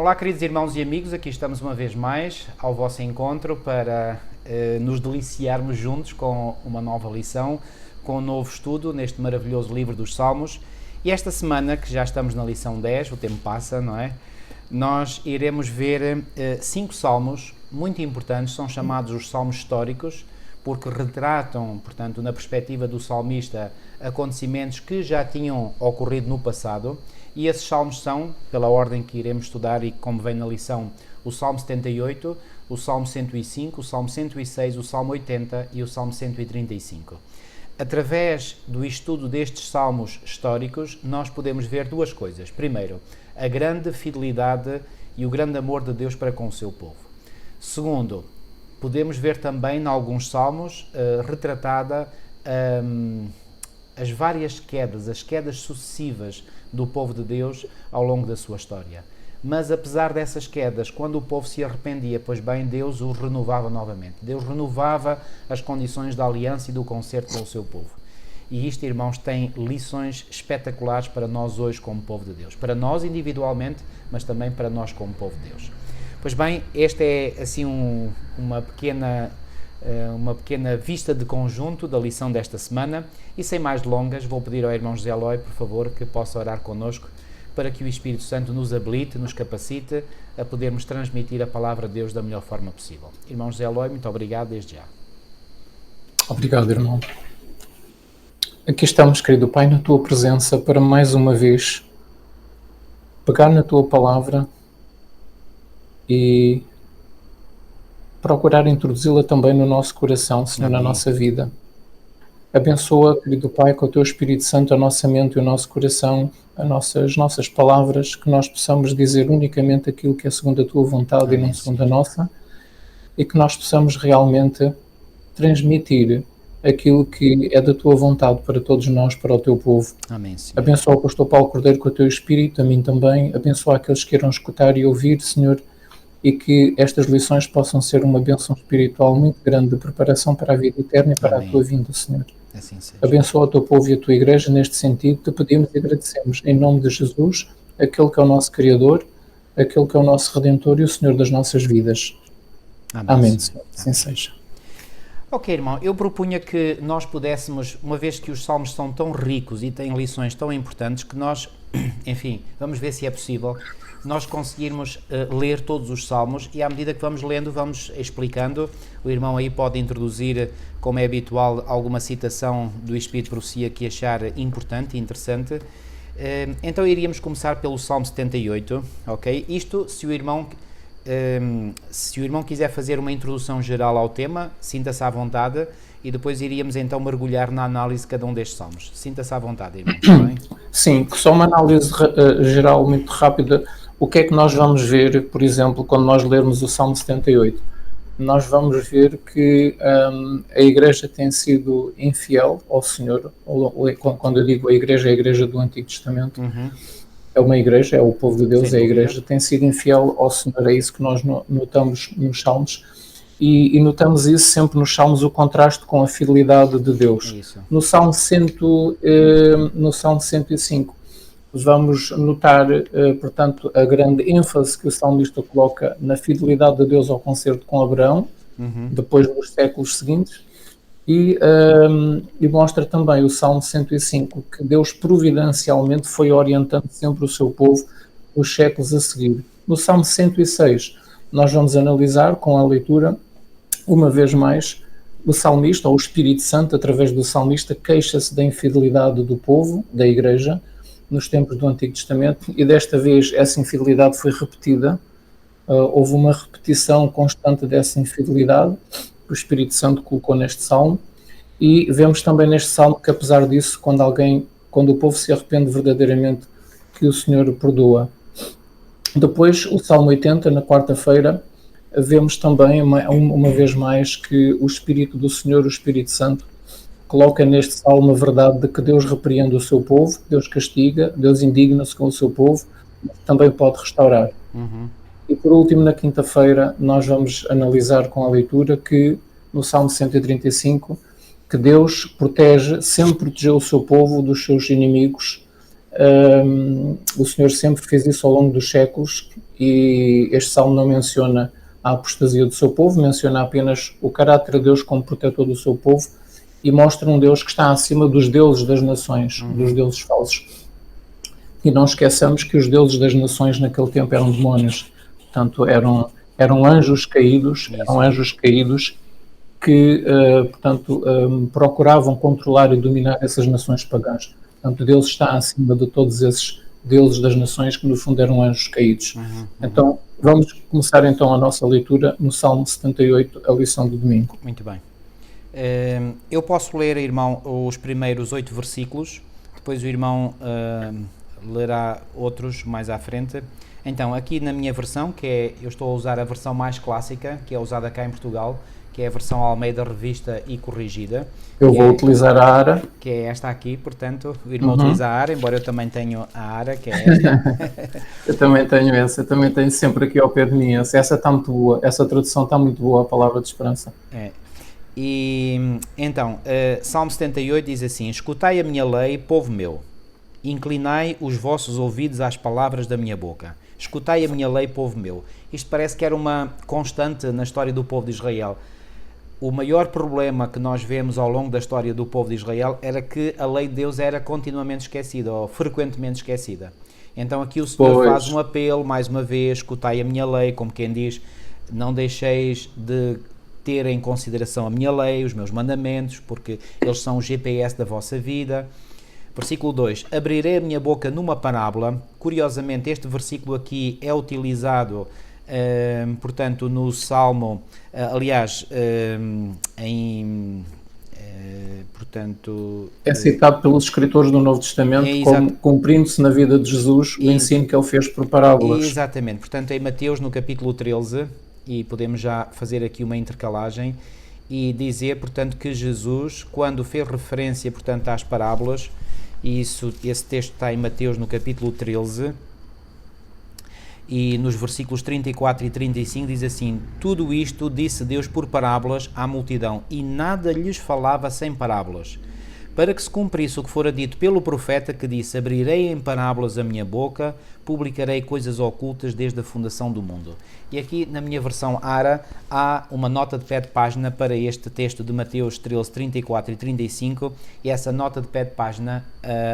Olá, queridos irmãos e amigos, aqui estamos uma vez mais ao vosso encontro para nos deliciarmos juntos com uma nova lição, com um novo estudo neste maravilhoso livro dos Salmos. E esta semana, que já estamos na lição 10, o tempo passa, não é? Nós iremos ver 5 salmos muito importantes, são chamados os salmos históricos, porque retratam, portanto, na perspectiva do salmista, acontecimentos que já tinham ocorrido no passado. E esses salmos são, pela ordem que iremos estudar e como vem na lição, o Salmo 78, o Salmo 105, o Salmo 106, o Salmo 80 e o Salmo 135. Através do estudo destes salmos históricos, nós podemos ver duas coisas. Primeiro, a grande fidelidade e o grande amor de Deus para com o seu povo. Segundo, podemos ver também, em alguns salmos, retratada as várias quedas, as quedas sucessivas do povo de Deus ao longo da sua história. Mas apesar dessas quedas, quando o povo se arrependia, pois bem, Deus os renovava novamente. Deus renovava as condições da aliança e do concerto com o seu povo. E isto, irmãos, tem lições espetaculares para nós hoje como povo de Deus. Para nós individualmente, mas também para nós como povo de Deus. Pois bem, esta é assim uma pequena vista de conjunto da lição desta semana e sem mais delongas vou pedir ao irmão José Eloy, por favor, que possa orar connosco para que o Espírito Santo nos habilite, nos capacite a podermos transmitir a palavra de Deus da melhor forma possível. Irmão José Eloy, muito obrigado desde já. Obrigado, irmão. Aqui estamos, querido Pai, na Tua presença para mais uma vez pegar na Tua palavra e procurar introduzi-la também no nosso coração, Senhor, na nossa vida. Abençoa, querido Pai, com o Teu Espírito Santo a nossa mente e o nosso coração, as nossas palavras, que nós possamos dizer unicamente aquilo que é segundo a Tua vontade. Amém, e não segundo a nossa, e que nós possamos realmente transmitir aquilo que é da Tua vontade para todos nós, para o Teu povo. Amém, Senhor. Abençoa o pastor Paulo Cordeiro com o Teu Espírito, a mim também. Abençoa aqueles que queiram escutar e ouvir, Senhor, e que estas lições possam ser uma bênção espiritual muito grande de preparação para a vida eterna e para Amém. A Tua vinda, Senhor. Assim seja. Abençoa o Teu povo e a Tua Igreja neste sentido. Te pedimos e agradecemos, em nome de Jesus, aquele que é o nosso Criador, aquele que é o nosso Redentor e o Senhor das nossas vidas. Amém, Senhor. Assim seja. Ok, irmão, eu propunha que nós pudéssemos, uma vez que os salmos são tão ricos e têm lições tão importantes, que nós, enfim, vamos ver se é possível, nós conseguirmos ler todos os salmos e à medida que vamos lendo, vamos explicando. O irmão aí pode introduzir, como é habitual, alguma citação do Espírito de Profecia que achar importante e interessante. Então iríamos começar pelo Salmo 78, ok? Isto, se o irmão quiser fazer uma introdução geral ao tema, sinta-se à vontade e depois iríamos então mergulhar na análise de cada um destes salmos. Sinta-se à vontade, irmão. Bem? Sim, só uma análise geral muito rápida. O que é que nós vamos ver, por exemplo, quando nós lermos o Salmo 78? Nós vamos ver que a Igreja tem sido infiel ao Senhor. Quando eu digo a Igreja do Antigo Testamento. Uhum. É uma igreja, é o povo de Deus, é a igreja, tem sido infiel ao Senhor, é isso que nós notamos nos Salmos, e notamos isso sempre nos Salmos, o contraste com a fidelidade de Deus. Isso. No Salmo 105, vamos notar, portanto, a grande ênfase que o salmista coloca na fidelidade de Deus ao concerto com Abraão, depois dos séculos seguintes, e mostra também o Salmo 105 que Deus providencialmente foi orientando sempre o seu povo nos séculos a seguir. No Salmo 106 nós vamos analisar com a leitura, uma vez mais, o salmista, ou o Espírito Santo, através do salmista, queixa-se da infidelidade do povo, da Igreja, nos tempos do Antigo Testamento, e desta vez essa infidelidade foi repetida, houve uma repetição constante dessa infidelidade, que o Espírito Santo colocou neste salmo, e vemos também neste salmo que, apesar disso, quando o povo se arrepende verdadeiramente, que o Senhor perdoa. Depois, o Salmo 80, na quarta-feira, vemos também, uma vez mais, que o Espírito do Senhor, o Espírito Santo, coloca neste salmo a verdade de que Deus repreende o seu povo, Deus castiga, Deus indigna-se com o seu povo, mas também pode restaurar. E por último, na quinta-feira, nós vamos analisar com a leitura que, no Salmo 135, que Deus sempre protegeu o seu povo dos seus inimigos, O Senhor sempre fez isso ao longo dos séculos e este salmo não menciona a apostasia do seu povo, menciona apenas o caráter de Deus como protetor do seu povo e mostra um Deus que está acima dos deuses das nações, dos deuses falsos. E não esqueçamos que os deuses das nações naquele tempo eram demónios, portanto eram anjos caídos, que, portanto, procuravam controlar e dominar essas nações pagãs. Portanto, Deus está acima de todos esses deuses das nações que, no fundo, eram anjos caídos. Então, vamos começar, então, a nossa leitura no Salmo 78, a lição do domingo. Muito bem. Eu posso ler, irmão, os primeiros 8 versículos, depois o irmão lerá outros mais à frente. Então, aqui na minha versão, eu estou a usar a versão mais clássica, que é usada cá em Portugal, que é a versão Almeida Revista e Corrigida. Eu vou utilizar a ARA. Que é esta aqui, portanto, o irmão utiliza a ARA, embora eu também tenho a ARA, que é esta. Eu também tenho essa, eu também tenho sempre aqui ao pé de mim essa. Essa está muito boa, essa tradução está muito boa, a palavra de esperança. E então, Salmo 78 diz assim: escutai a minha lei, povo meu, inclinai os vossos ouvidos às palavras da minha boca. Escutai a minha lei, povo meu. Isto parece que era uma constante na história do povo de Israel. O maior problema que nós vemos ao longo da história do povo de Israel era que a lei de Deus era continuamente esquecida, ou frequentemente esquecida. Então aqui o Senhor faz um apelo, mais uma vez: escutai a minha lei, como quem diz, não deixeis de ter em consideração a minha lei, os meus mandamentos, porque eles são o GPS da vossa vida. Versículo 2: abrirei a minha boca numa parábola. Curiosamente, este versículo aqui é utilizado, portanto, no Salmo, aliás, portanto... É citado pelos escritores do Novo Testamento como cumprindo-se na vida de Jesus o ensino que ele fez por parábolas. Exatamente, portanto, em Mateus, no capítulo 13, e podemos já fazer aqui uma intercalagem, e dizer, portanto, que Jesus, quando fez referência, portanto, às parábolas, e esse texto está em Mateus no capítulo 13, e nos versículos 34 e 35 diz assim: tudo isto disse Deus por parábolas à multidão, e nada lhes falava sem parábolas, para que se cumprisse o que fora dito pelo profeta, que disse: abrirei em parábolas a minha boca, publicarei coisas ocultas desde a fundação do mundo. E aqui na minha versão ARA há uma nota de pé de página para este texto de Mateus 13, 34 e 35, e essa nota de pé de página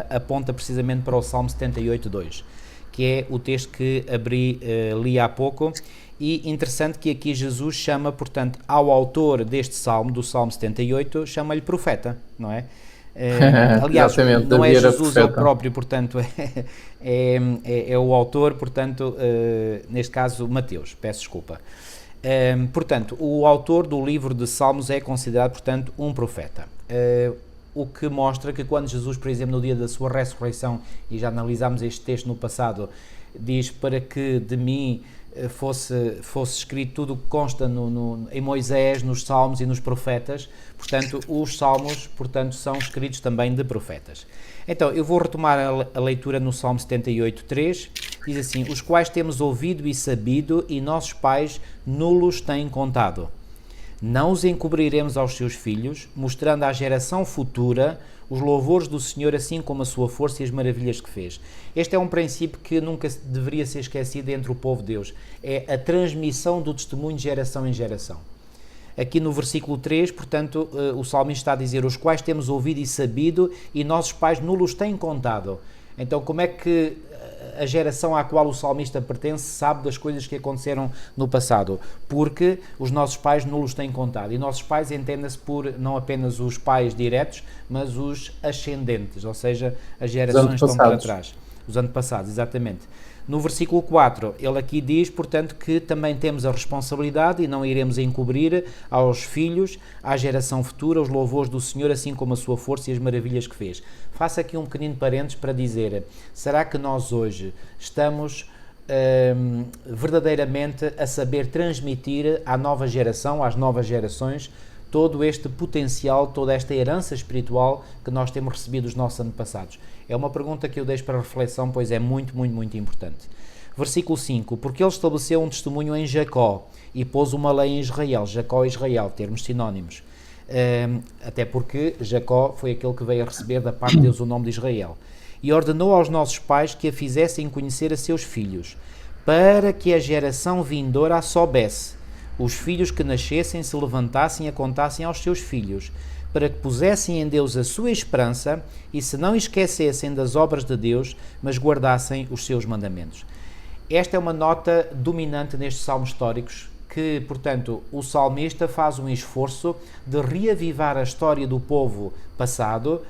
aponta precisamente para o Salmo 78, 2, que é o texto que li há pouco. E interessante que aqui Jesus chama, portanto, ao autor deste Salmo, do Salmo 78, chama-lhe profeta, não é? Aliás, não é Jesus ele próprio, portanto, é o autor, portanto, neste caso Mateus, peço desculpa. Portanto, o autor do livro de Salmos é considerado, portanto, um profeta. O que mostra que quando Jesus, por exemplo, no dia da sua ressurreição, e já analisámos este texto no passado, diz: para que de mim fosse escrito tudo o que consta em Moisés, nos Salmos e nos profetas. Portanto, os Salmos, portanto, são escritos também de profetas. Então, eu vou retomar a leitura no Salmo 78, 3, diz assim: os quais temos ouvido e sabido, e nossos pais nulos têm contado. Não os encobriremos aos seus filhos, mostrando à geração futura os louvores do Senhor, assim como a sua força e as maravilhas que fez. Este é um princípio que nunca deveria ser esquecido entre o povo de Deus. É a transmissão do testemunho de geração em geração. Aqui no versículo 3, portanto, o salmista está a dizer: os quais temos ouvido e sabido, e nossos pais nulos têm contado. Então, como é que a geração à qual o salmista pertence sabe das coisas que aconteceram no passado? Porque os nossos pais nulos têm contado. E nossos pais entendem-se por não apenas os pais diretos, mas os ascendentes, ou seja, as gerações que estão para trás. Os antepassados, exatamente. No versículo 4, ele aqui diz, portanto, que também temos a responsabilidade e não iremos encobrir aos filhos, à geração futura, os louvores do Senhor, assim como a sua força e as maravilhas que fez. Faço aqui um pequenino parênteses para dizer: será que nós hoje estamos verdadeiramente a saber transmitir à nova geração, às novas gerações, todo este potencial, toda esta herança espiritual que nós temos recebido dos nossos antepassados? É uma pergunta que eu deixo para reflexão, pois é muito, muito, muito importante. Versículo 5. Porque ele estabeleceu um testemunho em Jacó e pôs uma lei em Israel. Jacó e Israel, termos sinónimos. Até porque Jacó foi aquele que veio a receber da parte de Deus o nome de Israel. e ordenou aos nossos pais que a fizessem conhecer a seus filhos, para que a geração vindoura a soubesse. Os filhos que nascessem se levantassem e a contassem aos seus filhos, para que pusessem em Deus a sua esperança e se não esquecessem das obras de Deus, mas guardassem os seus mandamentos. Esta é uma nota dominante nestes salmos históricos, que, portanto, o salmista faz um esforço de reavivar a história do povo passado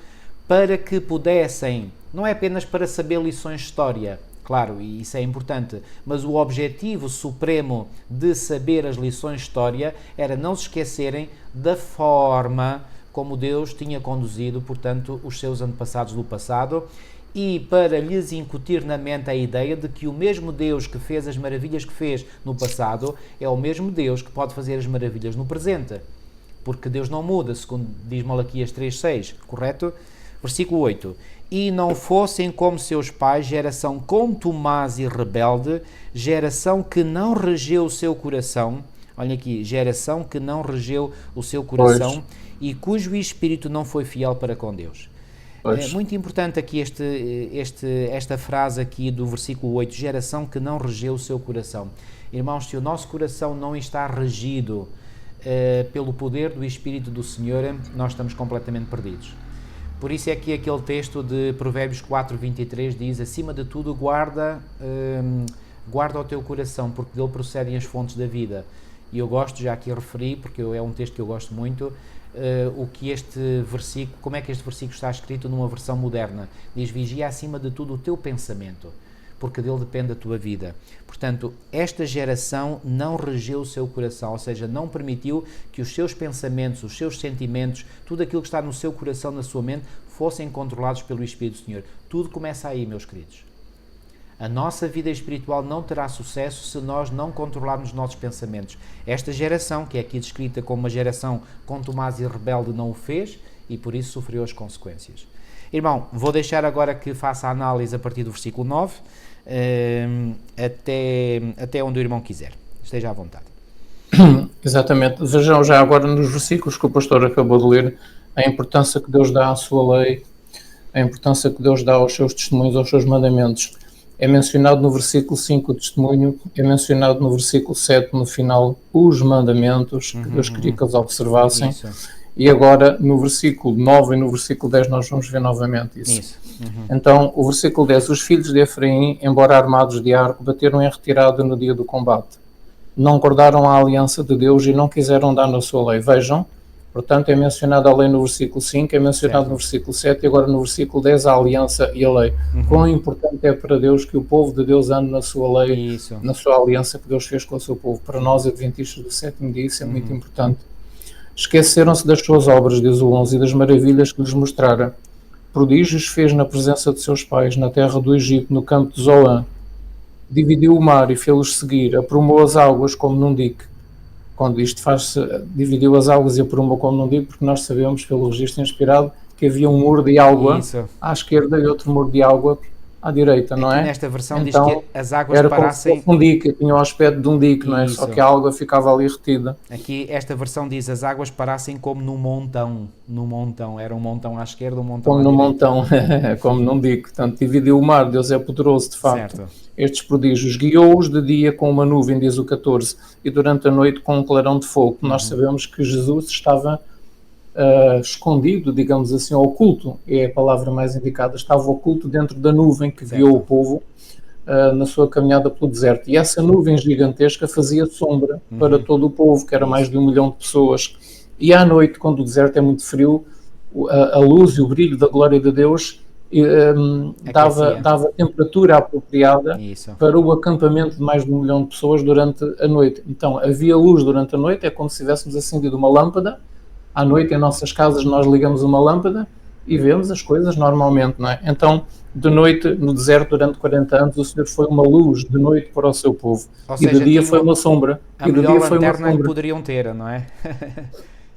para que pudessem, não é apenas para saber lições de história, claro, e isso é importante, mas o objetivo supremo de saber as lições de história era não se esquecerem da forma como Deus tinha conduzido, portanto, os seus antepassados do passado, e para lhes incutir na mente a ideia de que o mesmo Deus que fez as maravilhas que fez no passado é o mesmo Deus que pode fazer as maravilhas no presente. Porque Deus não muda, segundo diz Malaquias 3,6, correto? Versículo 8. E não fossem como seus pais, geração contumaz e rebelde, geração que não regeu o seu coração, olha aqui, geração que não regeu o seu coração e cujo espírito não foi fiel para com Deus. É muito importante aqui esta frase aqui do versículo 8, geração que não regeu o seu coração. Irmãos, se o nosso coração não está regido pelo poder do Espírito do Senhor, nós estamos completamente perdidos. Por isso é que aquele texto de Provérbios 4:23 diz, acima de tudo guarda o teu coração, porque dele procedem as fontes da vida. E eu gosto, já aqui referi, porque é um texto que eu gosto muito, como é que este versículo está escrito numa versão moderna. Diz, vigia acima de tudo o teu pensamento, porque dele depende a tua vida. Portanto, esta geração não regeu o seu coração, ou seja, não permitiu que os seus pensamentos, os seus sentimentos, tudo aquilo que está no seu coração, na sua mente, fossem controlados pelo Espírito do Senhor. Tudo começa aí, meus queridos. A nossa vida espiritual não terá sucesso se nós não controlarmos os nossos pensamentos. Esta geração, que é aqui descrita como uma geração contumaz e rebelde, não o fez e por isso sofreu as consequências. Irmão, vou deixar agora que faça a análise a partir do versículo 9 até onde o irmão quiser. Esteja à vontade. Exatamente. Vejam já agora nos versículos que o pastor acabou de ler a importância que Deus dá à sua lei, a importância que Deus dá aos seus testemunhos, aos seus mandamentos. É mencionado no versículo 5 o testemunho, é mencionado no versículo 7 no final os mandamentos que Deus queria que eles observassem. Isso. E agora no versículo 9 e no versículo 10 nós vamos ver novamente isso. Então o versículo 10, os filhos de Efraim, embora armados de arco, bateram em retirada no dia do combate. Não guardaram a aliança de Deus e não quiseram dar na sua lei. Vejam, portanto é mencionado a lei no versículo 5, é mencionado no versículo 7 e agora no versículo 10 a aliança e a lei. Quão importante é para Deus que o povo de Deus ande na sua lei, na sua aliança que Deus fez com o seu povo. Para nós, adventistas do sétimo dia, isso é muito importante. Esqueceram-se das suas obras, diz o 11, e das maravilhas que lhes mostrara. Prodígios fez na presença de seus pais, na terra do Egito, no campo de Zoã. Dividiu o mar e fê-los seguir, aprumou as águas como num dique. Quando isto dividiu as águas e aprumou como num dique, porque nós sabemos, pelo registro inspirado, que havia um muro de água à esquerda e outro muro de água à direita, não é? Nesta versão então, diz que as águas era parassem... como um dique, tinha o aspecto de um dique, não é? Só que a água ficava ali retida. Aqui esta versão diz as águas parassem como num montão, era um montão à esquerda, um montão como à direita. Como num montão, como num dique. Portanto, dividiu o mar, Deus é poderoso, de facto. Certo. Estes prodígios, guiou-os de dia com uma nuvem, diz o 14, e durante a noite com um clarão de fogo. Nós sabemos que Jesus estava escondido, digamos assim, oculto, é a palavra mais indicada, estava oculto dentro da nuvem que guiou o povo na sua caminhada pelo deserto. E essa nuvem gigantesca fazia sombra para todo o povo, que era mais de 1 milhão de pessoas. E à noite, quando o deserto é muito frio, a luz e o brilho da glória de Deus dava temperatura apropriada para o acampamento de mais de 1 milhão de pessoas durante a noite. Então, havia luz durante a noite, é como se tivéssemos acendido uma lâmpada. À noite, em nossas casas, nós ligamos uma lâmpada e vemos as coisas normalmente, não é? Então, de noite, no deserto, durante 40 anos, o Senhor foi uma luz de noite para o seu povo. Ou e seja, de dia foi uma sombra. A melhor lanterna que poderiam ter, não é?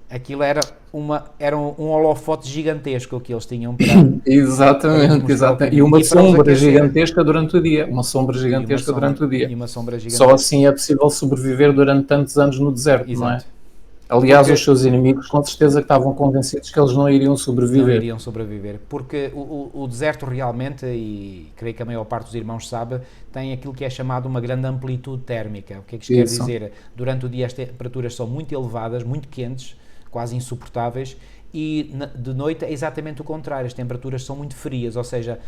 Aquilo era um holofote gigantesco que eles tinham para... Exatamente. E uma sombra gigantesca durante o dia. Uma sombra gigantesca durante o dia. E uma sombra gigantesca. Só assim é possível sobreviver durante tantos anos no deserto, não é? Aliás, os seus inimigos com certeza que estavam convencidos que eles não iriam sobreviver. Não iriam sobreviver, porque o deserto realmente, e creio que a maior parte dos irmãos sabe, tem aquilo que é chamado uma grande amplitude térmica. O que é que isto quer dizer? Durante o dia as temperaturas são muito elevadas, muito quentes, quase insuportáveis, e de noite é exatamente o contrário, as temperaturas são muito frias, ou seja,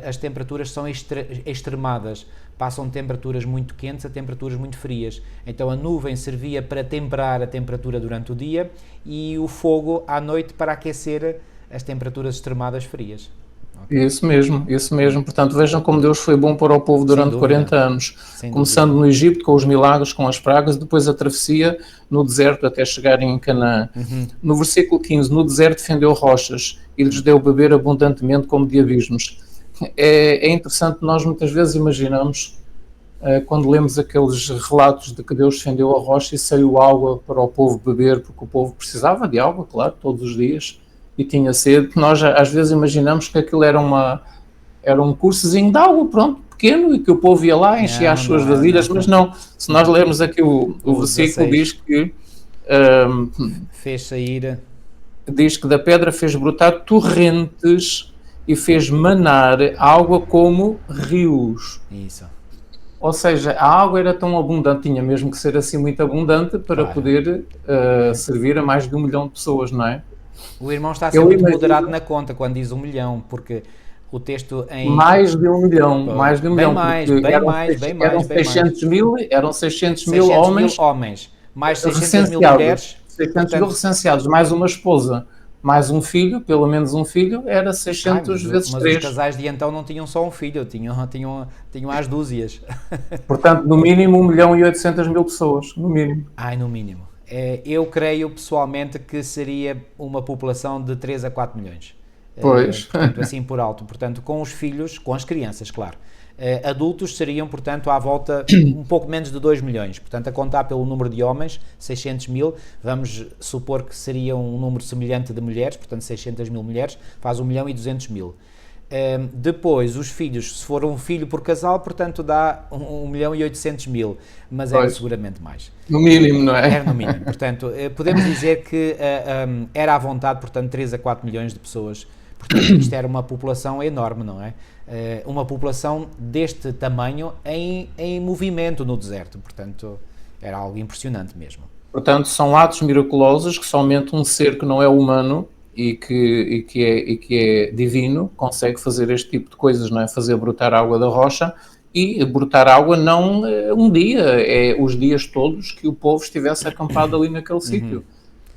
as temperaturas são extremadas, passam de temperaturas muito quentes a temperaturas muito frias. Então a nuvem servia para temperar a temperatura durante o dia e o fogo à noite para aquecer as temperaturas extremadas frias. Okay. Isso mesmo. Portanto, vejam como Deus foi bom para o povo durante 40 anos. Começando no Egito com os milagres, com as pragas, depois a travessia no deserto até chegarem em Canaã. No versículo 15, no deserto fendeu rochas e lhes deu beber abundantemente como de abismos. É interessante, nós muitas vezes imaginamos, quando lemos aqueles relatos de que Deus fendeu a rocha e saiu água para o povo beber, porque o povo precisava de água, claro, todos os dias, e tinha sede, que nós às vezes imaginamos que aquilo era um cursozinho de água, pronto, pequeno, e que o povo ia lá, enchia as suas vasilhas, mas não. Se nós lermos aqui o versículo, 16. Diz que fez sair, diz que da pedra fez brotar torrentes e fez manar água como rios. Isso. Ou seja, a água era tão abundante, tinha mesmo que ser assim muito abundante para poder servir a mais de 1 milhão de pessoas, não é? O irmão está a ser muito moderado na conta quando diz 1 milhão, porque o texto em... Mais de 1 milhão, mais de 1 milhão. Eram 600 mil homens, mais 600 mil mulheres. 600 mil recenseados, mais uma esposa, mais um filho, pelo menos um filho, era 600 vezes 3. Mas os casais de então não tinham só um filho, tinham às dúzias. Portanto, no mínimo 1.800.000 pessoas, no mínimo. No mínimo. Eu creio pessoalmente que seria uma população de 3 a 4 milhões. Pois. Portanto, assim por alto. Portanto, com os filhos, com as crianças, claro. Adultos seriam, portanto, à volta um pouco menos de 2 milhões. Portanto, a contar pelo número de homens, 600 mil, vamos supor que seria um número semelhante de mulheres, portanto 600 mil mulheres, faz 1.200.000. Depois, os filhos, se for um filho por casal, portanto dá 1.800.000, mas era seguramente mais. No mínimo, não é? Era no mínimo. Portanto, podemos dizer que era à vontade, portanto, 3 a 4 milhões de pessoas. Portanto, isto era uma população enorme, não é? Uma população deste tamanho em movimento no deserto. Portanto, era algo impressionante mesmo. Portanto, são atos miraculosos que somente um ser que não é humano e que é divino consegue fazer este tipo de coisas, não é? Fazer brotar água da rocha e brotar água não um dia, é os dias todos que o povo estivesse acampado ali naquele sítio.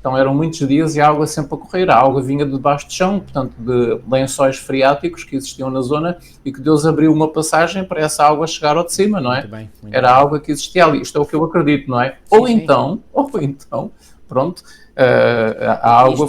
Então eram muitos dias e a água sempre a correr. A água vinha de debaixo de chão, portanto de lençóis freáticos que existiam na zona e que Deus abriu uma passagem para essa água chegar ao de cima, não é? Muito bem. Era a água que existia ali. Isto é o que eu acredito, não é? Sim, ou então, pronto, a água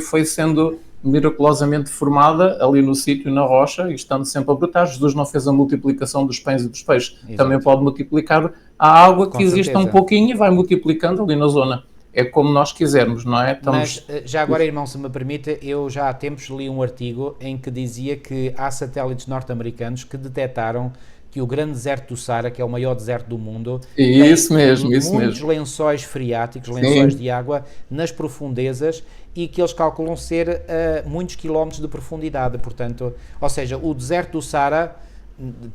foi sendo miraculosamente formada ali no sítio, na rocha, e estando sempre a brotar. Jesus não fez a multiplicação dos pães e dos peixes. Exato. Também pode multiplicar a água que existe um pouquinho e vai multiplicando ali na zona. É como nós quisermos, não é? Mas já agora, irmão, se me permite, eu já há tempos li um artigo em que dizia que há satélites norte-americanos que detectaram que o grande deserto do Saara, que é o maior deserto do mundo, tem muitos lençóis freáticos, lençóis de água nas profundezas e que eles calculam ser muitos quilómetros de profundidade. Portanto, ou seja, o deserto do Saara,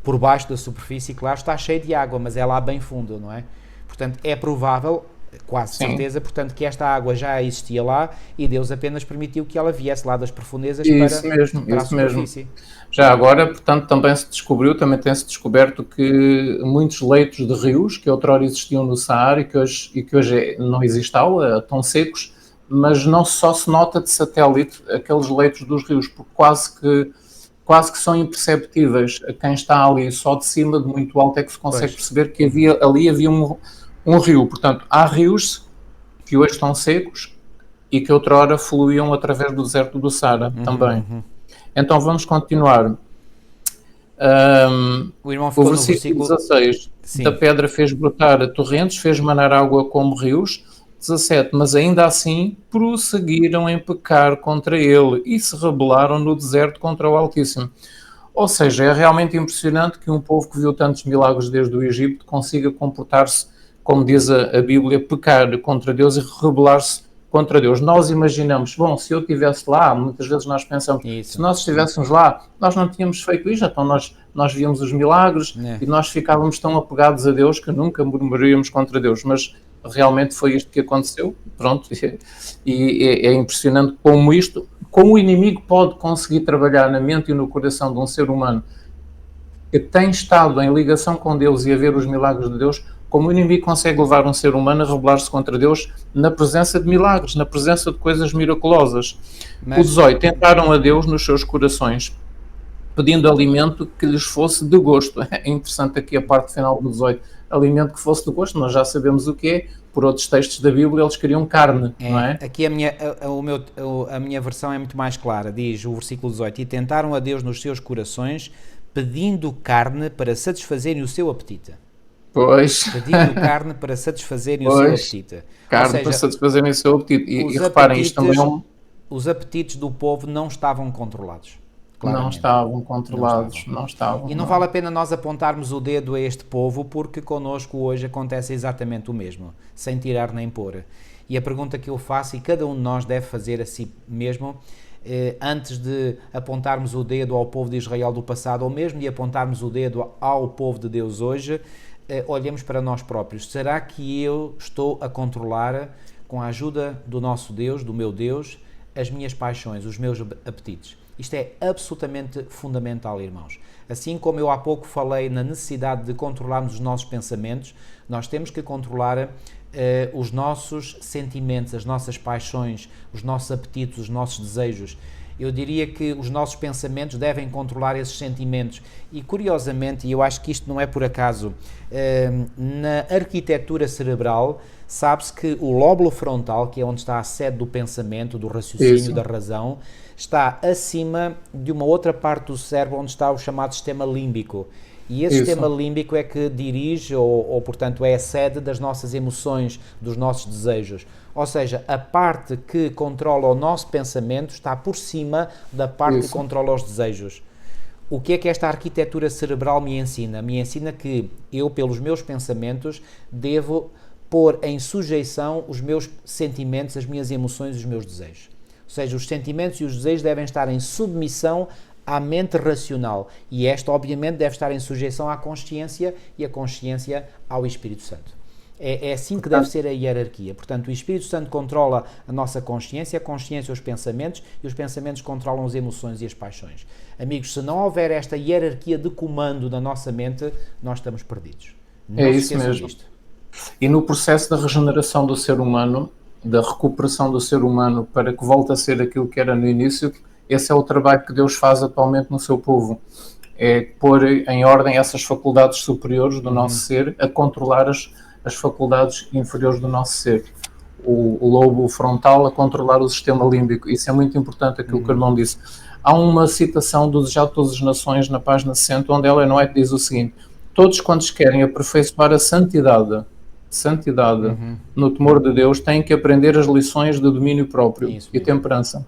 por baixo da superfície, claro, está cheio de água, mas é lá bem fundo, não é? Portanto, é provável, quase certeza, portanto, que esta água já existia lá e Deus apenas permitiu que ela viesse lá das profundezas para a superfície. Já agora, portanto, também tem-se descoberto que muitos leitos de rios que outrora existiam no Saara e que hoje não existe água, estão secos, mas não só se nota de satélite aqueles leitos dos rios, porque quase que são imperceptíveis. Quem está ali só de cima, de muito alto, é que se consegue perceber que ali havia um rio. Portanto, há rios que hoje estão secos e que outrora fluíam através do deserto do Saara também. Então vamos continuar. O irmão ficou no versículo 16. Sim. Da pedra fez brotar torrentes, fez manar água como rios. 17. Mas ainda assim prosseguiram em pecar contra ele e se rebelaram no deserto contra o Altíssimo. Ou seja, é realmente impressionante que um povo que viu tantos milagres desde o Egito consiga comportar-se como diz a Bíblia, pecar contra Deus e rebelar-se contra Deus. Nós imaginamos, bom, se eu estivesse lá, muitas vezes nós pensamos, se nós estivéssemos lá, nós não tínhamos feito isto, então nós víamos os milagres e nós ficávamos tão apegados a Deus que nunca murmuraríamos contra Deus, mas realmente foi isto que aconteceu, pronto, e é impressionante como o inimigo pode conseguir trabalhar na mente e no coração de um ser humano que tem estado em ligação com Deus e a ver os milagres de Deus, como o inimigo consegue levar um ser humano a rebelar-se contra Deus na presença de milagres, na presença de coisas miraculosas. Os 18 tentaram a Deus nos seus corações, pedindo alimento que lhes fosse de gosto. É interessante aqui a parte final do 18. Alimento que fosse de gosto, nós já sabemos o que é. Por outros textos da Bíblia, eles queriam carne, não é? Aqui a minha versão é muito mais clara. Diz o versículo 18: e tentaram a Deus nos seus corações, pedindo carne para satisfazerem o seu apetite. Pois. Pedindo carne para satisfazerem o seu apetite. Carne, ou seja, para satisfazerem o seu apetite. E reparem, isto também é os apetites do povo não estavam controlados. Claramente. Não estavam controlados, não estavam. E não vale a pena nós apontarmos o dedo a este povo, porque connosco hoje acontece exatamente o mesmo, sem tirar nem pôr. E a pergunta que eu faço, e cada um de nós deve fazer a si mesmo, antes de apontarmos o dedo ao povo de Israel do passado, ou mesmo de apontarmos o dedo ao povo de Deus hoje, olhemos para nós próprios. Será que eu estou a controlar, com a ajuda do nosso Deus, do meu Deus, as minhas paixões, os meus apetites? Isto é absolutamente fundamental, irmãos. Assim como eu há pouco falei na necessidade de controlarmos os nossos pensamentos, nós temos que controlar os nossos sentimentos, as nossas paixões, os nossos apetites, os nossos desejos. Eu diria que os nossos pensamentos devem controlar esses sentimentos. E, curiosamente, e eu acho que isto não é por acaso, na arquitetura cerebral, sabe-se que o lóbulo frontal, que é onde está a sede do pensamento, do raciocínio, da razão, está acima de uma outra parte do cérebro onde está o chamado sistema límbico. E esse sistema límbico é que dirige, ou portanto, é a sede das nossas emoções, dos nossos desejos. Ou seja, a parte que controla o nosso pensamento está por cima da parte que controla os desejos. O que é que esta arquitetura cerebral me ensina? Me ensina que eu, pelos meus pensamentos, devo pôr em sujeição os meus sentimentos, as minhas emoções e os meus desejos. Ou seja, os sentimentos e os desejos devem estar em submissão à mente racional. E esta, obviamente, deve estar em sujeição à consciência e a consciência ao Espírito Santo. É assim que deve ser a hierarquia. Portanto, o Espírito Santo controla a nossa consciência, a consciência os pensamentos, e os pensamentos controlam as emoções e as paixões. Amigos, se não houver esta hierarquia de comando na nossa mente, nós estamos perdidos. Não é isso mesmo. Disto. E no processo da regeneração do ser humano, da recuperação do ser humano para que volte a ser aquilo que era no início, esse é o trabalho que Deus faz atualmente no seu povo. É pôr em ordem essas faculdades superiores do nosso ser, a controlar as faculdades inferiores do nosso ser. O lobo frontal a controlar o sistema límbico. Isso é muito importante, aquilo que o irmão disse. Há uma citação do Desejado de Todas as Nações, na página 60, onde Ellen White diz o seguinte: todos quantos querem aperfeiçoar a santidade no temor de Deus, têm que aprender as lições de domínio próprio e temperança.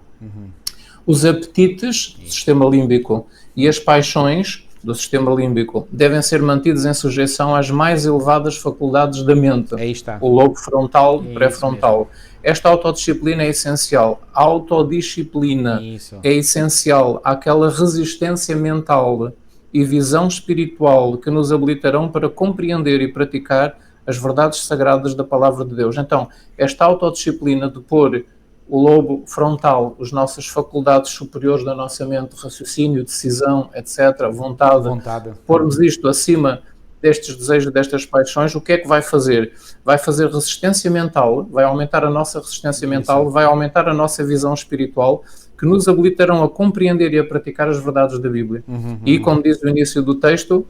Os apetites do sistema límbico e as paixões do sistema límbico devem ser mantidos em sujeição às mais elevadas faculdades da mente. Aí está. O lobo frontal, pré-frontal. Esta autodisciplina é essencial. A autodisciplina é essencial àquela resistência mental e visão espiritual que nos habilitarão para compreender e praticar as verdades sagradas da palavra de Deus. Então, esta autodisciplina de pôr o lobo frontal, as nossas faculdades superiores da nossa mente, raciocínio, decisão, etc., vontade. Pormos isto acima destes desejos, destas paixões, o que é que vai fazer? Vai fazer resistência mental, vai aumentar a nossa resistência mental, vai aumentar a nossa visão espiritual, que nos habilitarão a compreender e a praticar as verdades da Bíblia. E, como diz o início do texto,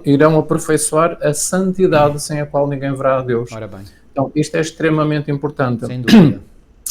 irão aperfeiçoar a santidade sem a qual ninguém verá a Deus. Ora bem. Então, isto é extremamente importante. Sem dúvida.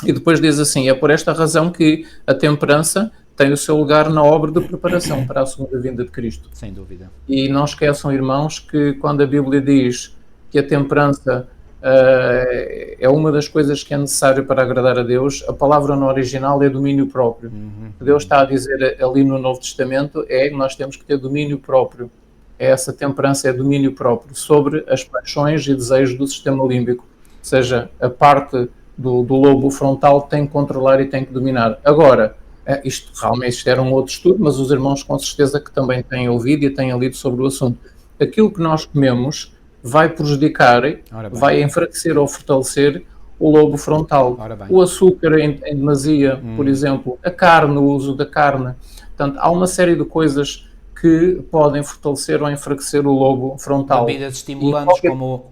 E depois diz assim: é por esta razão que a temperança tem o seu lugar na obra de preparação para a segunda vinda de Cristo. Sem dúvida. E não esqueçam, irmãos, que quando a Bíblia diz que a temperança é uma das coisas que é necessária para agradar a Deus, a palavra no original é domínio próprio. O que Deus está a dizer ali no Novo Testamento é que nós temos que ter domínio próprio. é essa temperança, é domínio próprio sobre as paixões e desejos do sistema límbico. Ou seja, a parte do lobo frontal tem que controlar e tem que dominar. Agora, isto realmente era um outro estudo, mas os irmãos com certeza que também têm ouvido e têm lido sobre o assunto. Aquilo que nós comemos vai prejudicar, vai enfraquecer ou fortalecer o lobo frontal. O açúcar em demasia, por exemplo, a carne, o uso da carne. Portanto, há uma série de coisas que podem fortalecer ou enfraquecer o lobo frontal. Bebidas estimulantes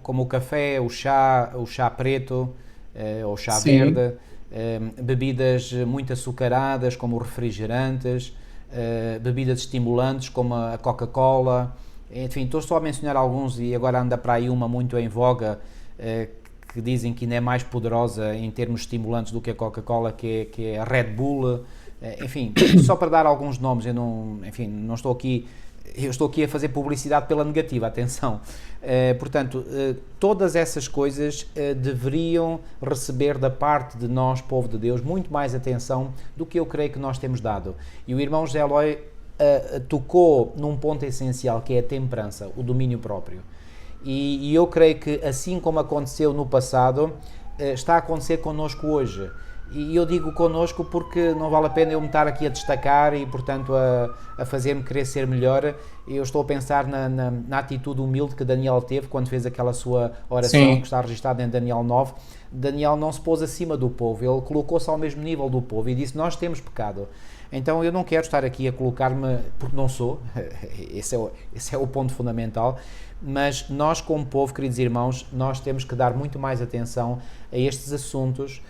como o café, o chá preto, ou chá verde, bebidas muito açucaradas como refrigerantes, bebidas estimulantes como a Coca-Cola. Enfim, estou só a mencionar alguns e agora anda para aí uma muito em voga que dizem que ainda é mais poderosa em termos estimulantes do que a Coca-Cola, que é a Red Bull. Enfim, só para dar alguns nomes, eu estou aqui a fazer publicidade pela negativa, atenção. Portanto, todas essas coisas deveriam receber da parte de nós, povo de Deus, muito mais atenção do que eu creio que nós temos dado. E o irmão José Eloy tocou num ponto essencial, que é a temperança, o domínio próprio. E eu creio que, assim como aconteceu no passado, está a acontecer connosco hoje. E eu digo connosco porque não vale a pena eu me estar aqui a destacar e, portanto, a fazer-me querer ser melhor. Eu estou a pensar na atitude humilde que Daniel teve quando fez aquela sua oração. Sim. Que está registada em Daniel 9. Daniel não se pôs acima do povo, ele colocou-se ao mesmo nível do povo e disse: nós temos pecado. Então eu não quero estar aqui a colocar-me, porque não sou, esse é o ponto fundamental, mas nós como povo, queridos irmãos, nós temos que dar muito mais atenção a estes assuntos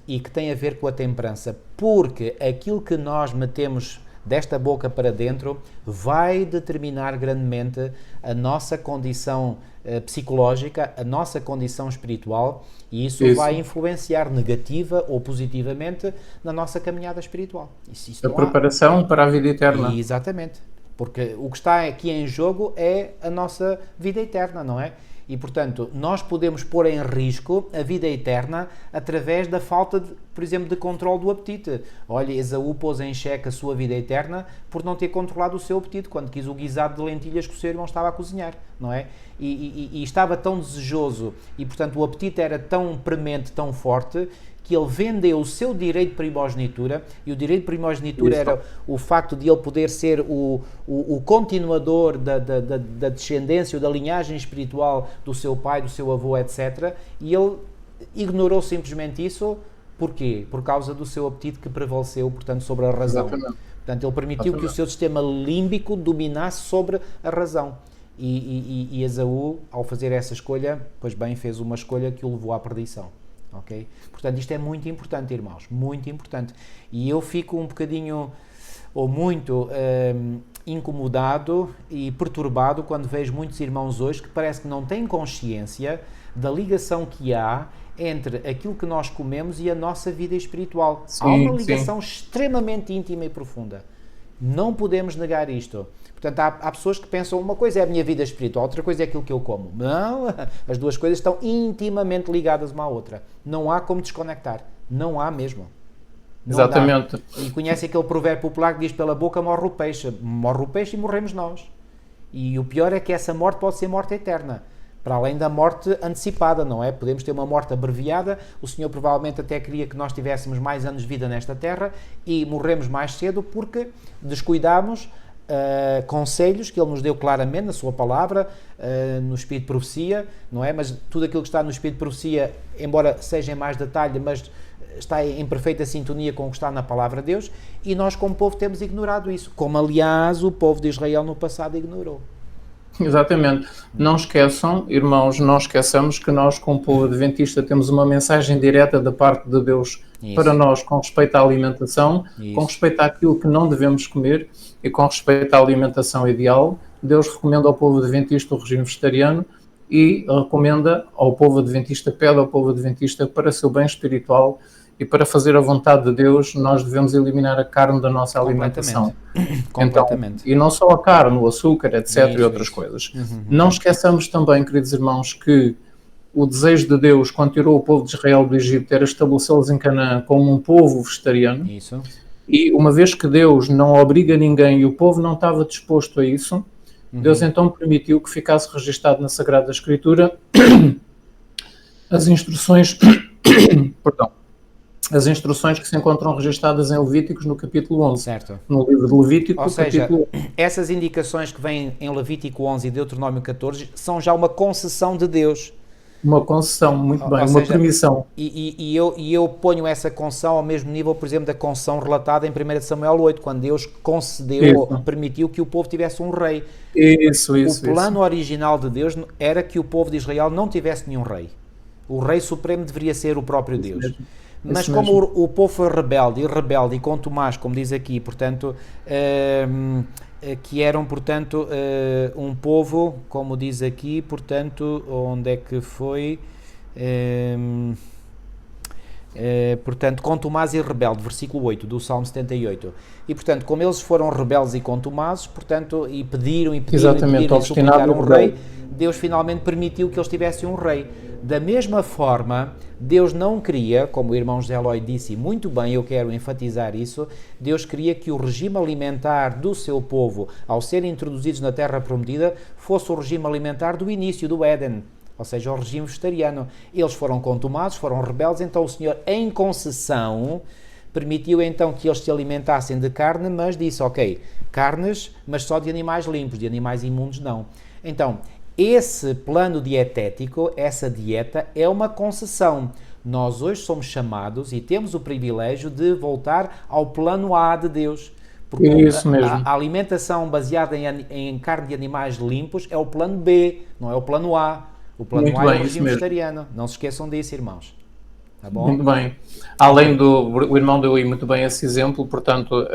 e que têm a ver com a temperança, porque aquilo que nós metemos desta boca para dentro vai determinar grandemente a nossa condição psicológica, a nossa condição espiritual, e isso vai influenciar negativa ou positivamente na nossa caminhada espiritual. Isso a preparação para a vida eterna. Exatamente, porque o que está aqui em jogo é a nossa vida eterna, não é? E, portanto, nós podemos pôr em risco a vida eterna através da falta, por exemplo, de controle do apetite. Olha, Esaú pôs em xeque a sua vida eterna por não ter controlado o seu apetite, quando quis o guisado de lentilhas que o seu irmão estava a cozinhar, não é? E estava tão desejoso e, portanto, o apetite era tão premente, tão forte, que ele vendeu o seu direito de primogenitura, e o direito de primogenitura era o facto de ele poder ser o continuador da descendência ou da linhagem espiritual do seu pai, do seu avô, etc. E ele ignorou simplesmente isso. Porquê? Por causa do seu apetite que prevaleceu, portanto, sobre a razão. Exatamente. Portanto, ele permitiu que o seu sistema límbico dominasse sobre a razão. E Esaú, ao fazer essa escolha, pois bem, fez uma escolha que o levou à perdição. Okay? Portanto, isto é muito importante, irmãos, muito importante. E eu fico um bocadinho, ou muito, incomodado e perturbado quando vejo muitos irmãos hoje que parece que não têm consciência da ligação que há entre aquilo que nós comemos e a nossa vida espiritual. Sim, há uma ligação extremamente íntima e profunda. Não podemos negar isto. Portanto, há pessoas que pensam, uma coisa é a minha vida espiritual, outra coisa é aquilo que eu como. Não, as duas coisas estão intimamente ligadas uma à outra. Não há como desconectar. Não há mesmo. Não Exatamente. Dá. E conhece aquele provérbio popular que diz: pela boca morre o peixe. Morre o peixe e morremos nós. E o pior é que essa morte pode ser morte eterna. Para além da morte antecipada, não é? Podemos ter uma morte abreviada. O Senhor provavelmente até queria que nós tivéssemos mais anos de vida nesta terra e morremos mais cedo porque descuidámos conselhos que Ele nos deu claramente na sua palavra, no Espírito de Profecia, não é? Mas tudo aquilo que está no Espírito de Profecia, embora seja em mais detalhe, mas está em perfeita sintonia com o que está na palavra de Deus, e nós como povo temos ignorado isso, como aliás o povo de Israel no passado ignorou. Exatamente. Não esqueçam, irmãos, não esqueçamos que nós, como povo adventista, temos uma mensagem direta da parte de Deus para nós com respeito à alimentação, com respeito àquilo que não devemos comer e com respeito à alimentação ideal. Deus recomenda ao povo adventista o regime vegetariano e recomenda ao povo adventista, pede ao povo adventista para seu bem espiritual e para fazer a vontade de Deus, nós devemos eliminar a carne da nossa alimentação. Completamente. Então, e não só a carne, o açúcar, etc. e outras coisas. Não esqueçamos também, queridos irmãos, que o desejo de Deus, quando tirou o povo de Israel do Egito, era estabelecê-los em Canaã como um povo vegetariano. Isso. E uma vez que Deus não obriga ninguém e o povo não estava disposto a isso, Deus então permitiu que ficasse registado na Sagrada Escritura as instruções, perdão, as instruções que se encontram registadas em Levíticos no capítulo 11. Certo. No livro de Levítico, Ou seja, capítulo... essas indicações que vêm em Levítico 11 e Deuteronômio 14 são já uma concessão de Deus. Uma concessão, muito bem, uma permissão. E eu ponho essa concessão ao mesmo nível, por exemplo, da concessão relatada em 1 Samuel 8, quando Deus concedeu, permitiu que o povo tivesse um rei. O plano original de Deus era que o povo de Israel não tivesse nenhum rei. O rei supremo deveria ser o próprio Deus. Mesmo. Mas como o povo foi rebelde e contumaz, como diz aqui, portanto, que eram, portanto, um povo, como diz aqui, portanto, onde é que foi? Portanto, contumaz e rebelde, versículo 8 do Salmo 78. E, portanto, como eles foram rebeldes e contumazes, portanto, e pediram e suplicaram um rei, Deus finalmente permitiu que eles tivessem um rei. Da mesma forma, Deus não queria, como o irmão José Eloy disse, e muito bem, eu quero enfatizar isso, Deus queria que o regime alimentar do seu povo, ao serem introduzidos na Terra Prometida, fosse o regime alimentar do início do Éden, ou seja, o regime vegetariano. Eles foram contumados, foram rebeldes, então o Senhor, em concessão, permitiu então que eles se alimentassem de carne, mas disse, ok, carnes, mas só de animais limpos, de animais imundos não. Então, esse plano dietético, essa dieta, é uma concessão. Nós hoje somos chamados e temos o privilégio de voltar ao plano A de Deus. Porque a alimentação baseada em carne de animais limpos é o plano B, não é o plano A. O plano A é o regime vegetariano. Não se esqueçam disso, irmãos. Tá bom? Muito bem. Além do... O irmão deu aí muito bem esse exemplo, portanto,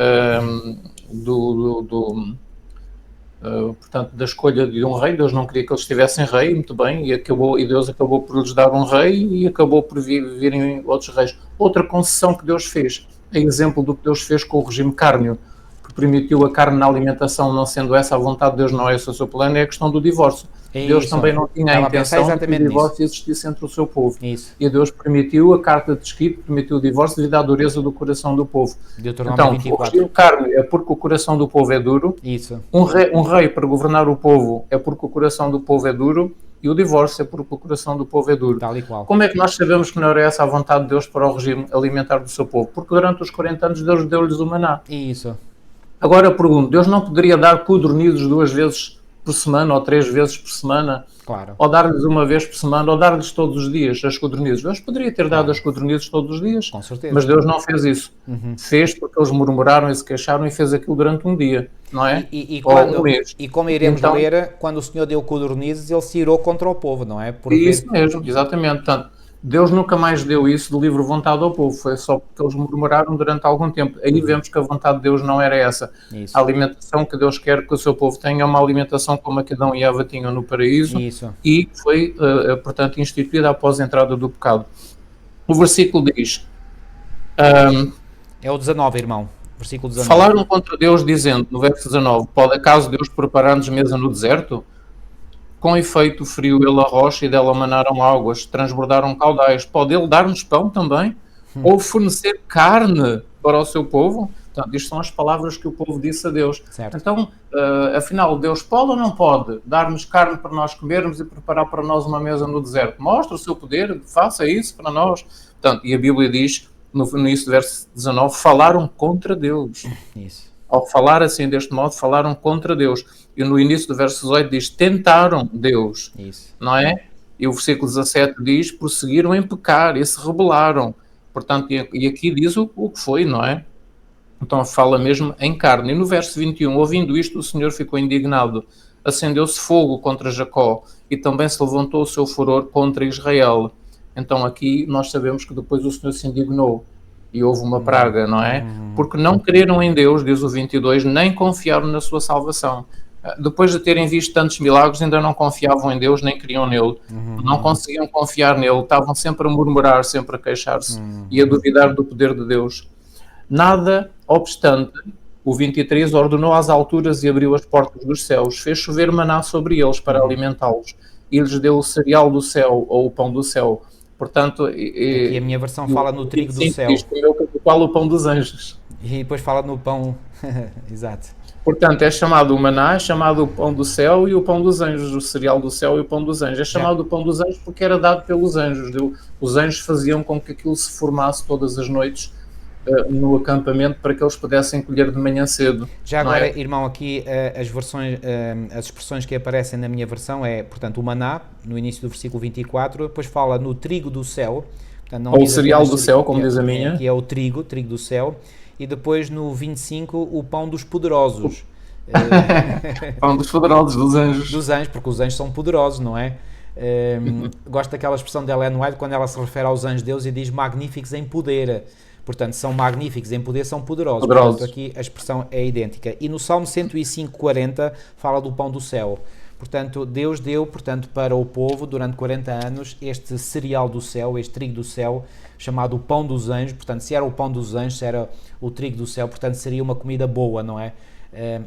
portanto, da escolha de um rei. Deus não queria que eles tivessem rei, muito bem, e Deus acabou por lhes dar um rei e acabou por virem outros reis. Outra concessão que Deus fez, é exemplo do que Deus fez com o regime cárneo, que permitiu a carne na alimentação, não sendo essa a vontade de Deus, não é esse o seu plano, é a questão do divórcio. Deus também não tinha a intenção de que o divórcio existisse entre o seu povo. Isso. E Deus permitiu a carta de desquite, permitiu o divórcio devido à dureza do coração do povo. Então, 24. O regime cárneo é porque o coração do povo é duro. Isso. Um rei para governar o povo é porque o coração do povo é duro. E o divórcio é porque o coração do povo é duro. Tal e qual. Como é que nós sabemos que não era essa a vontade de Deus para o regime alimentar do seu povo? Porque durante os 40 anos Deus deu-lhes o maná. Isso. Agora eu pergunto, Deus não poderia dar codornizes 2 vezes por semana ou 3 vezes por semana? Claro. Ou dar-lhes uma vez por semana, ou dar-lhes todos os dias as codornizes? Deus poderia ter dado as codornizes todos os dias. Com certeza. Mas Deus não fez isso. Fez porque eles murmuraram e se queixaram e fez aquilo durante um dia, não é? E como iremos ler, quando o Senhor deu codornizes, ele se irou contra o povo, não é? Isso mesmo, exatamente. Portanto, Deus nunca mais deu isso de livre vontade ao povo, foi só porque eles murmuraram durante algum tempo. Aí vemos que a vontade de Deus não era essa. Isso. A alimentação que Deus quer que o seu povo tenha é uma alimentação como a que Adão e Eva tinham no paraíso. Isso. E foi, portanto, instituída após a entrada do pecado. O versículo diz... é o 19, irmão. Versículo 19. Falaram contra Deus dizendo, no verso 19, pode acaso Deus preparar-nos mesa no deserto? Com efeito, feriu ele a rocha e dela manaram águas, transbordaram caudais. Pode ele dar-nos pão também? Ou fornecer carne para o seu povo? Portanto, isto são as palavras que o povo disse a Deus. Certo. Então, afinal, Deus pode ou não pode dar-nos carne para nós comermos e preparar para nós uma mesa no deserto? Mostra o seu poder, faça isso para nós. Portanto, e a Bíblia diz, no início do verso 19, falaram contra Deus. Isso. Ao falar assim deste modo, falaram contra Deus. E no início do verso 18 diz, tentaram Deus. Isso. Não é? E o versículo 17 diz, prosseguiram em pecar e se rebelaram. Portanto, e aqui diz o que foi, não é? Então fala mesmo em carne. E no verso 21, ouvindo isto, o Senhor ficou indignado. Acendeu-se fogo contra Jacó e também se levantou o seu furor contra Israel. Então aqui nós sabemos que depois o Senhor se indignou. E houve uma praga, não é? Porque não creram em Deus, diz o 22, nem confiaram na sua salvação. Depois de terem visto tantos milagres, ainda não confiavam em Deus, nem criam nele. Não conseguiam confiar nele, estavam sempre a murmurar, sempre a queixar-se e a duvidar do poder de Deus. Nada obstante, o 23 ordenou às alturas e abriu as portas dos céus, fez chover maná sobre eles para alimentá-los e lhes deu o cereal do céu ou o pão do céu. Portanto, e a minha versão fala no trigo do céu. Isto é o qual o pão dos anjos. E depois fala no pão, exato. Portanto, é chamado o maná, é chamado o pão do céu e o pão dos anjos, o cereal do céu e o pão dos anjos. É chamado o pão dos anjos porque era dado pelos anjos. Os anjos faziam com que aquilo se formasse todas as noites no acampamento para que eles pudessem colher de manhã cedo. Já agora, irmão, aqui as versões, as expressões que aparecem na minha versão é, portanto, o maná, no início do versículo 24, depois fala no trigo do céu. Portanto, não ou o cereal do céu, como diz a minha. Que é o trigo do céu. E depois no 25 o pão dos poderosos. Pão dos poderosos, dos anjos. Dos anjos, porque os anjos são poderosos, não é? Gosto daquela expressão de Ellen White quando ela se refere aos anjos de Deus e diz magníficos em poder. Portanto, são magníficos em poder, são poderosos. Portanto, aqui a expressão é idêntica. E no Salmo 105:40 fala do pão do céu. Portanto, Deus deu, portanto, para o povo, durante 40 anos, este cereal do céu, este trigo do céu, chamado o pão dos anjos. Portanto, se era o pão dos anjos, se era o trigo do céu, portanto, seria uma comida boa, não é?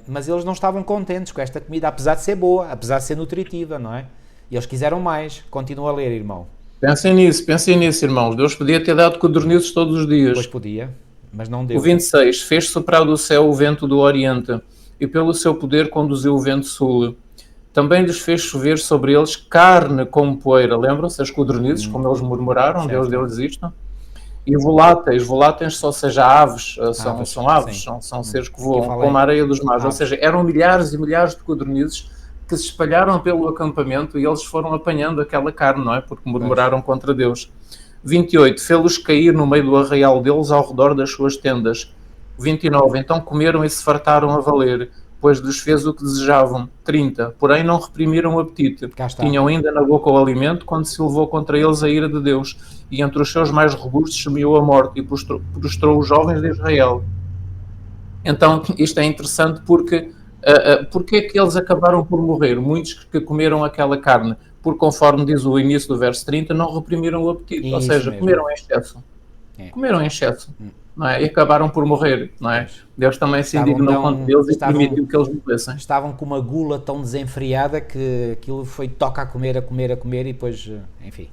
Mas eles não estavam contentes com esta comida, apesar de ser boa, apesar de ser nutritiva, não é? E eles quiseram mais. Continua a ler, irmão. Pensem nisso, irmãos. Deus podia ter dado codornizes todos os dias. Pois podia, mas não deu. O 26. Fez soprar do céu o vento do Oriente, e pelo seu poder conduziu o vento sul. Também lhes fez chover sobre eles carne como poeira. Lembram-se as codornizes, como eles murmuraram? Certo. Deus deu-lhes isto. E voláteis, ou seja, aves, são aves, são seres que voam como a areia dos mares. Ou seja, eram milhares e milhares de codornizes que se espalharam pelo acampamento e eles foram apanhando aquela carne, não é? Porque murmuraram contra Deus. 28. Fê-los cair no meio do arraial deles ao redor das suas tendas. 29. Então comeram e se fartaram a valer, pois lhes fez o que desejavam. 30. Porém não reprimiram o apetite. Tinham ainda na boca o alimento quando se levou contra eles a ira de Deus. E entre os seus mais robustos semeou a morte e prostrou os jovens de Israel. Então isto é interessante porque é que eles acabaram por morrer? Muitos que comeram aquela carne, porque conforme diz o início do verso 30, não reprimiram o apetite. Isso, ou seja, mesmo. Comeram em excesso. Comeram em excesso. Não é? E acabaram por morrer, não é? Deus também se indignou contra eles e permitiu que eles morressem. Estavam com uma gula tão desenfreada que aquilo foi toca a comer e depois, enfim,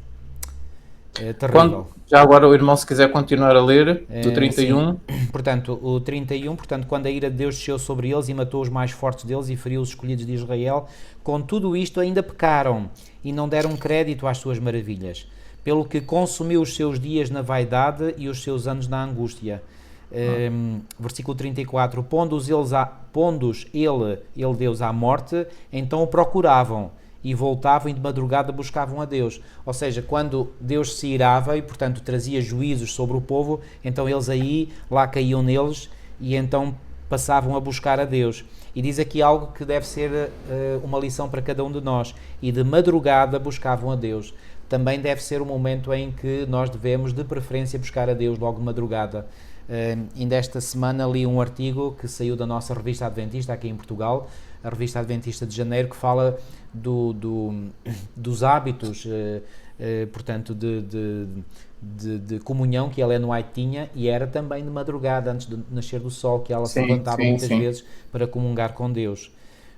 é terrível. Já agora o irmão, se quiser continuar a ler, do 31. Portanto, o 31, quando a ira de Deus desceu sobre eles e matou os mais fortes deles e feriu os escolhidos de Israel, com tudo isto ainda pecaram e não deram crédito às suas maravilhas, pelo que consumiu os seus dias na vaidade e os seus anos na angústia. Versículo 34, pondo-os ele Deus à morte, então o procuravam e voltavam e de madrugada buscavam a Deus. Ou seja, quando Deus se irava e, portanto, trazia juízos sobre o povo, então eles aí, lá caíam neles e então passavam a buscar a Deus. E diz aqui algo que deve ser uma lição para cada um de nós. E de madrugada buscavam a Deus. Também deve ser o momento em que nós devemos, de preferência, buscar a Deus logo de madrugada. Ainda esta semana li um artigo que saiu da nossa revista Adventista aqui em Portugal, a revista Adventista de Janeiro, que fala dos hábitos, portanto, de comunhão que a Ellen White tinha, e era também de madrugada, antes de nascer do sol, que ela se levantava muitas vezes para comungar com Deus.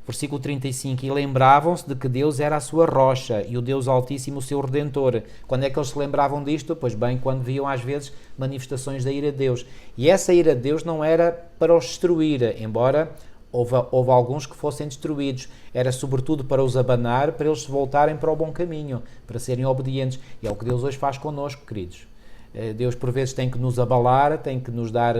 Versículo 35, e lembravam-se de que Deus era a sua rocha e o Deus Altíssimo o seu Redentor. Quando é que eles se lembravam disto? Pois bem, quando viam às vezes manifestações da ira de Deus. E essa ira de Deus não era para os destruir, embora houve alguns que fossem destruídos. Era sobretudo para os abanar, para eles se voltarem para o bom caminho, para serem obedientes. E é o que Deus hoje faz connosco, queridos. Deus por vezes tem que nos abalar, tem que nos dar,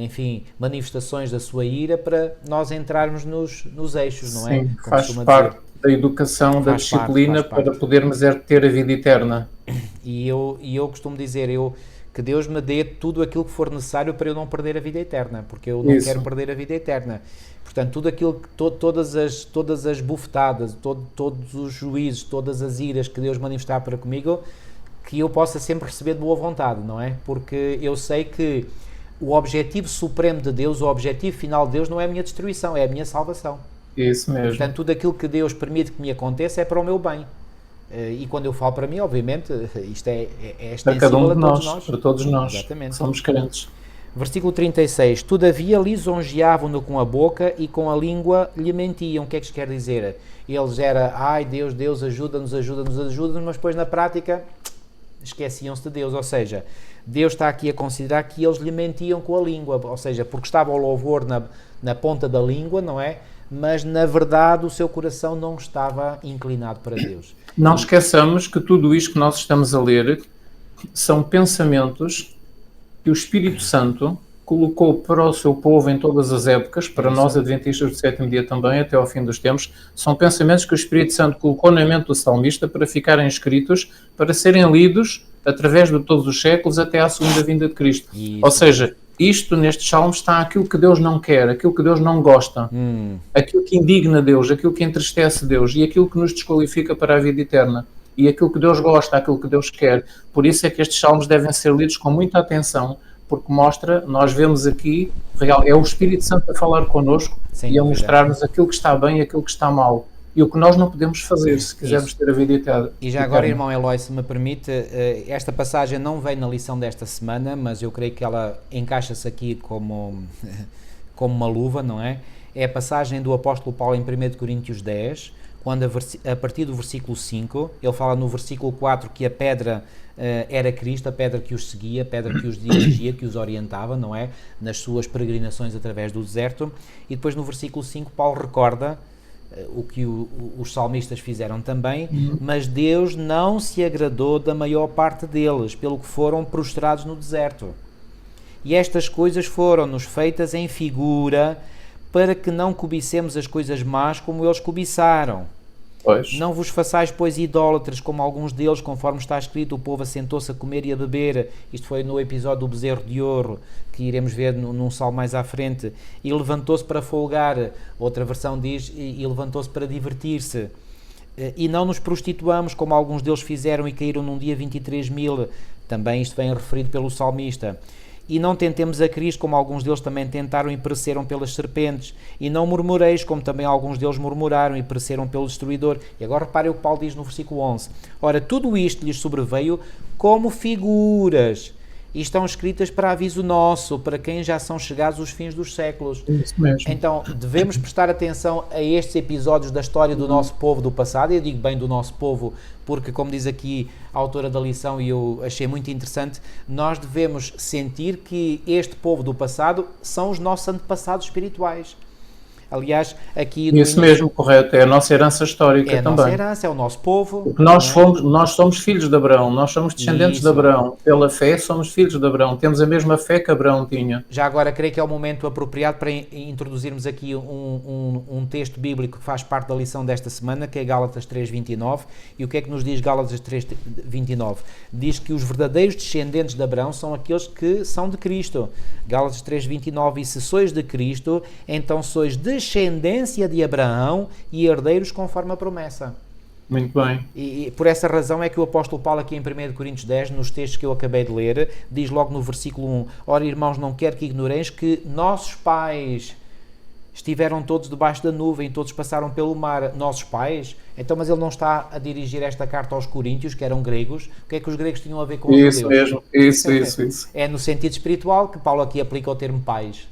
enfim, manifestações da sua ira para nós entrarmos nos eixos, não é? Sim, faz parte da educação, da disciplina para podermos ter a vida eterna. E eu costumo dizer, que Deus me dê tudo aquilo que for necessário para eu não perder a vida eterna, porque eu não quero perder a vida eterna. Portanto, tudo aquilo, todas as bufetadas, todos os juízos, todas as iras que Deus manifestar para comigo, que eu possa sempre receber de boa vontade, não é? Porque eu sei que o objetivo supremo de Deus, o objetivo final de Deus não é a minha destruição, é a minha salvação. Isso mesmo. Portanto, tudo aquilo que Deus permite que me aconteça é para o meu bem. E quando eu falo para mim, obviamente, isto é para cada um de nós, para todos nós. Exatamente. Somos crentes. Versículo 36, todavia lisonjeavam-no com a boca e com a língua lhe mentiam. O que é que isto quer dizer? Eles Deus, ajuda-nos, mas depois na prática esqueciam-se de Deus, ou seja, Deus está aqui a considerar que eles lhe mentiam com a língua, ou seja, porque estava o louvor na ponta da língua, não é? Mas na verdade o seu coração não estava inclinado para Deus. Não esqueçamos que tudo isto que nós estamos a ler são pensamentos que o Espírito Santo colocou para o seu povo em todas as épocas, para nós adventistas do sétimo dia também, até ao fim dos tempos. São pensamentos que o Espírito Santo colocou na mente do salmista para ficarem escritos, para serem lidos através de todos os séculos até à segunda vinda de Cristo. Isso. Ou seja, isto nestes salmos está aquilo que Deus não quer, aquilo que Deus não gosta, aquilo que indigna Deus, aquilo que entristece Deus e aquilo que nos desqualifica para a vida eterna. E aquilo que Deus gosta, aquilo que Deus quer. Por isso é que estes salmos devem ser lidos com muita atenção, porque mostra, nós vemos aqui, é o Espírito Santo a falar connosco e a mostrar-nos aquilo que está bem e aquilo que está mal. E o que nós não podemos fazer se quisermos ter a vida eterna. E já agora, irmão Eloy, se me permite, esta passagem não vem na lição desta semana, mas eu creio que ela encaixa-se aqui como uma luva, não é? É a passagem do apóstolo Paulo em 1 Coríntios 10, quando a partir do versículo 5, ele fala no versículo 4 que a pedra era Cristo, a pedra que os seguia, a pedra que os dirigia, que os orientava, não é? Nas suas peregrinações através do deserto. E depois no versículo 5 Paulo recorda o que os salmistas fizeram também, mas Deus não se agradou da maior parte deles, pelo que foram prostrados no deserto. E estas coisas foram-nos feitas em figura, para que não cobicemos as coisas más como eles cobiçaram. Pois. Não vos façais, pois, idólatras, como alguns deles, conforme está escrito, o povo assentou-se a comer e a beber. Isto foi no episódio do bezerro de ouro, que iremos ver num salmo mais à frente. E levantou-se para folgar, outra versão diz, e levantou-se para divertir-se. E não nos prostituamos, como alguns deles fizeram e caíram num dia 23.000. Também isto vem referido pelo salmista. E não tentemos a Cristo, como alguns deles também tentaram e pereceram pelas serpentes. E não murmureis, como também alguns deles murmuraram e pereceram pelo destruidor. E agora reparem o que Paulo diz no versículo 11. Ora, tudo isto lhes sobreveio como figuras, e estão escritas para aviso nosso, para quem já são chegados os fins dos séculos. Isso mesmo. Então, devemos prestar atenção a estes episódios da história do nosso povo do passado, e eu digo bem do nosso povo, porque, como diz aqui a autora da lição, e eu achei muito interessante, nós devemos sentir que este povo do passado são os nossos antepassados espirituais. Aliás, aqui... Isso mesmo, correto. É a nossa herança histórica também. É a nossa herança, é o nosso povo. Porque nós somos filhos de Abraão, nós somos descendentes de Abraão. Pela fé, somos filhos de Abraão. Temos a mesma fé que Abraão tinha. Já agora, creio que é o momento apropriado para introduzirmos aqui um texto bíblico que faz parte da lição desta semana, que é Gálatas 3:29. E o que é que nos diz Gálatas 3:29? Diz que os verdadeiros descendentes de Abraão são aqueles que são de Cristo. Gálatas 3:29. E se sois de Cristo, então sois descendência de Abraão e herdeiros conforme a promessa. Muito bem. E por essa razão é que o apóstolo Paulo aqui em 1 Coríntios 10, nos textos que eu acabei de ler, diz logo no versículo 1: Ora, irmãos, não quero que ignoreis que nossos pais estiveram todos debaixo da nuvem, todos passaram pelo mar. Nossos pais? Então, mas ele não está a dirigir esta carta aos coríntios, que eram gregos. O que é que os gregos tinham a ver com os judeus? Isso mesmo, isso. É no sentido espiritual que Paulo aqui aplica o termo pais.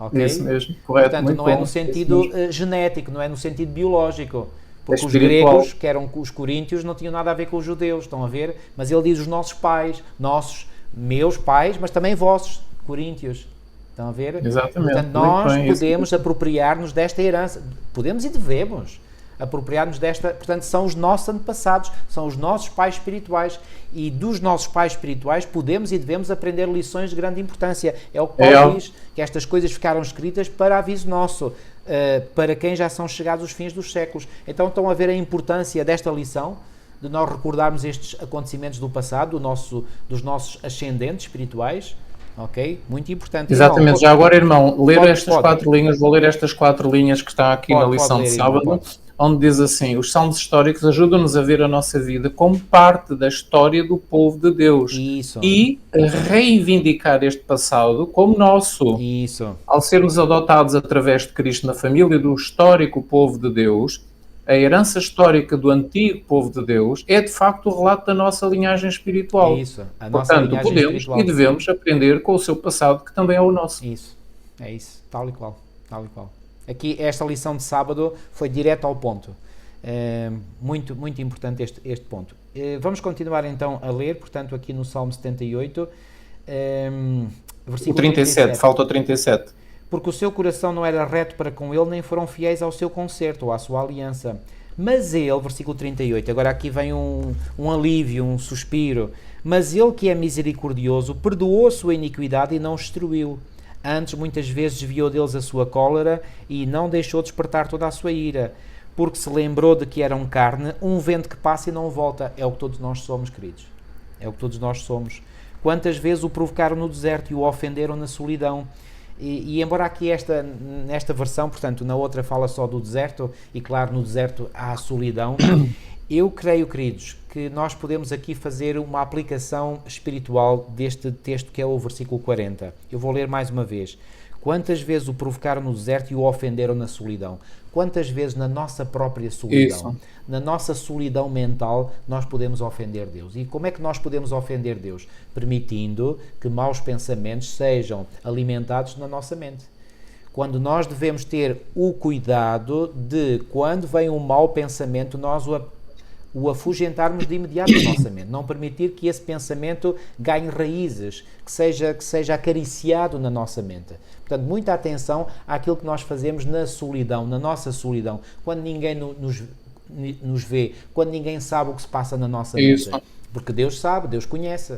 Okay? Isso mesmo, correto. Portanto, muito não bom. É no sentido genético, não é no sentido biológico. Porque os espiritual. gregos, que eram os coríntios, não tinham nada a ver com os judeus, estão a ver? Mas ele diz os nossos pais, meus pais, mas também vossos, coríntios. Estão a ver? Exatamente. Portanto, nós podemos apropriar-nos desta herança. Podemos e devemos apropriar-nos desta... Portanto, são os nossos antepassados, são os nossos pais espirituais. E dos nossos pais espirituais podemos e devemos aprender lições de grande importância. É o que Paulo diz, que estas coisas ficaram escritas para aviso nosso, para quem já são chegados os fins dos séculos. Então estão a ver a importância desta lição, de nós recordarmos estes acontecimentos do passado, dos nossos ascendentes espirituais. Ok? Muito importante. Exatamente. Irmão, já agora, irmão, vou ler estas 4 linhas que está aqui na lição de sábado, onde diz assim: os salmos históricos ajudam-nos a ver a nossa vida como parte da história do povo de Deus. Isso. E a reivindicar este passado como nosso. Isso. Ao sermos adotados através de Cristo na família do histórico povo de Deus, a herança histórica do antigo povo de Deus é de facto o relato da nossa linhagem espiritual. Isso. A nossa Portanto, linhagem podemos espiritual. E devemos aprender com o seu passado, que também é o nosso. Isso. É isso. Tal e qual. Aqui, esta lição de sábado foi direto ao ponto. Muito, muito importante este ponto. Vamos continuar então a ler, portanto, aqui no Salmo 78, versículo 37, falta o 37. Porque o seu coração não era reto para com ele, nem foram fiéis ao seu concerto ou à sua aliança. Mas ele, versículo 38, agora aqui vem um alívio, um suspiro. Mas ele que é misericordioso, perdoou a sua iniquidade e não os destruiu. Antes, muitas vezes, desviou deles a sua cólera e não deixou despertar toda a sua ira. Porque se lembrou de que eram carne, um vento que passa e não volta. É o que todos nós somos, queridos. É o que todos nós somos. Quantas vezes o provocaram no deserto e o ofenderam na solidão. E embora aqui nesta versão, portanto, na outra fala só do deserto, e claro, no deserto há a solidão, eu creio, queridos, que nós podemos aqui fazer uma aplicação espiritual deste texto que é o versículo 40. Eu vou ler mais uma vez. Quantas vezes o provocaram no deserto e o ofenderam na solidão? Quantas vezes na nossa própria solidão, na nossa solidão mental, nós podemos ofender Deus? E como é que nós podemos ofender Deus? Permitindo que maus pensamentos sejam alimentados na nossa mente. Quando nós devemos ter o cuidado de, quando vem um mau pensamento, nós o afugentarmos de imediato da nossa mente, não permitir que esse pensamento ganhe raízes, que seja acariciado na nossa mente. Portanto, muita atenção àquilo que nós fazemos na solidão, na nossa solidão, quando ninguém nos vê, quando ninguém sabe o que se passa na nossa mente. Porque Deus sabe, Deus conhece,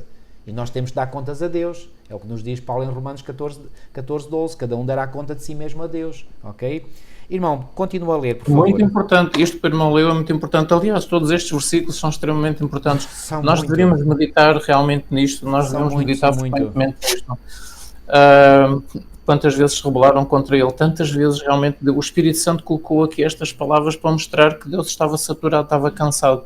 e nós temos de dar contas a Deus. É o que nos diz Paulo em Romanos 14:12, cada um dará conta de si mesmo a Deus, ok? Irmão, continua a ler, por favor. Muito importante, isto que o irmão leu é muito importante. Aliás, todos estes versículos são extremamente importantes. Nós deveríamos meditar realmente nisto, nós deveríamos meditar frequentemente nisto. Quantas vezes se rebelaram contra ele, tantas vezes realmente o Espírito Santo colocou aqui estas palavras para mostrar que Deus estava saturado, estava cansado.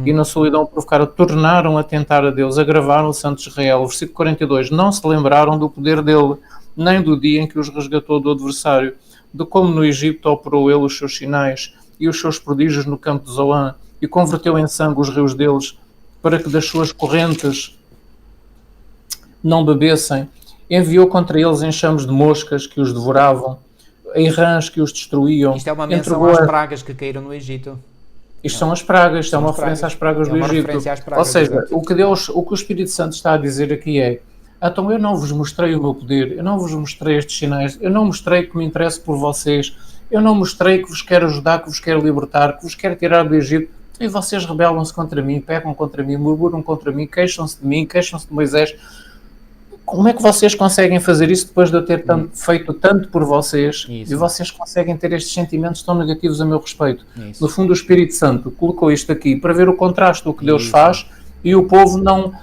E na solidão provocaram, tornaram a tentar a Deus, agravaram o Santo Israel. O versículo 42, não se lembraram do poder dele, nem do dia em que os resgatou do adversário, de como no Egito operou ele os seus sinais e os seus prodígios no campo de Zoan, e converteu em sangue os rios deles, para que das suas correntes não bebessem. Enviou contra eles enxames de moscas que os devoravam, em rãs que os destruíam. Isto é uma menção às pragas que caíram no Egito. Isto são as pragas, isto é uma referência às pragas do Egito. Ou seja, o que o Espírito Santo está a dizer aqui é: então eu não vos mostrei o meu poder, eu não vos mostrei estes sinais, eu não mostrei que me interesso por vocês, eu não mostrei que vos quero ajudar, que vos quero libertar, que vos quero tirar do Egito, e vocês rebelam-se contra mim, pecam contra mim, murmuram contra mim, queixam-se de mim, queixam-se de Moisés. Como é que vocês conseguem fazer isso depois de eu ter feito tanto por vocês e vocês conseguem ter estes sentimentos tão negativos a meu respeito? No fundo, o Espírito Santo colocou isto aqui para ver o contraste do que Deus faz, e o povo não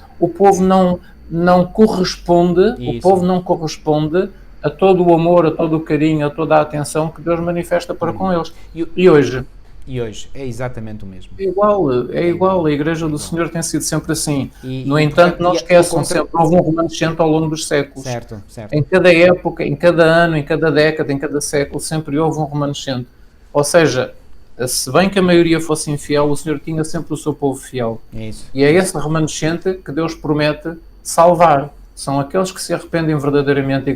corresponde, o povo não corresponde a todo o amor, a todo o carinho, a toda a atenção que Deus manifesta para com eles. E hoje? E hoje é exatamente o mesmo. É igual, a Igreja do Senhor tem sido sempre assim. No entanto, não esqueçam, sempre houve um remanescente ao longo dos séculos. Certo. Em cada época, em cada ano, em cada década, em cada século, sempre houve um remanescente. Ou seja, se bem que a maioria fosse infiel, o Senhor tinha sempre o seu povo fiel. Isso. E é esse remanescente que Deus promete salvar. São aqueles que se arrependem verdadeiramente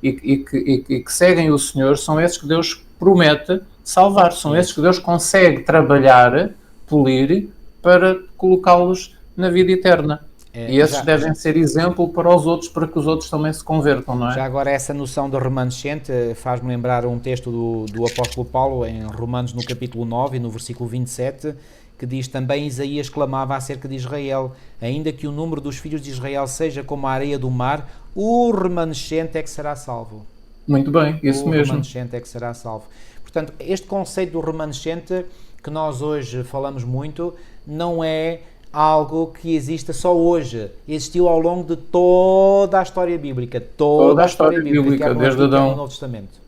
e que seguem o Senhor, são esses que Deus promete salvar, são esses que Deus consegue trabalhar, polir, para colocá-los na vida eterna. E esses devem ser exemplo para os outros, para que os outros também se convertam, não é? Já agora, essa noção de remanescente faz-me lembrar um texto do apóstolo Paulo, em Romanos, no capítulo 9, no versículo 27, que diz: também Isaías clamava acerca de Israel, ainda que o número dos filhos de Israel seja como a areia do mar, o remanescente é que será salvo. Muito bem, isso mesmo. O remanescente é que será salvo. Portanto, este conceito do remanescente, que nós hoje falamos muito, não é algo que exista só hoje. Existiu ao longo de toda a história bíblica. Toda a história bíblica, desde Adão. No Novo Testamento.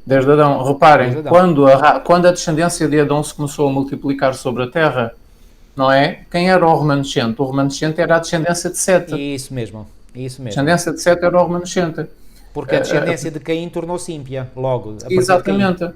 Desde Adão. Reparem, desde Adão. Quando a descendência de Adão se começou a multiplicar sobre a terra, não é? Quem era o remanescente? O remanescente era a descendência de Sete. Isso mesmo. A descendência de Sete era o remanescente. Porque a descendência de Caim tornou-se ímpia, logo. Exatamente.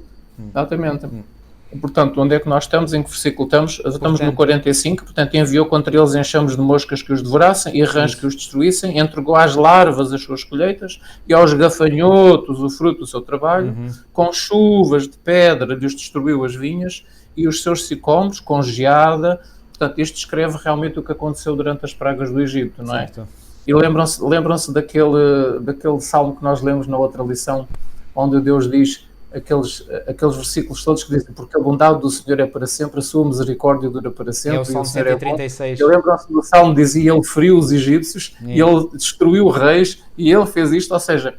Portanto, onde é que nós estamos? Em que versículo estamos? Estamos no 45. Portanto, enviou contra eles enxames de moscas que os devorassem e rãs que os destruíssem, entregou às larvas as suas colheitas e aos gafanhotos o fruto do seu trabalho, com chuvas de pedra lhes destruiu as vinhas e os seus sicômoros, com geada, Portanto, isto descreve realmente o que aconteceu durante as pragas do Egito, não é? Certo. E lembram-se daquele salmo que nós lemos na outra lição, onde Deus diz aqueles versículos todos que dizem: porque a bondade do Senhor é para sempre, a sua misericórdia dura para sempre. É o Salmo 136. E lembram-se do salmo, dizia: ele feriu os egípcios, e ele destruiu reis, e ele fez isto. Ou seja,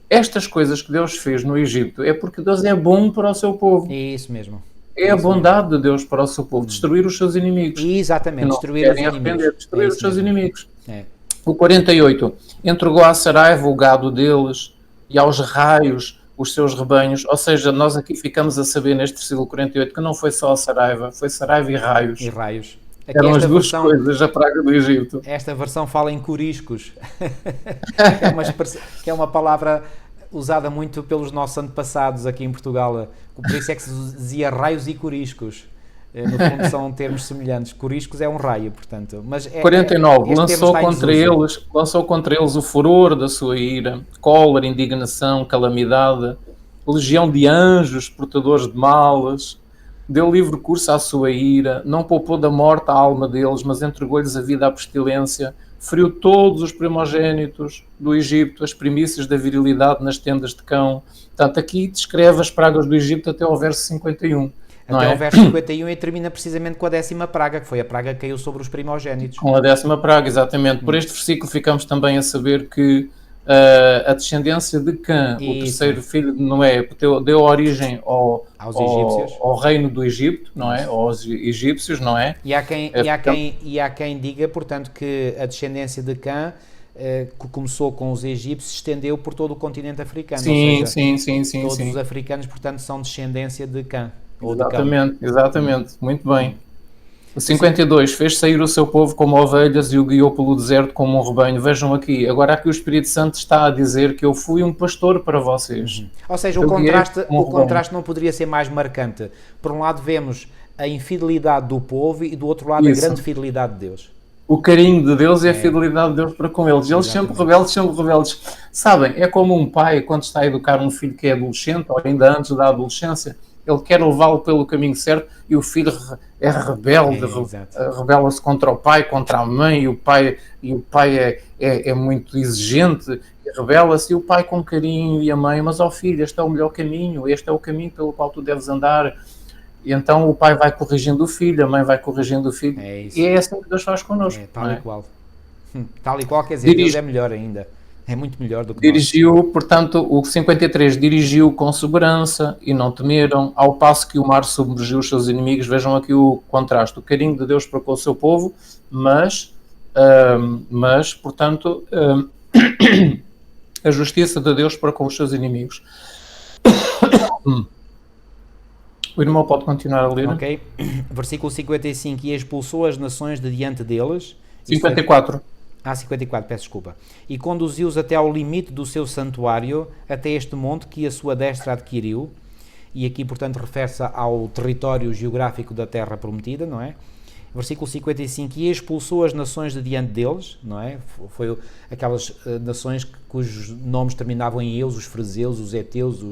estas coisas que Deus fez no Egito é porque Deus é bom para o seu povo. É isso mesmo. É a bondade de Deus para o seu povo, destruir os seus inimigos. Exatamente, destruir os inimigos. Destruir os seus inimigos. É. O 48, entregou à Saraiva o gado deles e aos raios os seus rebanhos. Ou seja, nós aqui ficamos a saber neste versículo 48 que não foi só a Saraiva, foi Saraiva e raios. E raios. Aqui eram as duas coisas, a praga do Egito. Esta versão fala em coriscos, que é uma palavra usada muito pelos nossos antepassados aqui em Portugal. Por isso é que se dizia raios e coriscos. No fundo são termos semelhantes. Coriscos é um raio, portanto. Mas 49. Lançou contra eles o furor da sua ira, cólera, indignação, calamidade, legião de anjos, portadores de malas. Deu livre curso à sua ira, não poupou da morte a alma deles, mas entregou-lhes a vida à pestilência, feriu todos os primogénitos do Egito, as primícias da virilidade nas tendas de cão. Portanto, aqui descreve as pragas do Egito até ao verso 51. Até ao verso 51 e termina precisamente com a 10ª praga, que foi a praga que caiu sobre os primogénitos. Com a 10ª praga, exatamente. Por este versículo ficamos também a saber que a descendência de Cã, o terceiro filho de Noé, deu origem ao reino do Egito, não é? Aos egípcios, não é? E há quem diga, portanto, que a descendência de Cã, que começou com os egípcios, se estendeu por todo o continente africano. Sim. Todos os africanos, portanto, são descendência de Cã. Exatamente. Muito bem. O 52, fez sair o seu povo como ovelhas e o guiou pelo deserto como um rebanho. Vejam aqui, agora aqui o Espírito Santo está a dizer que eu fui um pastor para vocês. Ou seja, o contraste não poderia ser mais marcante. Por um lado vemos a infidelidade do povo e do outro lado a grande fidelidade de Deus. O carinho de Deus e a fidelidade de Deus para com eles. Eles sempre rebeldes. Sabem, é como um pai quando está a educar um filho que é adolescente ou ainda antes da adolescência. Ele quer levá-lo pelo caminho certo e o filho é rebelde, rebela-se contra o pai, contra a mãe, e o pai é muito exigente, rebela-se, e o pai com carinho e a mãe, mas filho, este é o melhor caminho, este é o caminho pelo qual tu deves andar. E então o pai vai corrigindo o filho, a mãe vai corrigindo o filho, e é assim que Deus faz connosco. Tal e qual. Tal e qual, quer dizer, Deus é melhor ainda. É muito melhor do que dirigiu, portanto, o 53 dirigiu com segurança e não temeram, ao passo que o mar submergiu os seus inimigos. Vejam aqui o contraste, o carinho de Deus para com o seu povo, mas portanto, a justiça de Deus para com os seus inimigos. O irmão pode continuar a ler. Ok. Versículo 55, e expulsou as nações de diante deles. 54. 54, peço desculpa. E conduziu-os até ao limite do seu santuário, até este monte que a sua destra adquiriu, e aqui, portanto, refere-se ao território geográfico da terra prometida, não é? Versículo 55, e expulsou as nações de diante deles, não é? Foi aquelas nações cujos nomes terminavam em eus, os freseus, os heteus,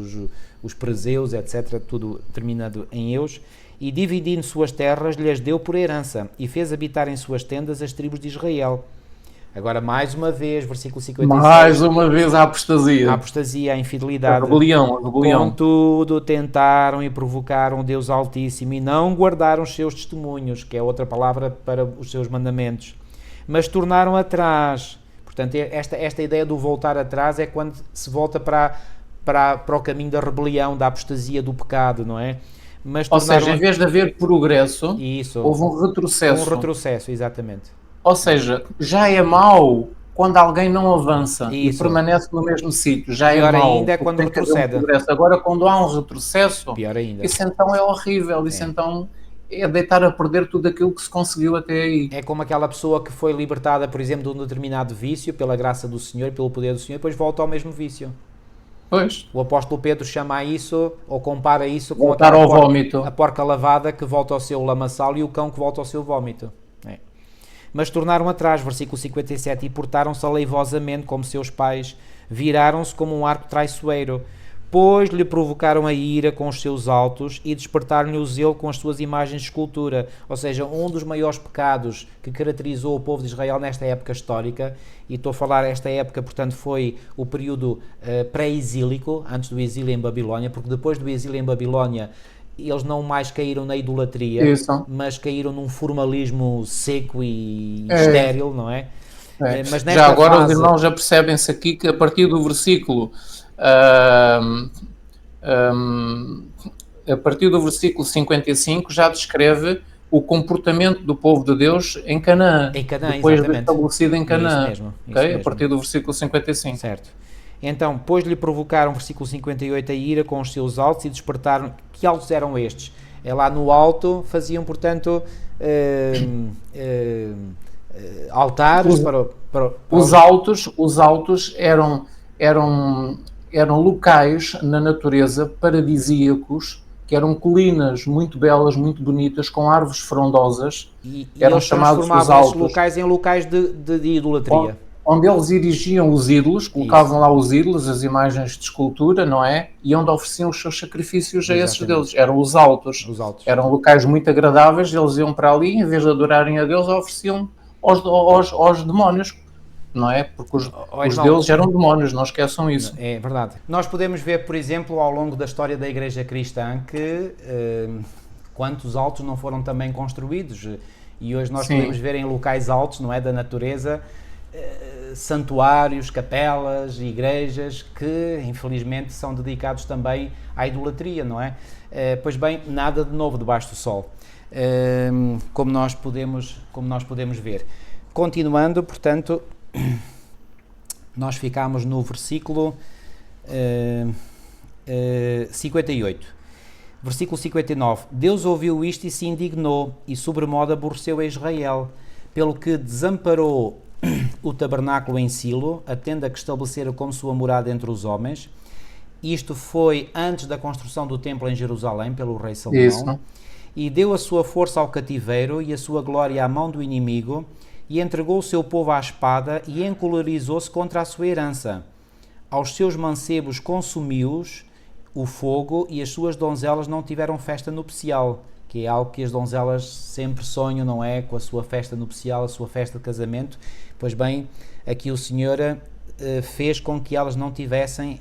os prezeus, etc., tudo terminado em eus, e dividindo suas terras, lhes deu por herança, e fez habitar em suas tendas as tribos de Israel. Agora, mais uma vez, versículo 56. Mais uma vez a apostasia. A apostasia, a infidelidade. A rebelião. Contudo, tentaram e provocaram o Deus Altíssimo e não guardaram os seus testemunhos, que é outra palavra para os seus mandamentos, mas tornaram atrás. Portanto, esta ideia do voltar atrás é quando se volta para o caminho da rebelião, da apostasia, do pecado, não é? Mas ou seja, em vez de haver progresso, houve um retrocesso. Um retrocesso, exatamente. Ou seja, já é mau quando alguém não avança e permanece no mesmo sítio. Já pior é mau. Ainda é quando retrocede. Agora, quando há um retrocesso, pior ainda. Isso então é horrível. Isso então é deitar a perder tudo aquilo que se conseguiu até aí. É como aquela pessoa que foi libertada, por exemplo, de um determinado vício, pela graça do Senhor, pelo poder do Senhor, e depois volta ao mesmo vício. Pois. O apóstolo Pedro chama isso, ou compara isso com voltar ao vómito. A porca lavada que volta ao seu lamaçal e o cão que volta ao seu vómito. Mas tornaram atrás, versículo 57, e portaram-se aleivosamente como seus pais, viraram-se como um arco traiçoeiro, pois lhe provocaram a ira com os seus altos e despertaram-lhe o zelo com as suas imagens de escultura. Ou seja, um dos maiores pecados que caracterizou o povo de Israel nesta época histórica, e estou a falar esta época, portanto, foi o período pré-exílico, antes do exílio em Babilónia, porque depois do exílio em Babilónia eles não mais caíram na idolatria, mas caíram num formalismo seco e estéril, não é? Mas já agora os irmãos já percebem-se aqui que a partir do versículo a partir do versículo 55 já descreve o comportamento do povo de Deus em Canaã, depois de estabelecido em Canaã, isso mesmo. A partir do versículo 55. Certo. Então, pois lhe provocaram, versículo 58, a ira com os seus altos e despertaram. Que altos eram estes? Lá no alto faziam, portanto, altares para os altos eram locais na natureza paradisíacos, que eram colinas muito belas, muito bonitas, com árvores frondosas, e eram chamados os altos. Locais em locais de idolatria. Onde eles erigiam os ídolos, colocavam lá os ídolos, as imagens de escultura, não é? E onde ofereciam os seus sacrifícios a esses deuses. Eram os altos. Eram locais muito agradáveis, eles iam para ali, em vez de adorarem a Deus, ofereciam aos demónios, não é? Porque os deuses eram demónios, não esqueçam isso. É verdade. Nós podemos ver, por exemplo, ao longo da história da Igreja Cristã, que quantos altos não foram também construídos, e hoje nós podemos ver em locais altos, não é, da natureza, santuários, capelas, igrejas que infelizmente são dedicados também à idolatria, não é? Pois bem, nada de novo debaixo do sol, como nós podemos ver. Continuando, portanto, nós ficamos no versículo 58. Versículo 59. Deus ouviu isto e se indignou, e sobremodo aborreceu a Israel, pelo que desamparou o tabernáculo em Silo, a tenda que estabelecera como sua morada entre os homens. Isto foi antes da construção do templo em Jerusalém, pelo rei Salomão. Isso. E deu a sua força ao cativeiro e a sua glória à mão do inimigo, e entregou o seu povo à espada, e encolerizou-se contra a sua herança. Aos seus mancebos consumiu-os o fogo, e as suas donzelas não tiveram festa nupcial, que é algo que as donzelas sempre sonham, não é? Com a sua festa nupcial, a sua festa de casamento. Pois bem, aqui o Senhor fez com que elas não tivessem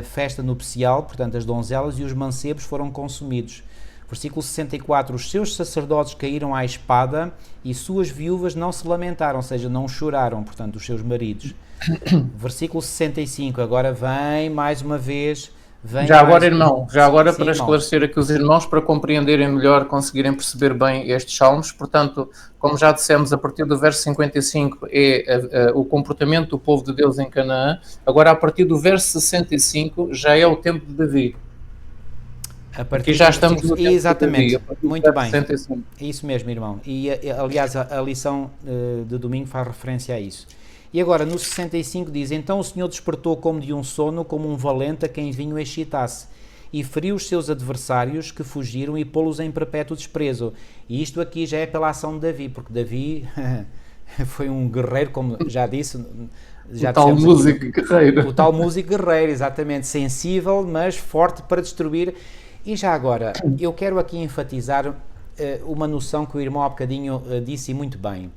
festa nupcial, portanto as donzelas, e os mancebos foram consumidos. Versículo 64, os seus sacerdotes caíram à espada e suas viúvas não se lamentaram, ou seja, não choraram, portanto, os seus maridos. Versículo 65, agora vem mais uma vez... para esclarecer aqui os irmãos, para compreenderem melhor, conseguirem perceber bem estes salmos, portanto, como já dissemos, a partir do verso 55 é o comportamento do povo de Deus em Canaã, agora a partir do verso 65 já é o tempo de Davi. Aqui já estamos no tempo exatamente, de Davi, muito bem, 65. É isso mesmo, irmão, e aliás a lição de domingo faz referência a isso. E agora, no 65 diz, então o Senhor despertou como de um sono, como um valente a quem vinho excitasse, e feriu os seus adversários que fugiram e pô-los em perpétuo desprezo. E isto aqui já é pela ação de Davi, porque Davi foi um guerreiro, como já disse... O tal músico guerreiro. O tal músico guerreiro, exatamente, sensível, mas forte para destruir. E já agora, eu quero aqui enfatizar uma noção que o irmão há bocadinho disse muito bem.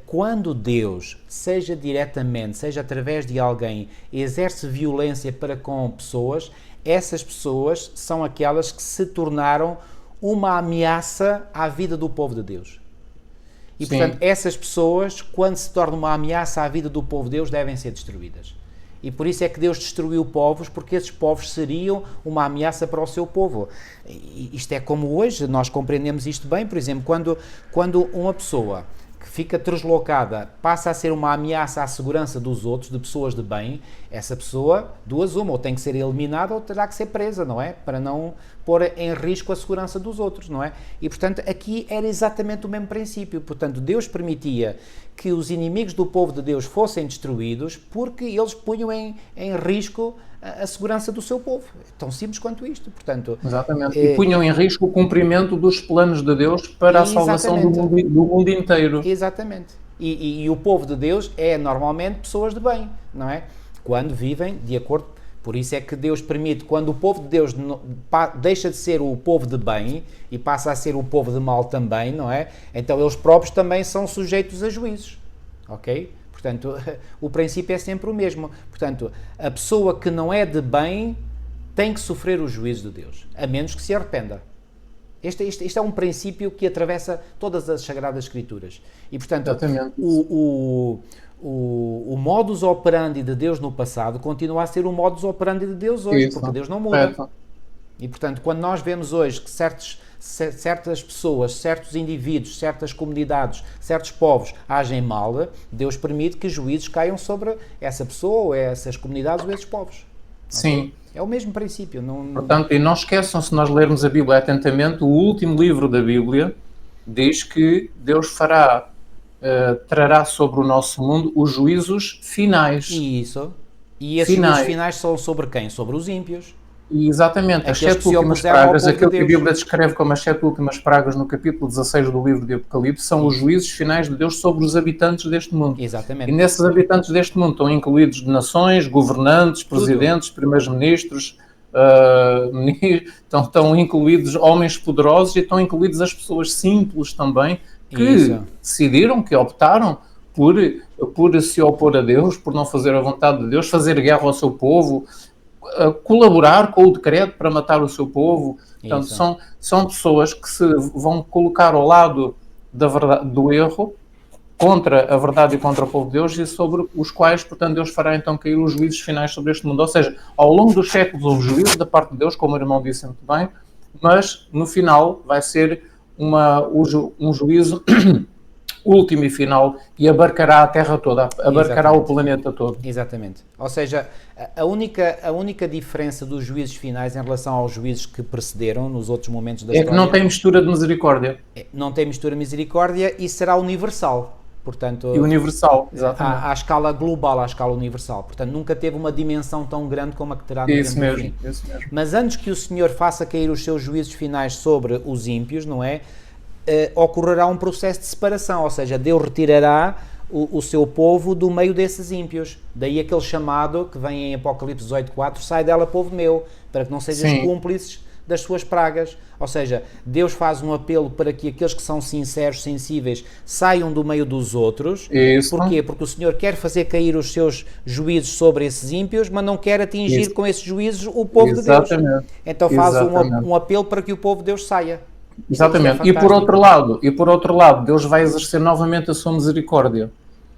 Quando Deus, seja diretamente, seja através de alguém, exerce violência para com pessoas, essas pessoas são aquelas que se tornaram uma ameaça à vida do povo de Deus. E, portanto, essas pessoas, quando se tornam uma ameaça à vida do povo de Deus, devem ser destruídas. E por isso é que Deus destruiu povos, porque esses povos seriam uma ameaça para o seu povo. E isto é como hoje, nós compreendemos isto bem, por exemplo, quando uma pessoa que fica deslocada passa a ser uma ameaça à segurança dos outros, de pessoas de bem, essa pessoa, duas uma, ou tem que ser eliminada ou terá que ser presa, não é? Para não pôr em risco a segurança dos outros, não é? E, portanto, aqui era exatamente o mesmo princípio. Portanto, Deus permitia que os inimigos do povo de Deus fossem destruídos porque eles punham em risco a segurança do seu povo. Tão simples quanto isto, portanto... Exatamente. E punham em risco o cumprimento dos planos de Deus para a salvação do mundo inteiro. Exatamente. E o povo de Deus é normalmente pessoas de bem, não é? Quando vivem de acordo Por isso é que Deus permite, quando o povo de Deus deixa de ser o povo de bem e passa a ser o povo de mal também, não é? Então eles próprios também são sujeitos a juízos, ok? Portanto, o princípio é sempre o mesmo. Portanto, a pessoa que não é de bem tem que sofrer o juízo de Deus, a menos que se arrependa. Este é um princípio que atravessa todas as Sagradas Escrituras. E, portanto, o modus operandi de Deus no passado continua a ser o modus operandi de Deus hoje, porque Deus não muda. E, portanto, quando nós vemos hoje que certas pessoas, certos indivíduos, certas comunidades, certos povos agem mal, Deus permite que juízos caiam sobre essa pessoa, ou essas comunidades, ou esses povos. Sim. Okay? É o mesmo princípio. Portanto, e não esqueçam, se nós lermos a Bíblia atentamente, o último livro da Bíblia diz que Deus trará sobre o nosso mundo os juízos finais. Isso. E esses juízos finais são sobre quem? Sobre os ímpios. Exatamente, as 7 últimas pragas, aquilo que a Bíblia descreve como as 7 últimas pragas no capítulo 16 do livro de Apocalipse, são os juízos finais de Deus sobre os habitantes deste mundo. Exatamente. E nesses habitantes deste mundo estão incluídos nações, governantes, presidentes, primeiros-ministros, estão incluídos homens poderosos e estão incluídos as pessoas simples também, que decidiram, que optaram por se opor a Deus, por não fazer a vontade de Deus, fazer guerra ao seu povo, colaborar com o decreto para matar o seu povo. Portanto, são pessoas que se vão colocar ao lado da verdade, do erro, contra a verdade e contra o povo de Deus, e sobre os quais, portanto, Deus fará então cair os juízos finais sobre este mundo. Ou seja, ao longo dos séculos houve juízo da parte de Deus, como o irmão disse muito bem, mas no final vai ser um juízo último e final, e abarcará a Terra toda, abarcará o planeta todo. Exatamente. Ou seja, a única diferença dos juízos finais em relação aos juízos que precederam nos outros momentos da história... É que não tem mistura de misericórdia. Não tem mistura de misericórdia e será universal. Portanto, e universal, exatamente. À escala global, à escala universal. Portanto, nunca teve uma dimensão tão grande como a que terá no isso tempo mesmo, do fim. Isso mesmo. Mas antes que o Senhor faça cair os seus juízos finais sobre os ímpios, não é? Ocorrerá um processo de separação, ou seja, Deus retirará o seu povo do meio desses ímpios. Daí aquele chamado que vem em Apocalipse 18:4, sai dela, povo meu, para que não sejas cúmplices das suas pragas. Ou seja, Deus faz um apelo para que aqueles que são sinceros, sensíveis, saiam do meio dos outros. Isso. Porquê? Porque o Senhor quer fazer cair os seus juízos sobre esses ímpios, mas não quer atingir com esses juízos o povo de Deus. Então faz um apelo para que o povo de Deus saia. Exatamente. E por outro lado, Deus vai exercer novamente a sua misericórdia,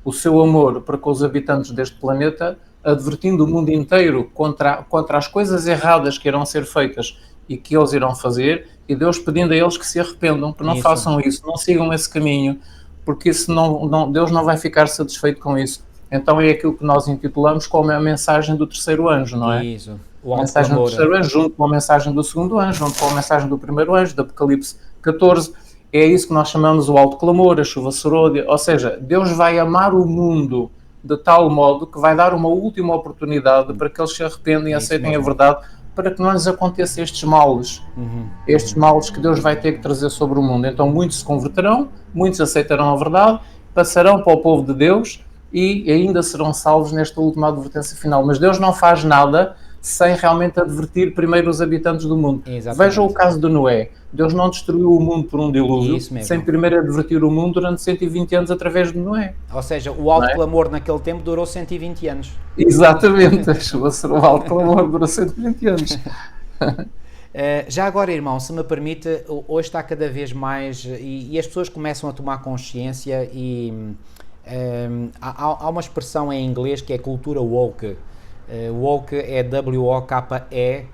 o seu amor para com os habitantes deste planeta, advertindo o mundo inteiro contra as coisas erradas que irão ser feitas e que eles irão fazer, e Deus pedindo a eles que se arrependam, que não façam isso, não sigam esse caminho, porque senão Deus não vai ficar satisfeito com isso. Então é aquilo que nós intitulamos como a mensagem do terceiro anjo, não é? Isso. A mensagem do terceiro anjo, junto com a mensagem do segundo anjo, junto com a mensagem do primeiro anjo, de Apocalipse 14, é isso que nós chamamos o alto clamor, a chuva serôdia, ou seja, Deus vai amar o mundo de tal modo que vai dar uma última oportunidade para que eles se arrependem e aceitem a verdade, para que não lhes aconteça estes males, estes males que Deus vai ter que trazer sobre o mundo. Então muitos se converterão, muitos aceitarão a verdade, passarão para o povo de Deus e ainda serão salvos nesta última advertência final. Mas Deus não faz nada sem realmente advertir primeiro os habitantes do mundo. Vejam o caso de Noé. Deus não destruiu o mundo por um dilúvio sem primeiro advertir o mundo durante 120 anos através de Noé. Ou seja, o alto clamor naquele tempo durou 120 anos. Exatamente. O alto clamor durou 120 anos. Já agora, irmão, se me permite, hoje está cada vez mais, e as pessoas começam a tomar consciência e há uma expressão em inglês que é cultura woke. Woke é W-O-K-E,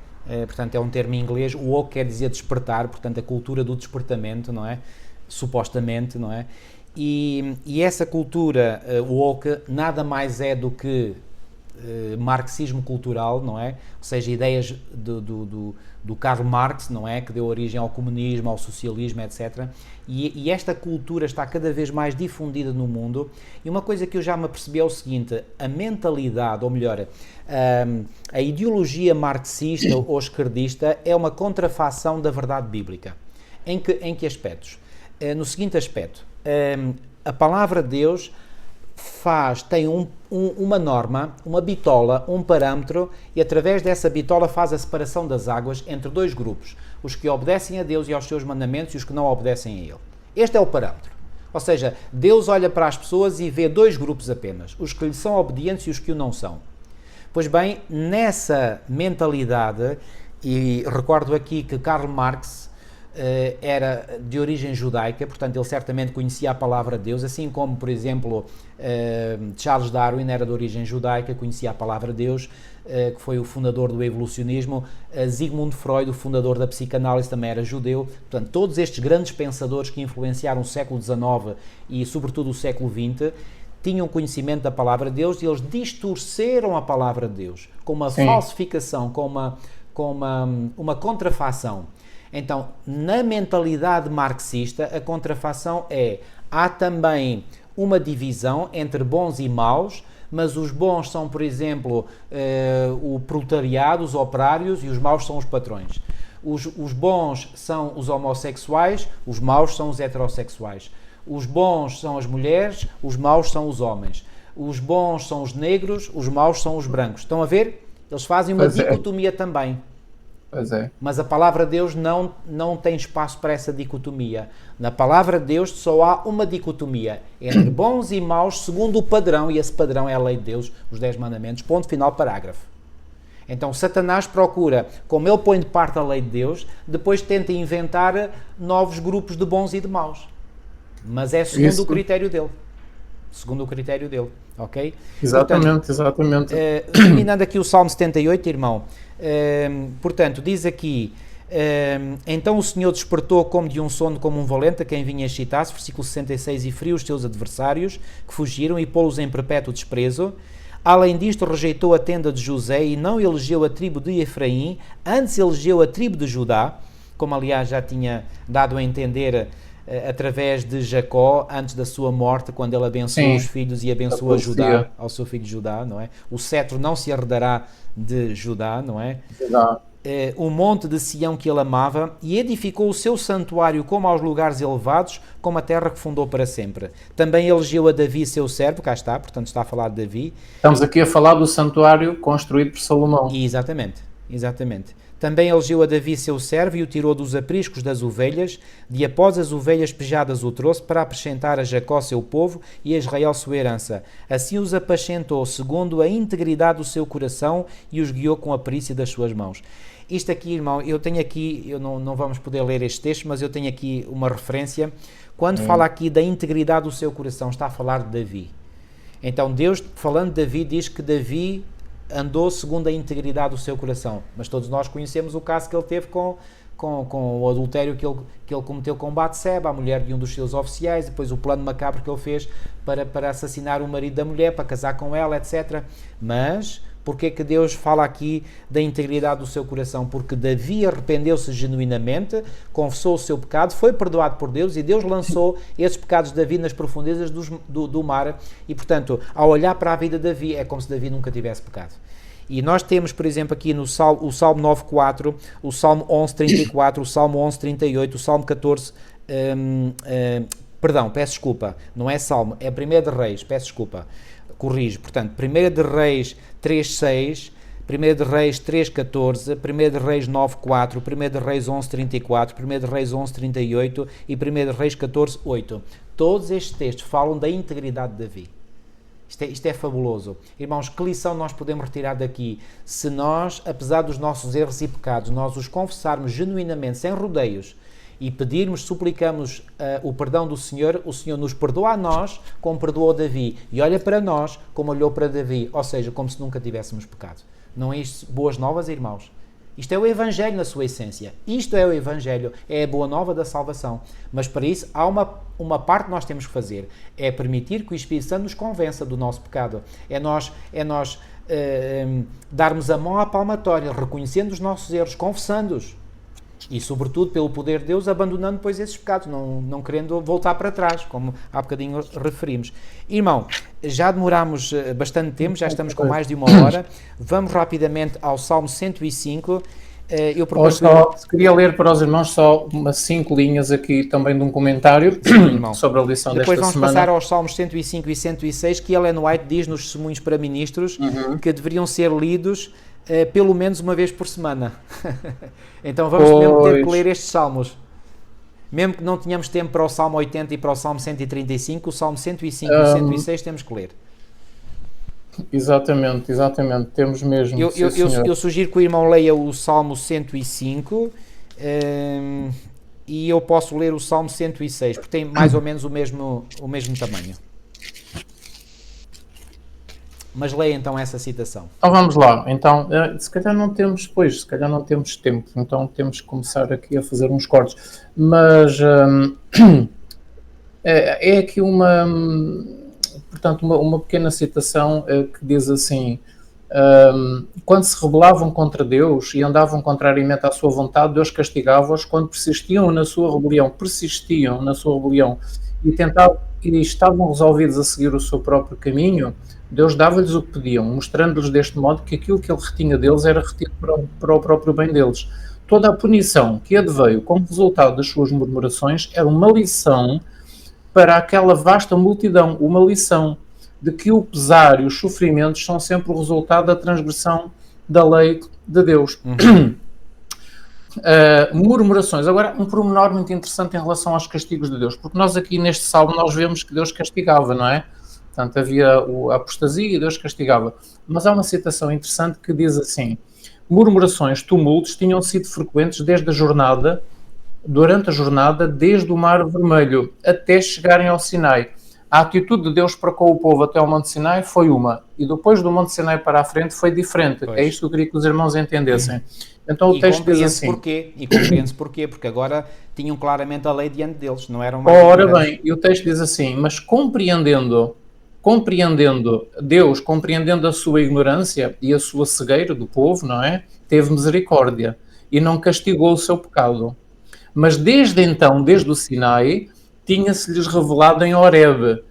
portanto é um termo em inglês. Woke quer dizer despertar, portanto a cultura do despertamento, não é? Supostamente, não é? E essa cultura woke nada mais é do que marxismo cultural, não é? Ou seja, ideias do Karl Marx, não é? Que deu origem ao comunismo, ao socialismo, etc. E esta cultura está cada vez mais difundida no mundo. E uma coisa que eu já me apercebi é o seguinte: a mentalidade, ou melhor, a ideologia marxista ou esquerdista é uma contrafação da verdade bíblica. Em que aspectos? No seguinte aspecto, a palavra de Deus tem uma norma, uma bitola, um parâmetro, e através dessa bitola faz a separação das águas entre dois grupos, os que obedecem a Deus e aos seus mandamentos e os que não obedecem a Ele. Este é o parâmetro. Ou seja, Deus olha para as pessoas e vê dois grupos apenas, os que lhe são obedientes e os que o não são. Pois bem, nessa mentalidade, e recordo aqui que Karl Marx era de origem judaica, portanto ele certamente conhecia a palavra de Deus, assim como, por exemplo, Charles Darwin era de origem judaica, conhecia a palavra de Deus, que foi o fundador do evolucionismo. Sigmund Freud, o fundador da psicanálise, também era judeu. Portanto, todos estes grandes pensadores que influenciaram o século XIX e sobretudo o século XX, tinham conhecimento da palavra de Deus, e eles distorceram a palavra de Deus com uma falsificação, com uma contrafação. Então, na mentalidade marxista, a contrafação há também uma divisão entre bons e maus, mas os bons são, por exemplo, o proletariado, os operários, e os maus são os patrões. Os bons são os homossexuais, os maus são os heterossexuais. Os bons são as mulheres, os maus são os homens. Os bons são os negros, os maus são os brancos. Estão a ver? Eles fazem uma dicotomia também. Pois é. Mas a palavra de Deus não tem espaço para essa dicotomia. Na palavra de Deus só há uma dicotomia entre bons e maus segundo o padrão, e esse padrão é a lei de Deus, os 10 mandamentos, ponto final, parágrafo. Então Satanás procura, como ele põe de parte a lei de Deus, depois tenta inventar novos grupos de bons e de maus. Mas é segundo o critério dele. Segundo o critério dele, ok? Exatamente, exatamente. Terminando aqui o Salmo 78, irmão, portanto, diz aqui, então o Senhor despertou como de um sono, como um valente a quem vinha excitar-se, versículo 66, e feriu os seus adversários, que fugiram, e pô-los em perpétuo desprezo. Além disto, rejeitou a tenda de José, e não elegeu a tribo de Efraim, antes elegeu a tribo de Judá, como aliás já tinha dado a entender através de Jacó, antes da sua morte, quando ele abençoou os filhos e abençoou a Judá, ao seu filho Judá, não é? O cetro não se arredará de Judá, não é? O monte de Sião que ele amava, e edificou o seu santuário como aos lugares elevados, como a terra que fundou para sempre. Também elegeu a Davi seu servo, cá está, portanto está a falar de Davi. Estamos aqui a falar do santuário construído por Salomão. Exatamente, exatamente. Também elegeu a Davi seu servo e o tirou dos apriscos das ovelhas, de após as ovelhas pejadas o trouxe, para apacentar a Jacó seu povo e a Israel sua herança. Assim os apacentou segundo a integridade do seu coração e os guiou com a perícia das suas mãos. Isto aqui, irmão, eu tenho aqui, não vamos poder ler este texto, mas eu tenho aqui uma referência. Quando fala aqui da integridade do seu coração, está a falar de Davi. Então Deus, falando de Davi, diz que Davi andou segundo a integridade do seu coração, mas todos nós conhecemos o caso que ele teve com o adultério que ele cometeu com Batseba, a mulher de um dos seus oficiais, depois o plano macabro que ele fez para assassinar o marido da mulher, para casar com ela, etc. Mas porque é que Deus fala aqui da integridade do seu coração? Porque Davi arrependeu-se genuinamente, confessou o seu pecado, foi perdoado por Deus, e Deus lançou esses pecados de Davi nas profundezas do mar, e portanto, ao olhar para a vida de Davi, é como se Davi nunca tivesse pecado. E nós temos, por exemplo, aqui no Salmo 9.4, o Salmo 11.34, o Salmo 11.38, o Salmo 14, perdão, peço desculpa, não é Salmo, é 1 de Reis, peço desculpa, corrijo, portanto, 1 de Reis 3.6, 1 de Reis 3.14, 1 de Reis 9.4, 1 de Reis 11.34, 1 de Reis 11.38 e 1 de Reis 14.8. Todos estes textos falam da integridade de Davi. Isto é fabuloso. Irmãos, que lição nós podemos retirar daqui? Se nós, apesar dos nossos erros e pecados, nós os confessarmos genuinamente, sem rodeios, e pedirmos, suplicamos o perdão do Senhor, o Senhor nos perdoa a nós, como perdoou Davi, e olha para nós, como olhou para Davi, ou seja, como se nunca tivéssemos pecado. Não é isto boas novas, irmãos? Isto é o Evangelho na sua essência. Isto é o Evangelho, é a boa nova da salvação. Mas para isso há uma parte que nós temos que fazer, é permitir que o Espírito Santo nos convença do nosso pecado. É nós darmos a mão à palmatória, reconhecendo os nossos erros, confessando-os. E, sobretudo, pelo poder de Deus, abandonando depois esses pecados, não querendo voltar para trás, como há bocadinho referimos. Irmão, já demorámos bastante tempo, já estamos com mais de 1 hora. Vamos rapidamente ao Salmo 105. eu proponho... Queria ler para os irmãos só umas 5 linhas aqui também de um comentário sobre a lição desta semana. Depois vamos passar aos Salmos 105 e 106, que Ellen White diz nos Testemunhos para Ministros que deveriam ser lidos pelo menos uma vez por semana. Então vamos mesmo ter que ler estes Salmos. Mesmo que não tenhamos tempo para o Salmo 80 e para o Salmo 135, o Salmo 105 e 106 temos que ler. Exatamente, temos mesmo. Eu sugiro que o irmão leia o Salmo 105 e eu posso ler o Salmo 106, porque tem mais ou menos o mesmo tamanho. Mas leia então essa citação. Então vamos lá. Então, se calhar não temos tempo, então temos que começar aqui a fazer uns cortes. Mas é aqui portanto, uma pequena citação que diz assim: quando se rebelavam contra Deus e andavam contrariamente à sua vontade, Deus castigava-os. Quando persistiam na sua rebelião e estavam resolvidos a seguir o seu próprio caminho, Deus dava-lhes o que pediam, mostrando-lhes deste modo que aquilo que ele retinha deles era retido para o próprio bem deles. Toda a punição que adveio como resultado das suas murmurações era uma lição para aquela vasta multidão, uma lição de que o pesar e os sofrimentos são sempre o resultado da transgressão da lei de Deus. Murmurações. Agora, um pormenor muito interessante em relação aos castigos de Deus, porque nós aqui neste salmo nós vemos que Deus castigava, não é? Portanto, havia a apostasia e Deus castigava. Mas há uma citação interessante que diz assim: murmurações, tumultos tinham sido frequentes durante a jornada, desde o Mar Vermelho até chegarem ao Sinai. A atitude de Deus para com o povo até ao Monte Sinai foi uma, e depois do Monte Sinai para a frente foi diferente. Pois. É isto que eu queria que os irmãos entendessem. Então o texto diz assim... E compreende-se porquê, porque agora tinham claramente a lei diante deles, não eram mais... Ora bem, e o texto diz assim: mas compreendendo Deus, compreendendo a sua ignorância e a sua cegueira do povo, não é? Teve misericórdia e não castigou o seu pecado. Mas desde então, desde o Sinai, tinha-se-lhes revelado em Horebe.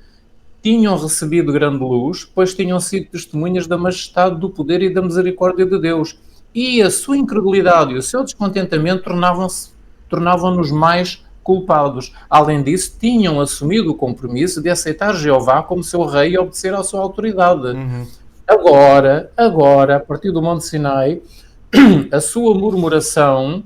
Tinham recebido grande luz, pois tinham sido testemunhas da majestade, do poder e da misericórdia de Deus. E a sua incredulidade e o seu descontentamento tornavam-nos mais culpados. Além disso, tinham assumido o compromisso de aceitar Jeová como seu rei e obedecer à sua autoridade. Agora, a partir do Monte Sinai, a sua murmuração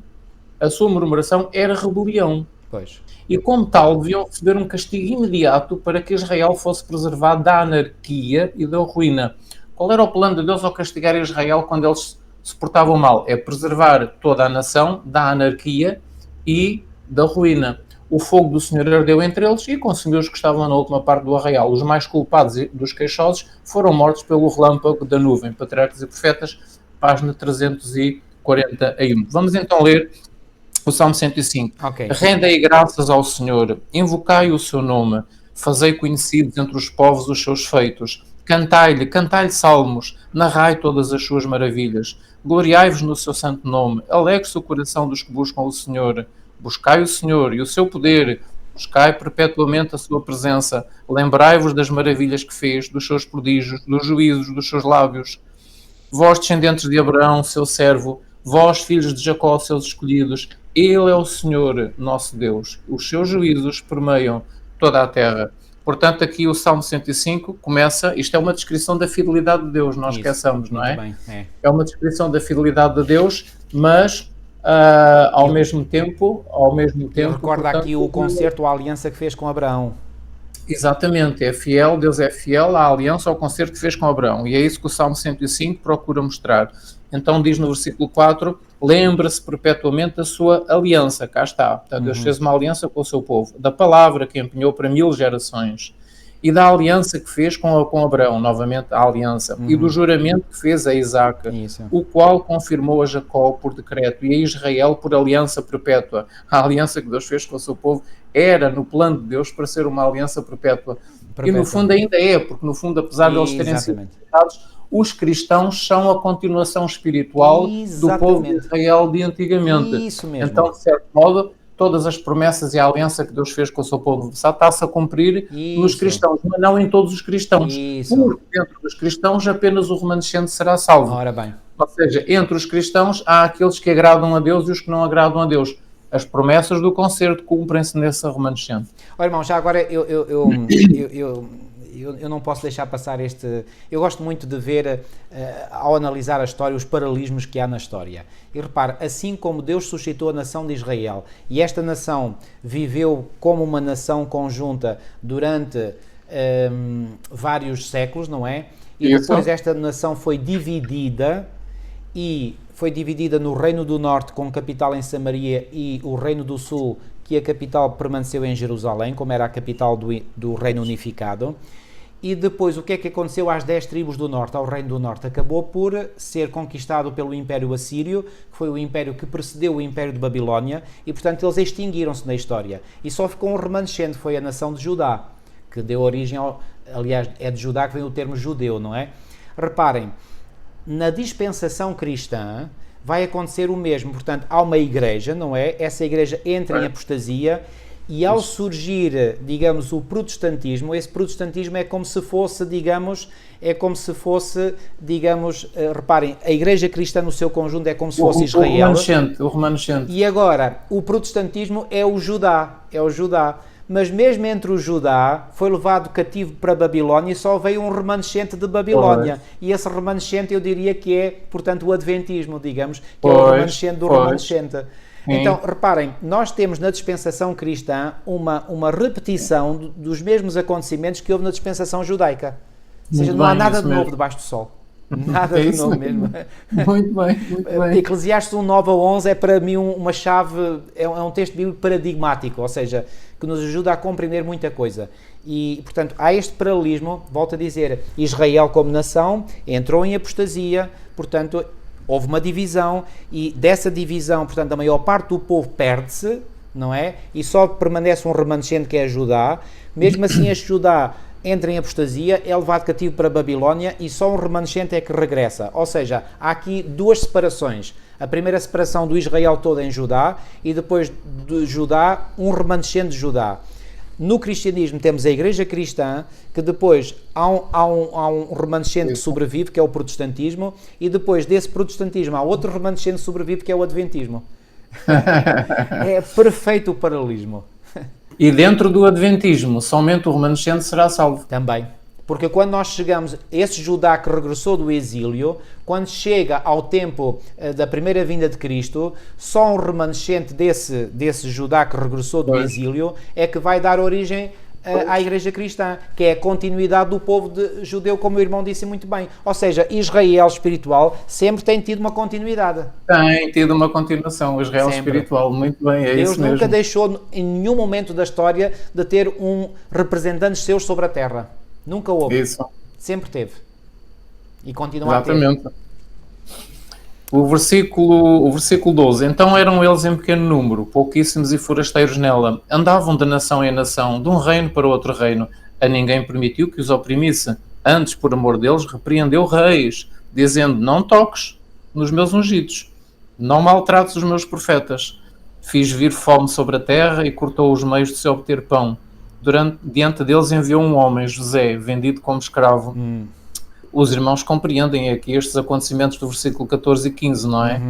era rebelião. Pois. E como tal, deviam receber um castigo imediato para que Israel fosse preservado da anarquia e da ruína. Qual era o plano de Deus ao castigar Israel quando eles se portavam mal? É preservar toda a nação da anarquia e da ruína. O fogo do Senhor ardeu entre eles e consumiu os que estavam na última parte do arraial. Os mais culpados dos queixosos foram mortos pelo relâmpago da nuvem. Patriarcas e Profetas, página 341. Vamos então ler o Salmo 105. Okay. Rendei graças ao Senhor, invocai o seu nome, fazei conhecidos entre os povos os seus feitos. Cantai-lhe salmos, narrai todas as suas maravilhas. Gloriai-vos no seu santo nome, alegre-se o coração dos que buscam o Senhor. Buscai o Senhor e o seu poder, buscai perpetuamente a sua presença. Lembrai-vos das maravilhas que fez, dos seus prodígios, dos juízos dos seus lábios. Vós, descendentes de Abraão, seu servo, vós, filhos de Jacó, seus escolhidos, ele é o Senhor, nosso Deus. Os seus juízos permeiam toda a terra. Portanto, aqui o Salmo 105 começa... Isto é uma descrição da fidelidade de Deus, não esqueçamos, não é? Bem, é uma descrição da fidelidade de Deus, mas ao mesmo tempo... Recorda portanto, aqui o concerto, a aliança que fez com Abraão. Exatamente, é fiel, Deus é fiel à aliança, ao concerto que fez com Abraão. E é isso que o Salmo 105 procura mostrar. Então diz no versículo 4, lembra-se perpetuamente da sua aliança. Cá está. Portanto, Deus fez uma aliança com o seu povo. Da palavra que empenhou para 1000 gerações. E da aliança que fez com Abraão, novamente a aliança. E do juramento que fez a Isaac, o qual confirmou a Jacó por decreto e a Israel por aliança perpétua. A aliança que Deus fez com o seu povo era no plano de Deus para ser uma aliança perpétua. E no fundo ainda é, porque no fundo, apesar de eles terem sido citados, os cristãos são a continuação espiritual do povo de Israel de antigamente. Isso mesmo. Então, de certo modo, todas as promessas e a aliança que Deus fez com o seu povo está-se a cumprir nos cristãos, mas não em todos os cristãos. Porque dentro dos cristãos apenas o remanescente será salvo. Ora bem. Ou seja, entre os cristãos há aqueles que agradam a Deus e os que não agradam a Deus. As promessas do concerto cumprem-se nessa remanescente. Olha, irmão, já agora eu não posso deixar passar este... Eu gosto muito de ver, ao analisar a história, os paralelismos que há na história. E repare, assim como Deus suscitou a nação de Israel, e esta nação viveu como uma nação conjunta durante vários séculos, não é? E depois esta nação foi dividida, e foi dividida no Reino do Norte, com capital em Samaria, e o Reino do Sul, que a capital permaneceu em Jerusalém, como era a capital do Reino Unificado. E depois, o que é que aconteceu às 10 tribos do Norte, ao Reino do Norte? Acabou por ser conquistado pelo Império Assírio, que foi o império que precedeu o Império de Babilónia, e portanto eles extinguiram-se na história. E só ficou um remanescente, foi a nação de Judá, que deu origem aliás, é de Judá que vem o termo judeu, não é? Reparem, na dispensação cristã vai acontecer o mesmo, portanto há uma igreja, não é? Essa igreja entra em apostasia, e ao surgir, digamos, o protestantismo, esse protestantismo é como se fosse, digamos, reparem, a igreja cristã no seu conjunto é como se fosse Israel. O remanescente. E agora, o protestantismo é o Judá. Mas mesmo entre o Judá, foi levado cativo para a Babilónia e só veio um remanescente de Babilónia. E esse remanescente eu diria que é, portanto, o Adventismo, digamos, que é o remanescente do remanescente. Então, reparem, nós temos na dispensação cristã uma repetição dos mesmos acontecimentos que houve na dispensação judaica. Ou seja, não há nada de novo debaixo do sol. Nada de novo mesmo. Muito bem. Eclesiastes 1:9-11 é para mim uma chave, é um texto bíblico paradigmático, ou seja, que nos ajuda a compreender muita coisa. E, portanto, há este paralelismo, volto a dizer, Israel como nação entrou em apostasia, portanto, houve uma divisão, e dessa divisão, portanto, a maior parte do povo perde-se, não é? E só permanece um remanescente que é Judá. Mesmo assim, este Judá entra em apostasia, é levado cativo para a Babilónia e só um remanescente é que regressa. Ou seja, há aqui duas separações. A primeira separação do Israel todo em Judá e depois de Judá, um remanescente de Judá. No cristianismo temos a igreja cristã, que depois há um remanescente que sobrevive, que é o protestantismo, e depois desse protestantismo há outro remanescente que sobrevive, que é o adventismo. É perfeito o paralelismo. E dentro do adventismo, somente o remanescente será salvo. Também. Porque quando nós chegamos, esse Judá que regressou do exílio, quando chega ao tempo da primeira vinda de Cristo, só um remanescente desse Judá que regressou do exílio é que vai dar origem à igreja cristã, que é a continuidade do povo judeu, como o irmão disse muito bem. Ou seja, Israel espiritual sempre tem tido uma continuidade. Tem tido uma continuação, o Israel sempre. Espiritual, muito bem, é Deus isso mesmo. Deus nunca deixou, em nenhum momento da história, de ter um representante seus sobre a terra. Nunca houve. Isso. Sempre teve. E continua Exatamente. A ter. O versículo 12. Então eram eles em pequeno número, pouquíssimos e forasteiros nela. Andavam de nação em nação, de um reino para outro reino. A ninguém permitiu que os oprimisse. Antes, por amor deles, repreendeu reis, dizendo, não toques nos meus ungidos, não maltrates os meus profetas. Fiz vir fome sobre a terra e cortou os meios de se obter pão. Diante deles enviou um homem, José, vendido como escravo. Os irmãos compreendem aqui estes acontecimentos do versículo 14 e 15, não é?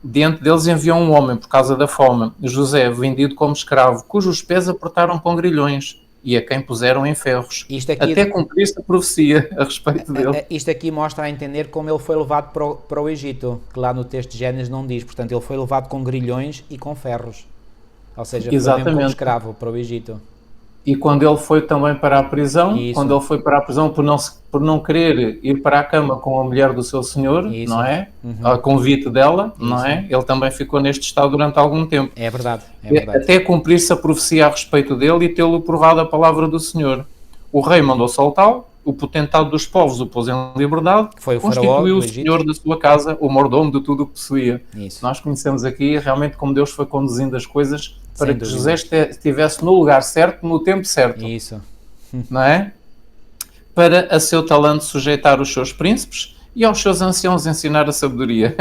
Diante deles enviou um homem por causa da fome, José, vendido como escravo, cujos pés apertaram com grilhões e a quem puseram em ferros, até cumprir-se a profecia a respeito dele. Isto aqui mostra a entender como ele foi levado para o Egito, que lá no texto de Gênesis não diz, portanto ele foi levado com grilhões e com ferros, ou seja, foi mesmo como escravo para o Egito. E quando ele foi também para a prisão, por não querer ir para a cama com a mulher do seu senhor, não é? A convite dela, não é? Ele também ficou neste estado durante algum tempo. É verdade. Até cumprir-se a profecia a respeito dele e tê-lo provado a palavra do Senhor. O rei mandou soltá-lo, o potentado dos povos o pôs em liberdade, constituiu o senhor da sua casa, o mordomo de tudo o que possuía. Nós conhecemos aqui realmente como Deus foi conduzindo as coisas para que José estivesse no lugar certo, no tempo certo. Isso. Não é? Para a seu talento sujeitar os seus príncipes e aos seus anciãos ensinar a sabedoria.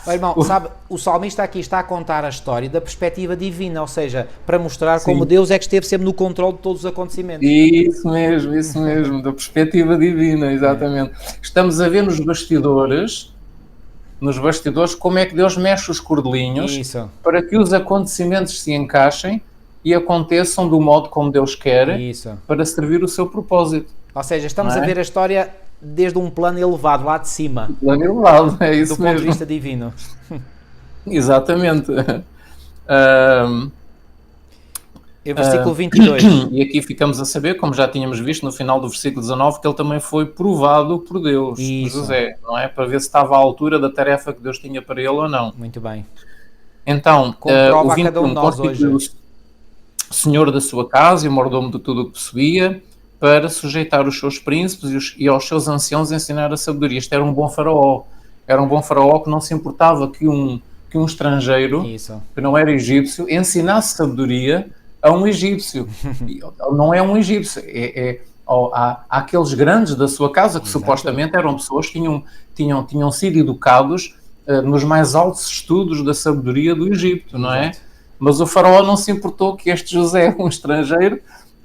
Irmão, sabe, o salmista aqui está a contar a história da perspectiva divina, ou seja, para mostrar Sim. como Deus é que esteve sempre no controle de todos os acontecimentos. Isso mesmo, da perspectiva divina, exatamente. Estamos a ver nos bastidores, como é que Deus mexe os cordelinhos para que os acontecimentos se encaixem e aconteçam do modo como Deus quer para servir o seu propósito. Ou seja, estamos a ver a história desde um plano elevado, lá de cima. Um plano elevado, é isso mesmo. Do ponto de vista divino. Exatamente. Versículo 22. E aqui ficamos a saber, como já tínhamos visto no final do versículo 19, que ele também foi provado por Deus, por José, não é? Para ver se estava à altura da tarefa que Deus tinha para ele ou não. Muito bem. Então, o 21 cada um de nós hoje. O senhor da sua casa e mordomo de tudo o que possuía, para sujeitar os seus príncipes e aos seus anciãos ensinar a sabedoria. Este era um bom faraó. Era um bom faraó que não se importava que um estrangeiro, que não era egípcio, ensinasse sabedoria a um egípcio. Não é um egípcio, há aqueles grandes da sua casa que supostamente eram pessoas que tinham sido educados nos mais altos estudos da sabedoria do Egito, não é? Mas o faraó não se importou que este José, um estrangeiro,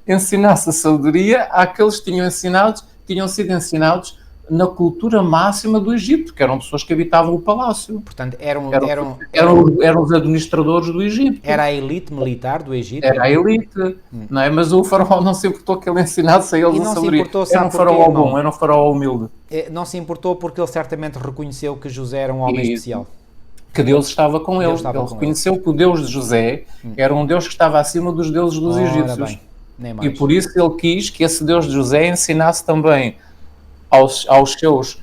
ensinasse a sabedoria àqueles que tinham sido ensinados na cultura máxima do Egito, que eram pessoas que habitavam o palácio. Portanto, eram os administradores do Egito. Era a elite militar do Egito. Era a elite, não é? Mas o faraó não se importou que ele ensinasse a eles a sabedoria. Era um faraó bom, era um faraó humilde. Não se importou porque ele certamente reconheceu que José era um homem especial. Que Deus estava com ele. Ele reconheceu que o Deus de José era um Deus que estava acima dos deuses dos egípcios. E por isso ele quis que esse Deus de José ensinasse também aos seus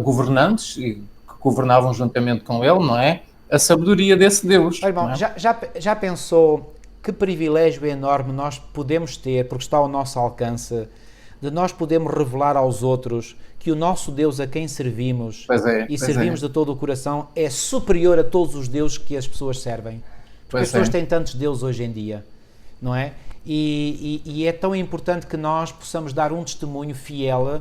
governantes, que governavam juntamente com ele, não é? A sabedoria desse Deus. Irmão, já pensou que privilégio enorme nós podemos ter, porque está ao nosso alcance, de nós podermos revelar aos outros que o nosso Deus a quem servimos servimos de todo o coração é superior a todos os deuses que as pessoas servem. Porque as pessoas têm tantos deuses hoje em dia, não é? E é tão importante que nós possamos dar um testemunho fiel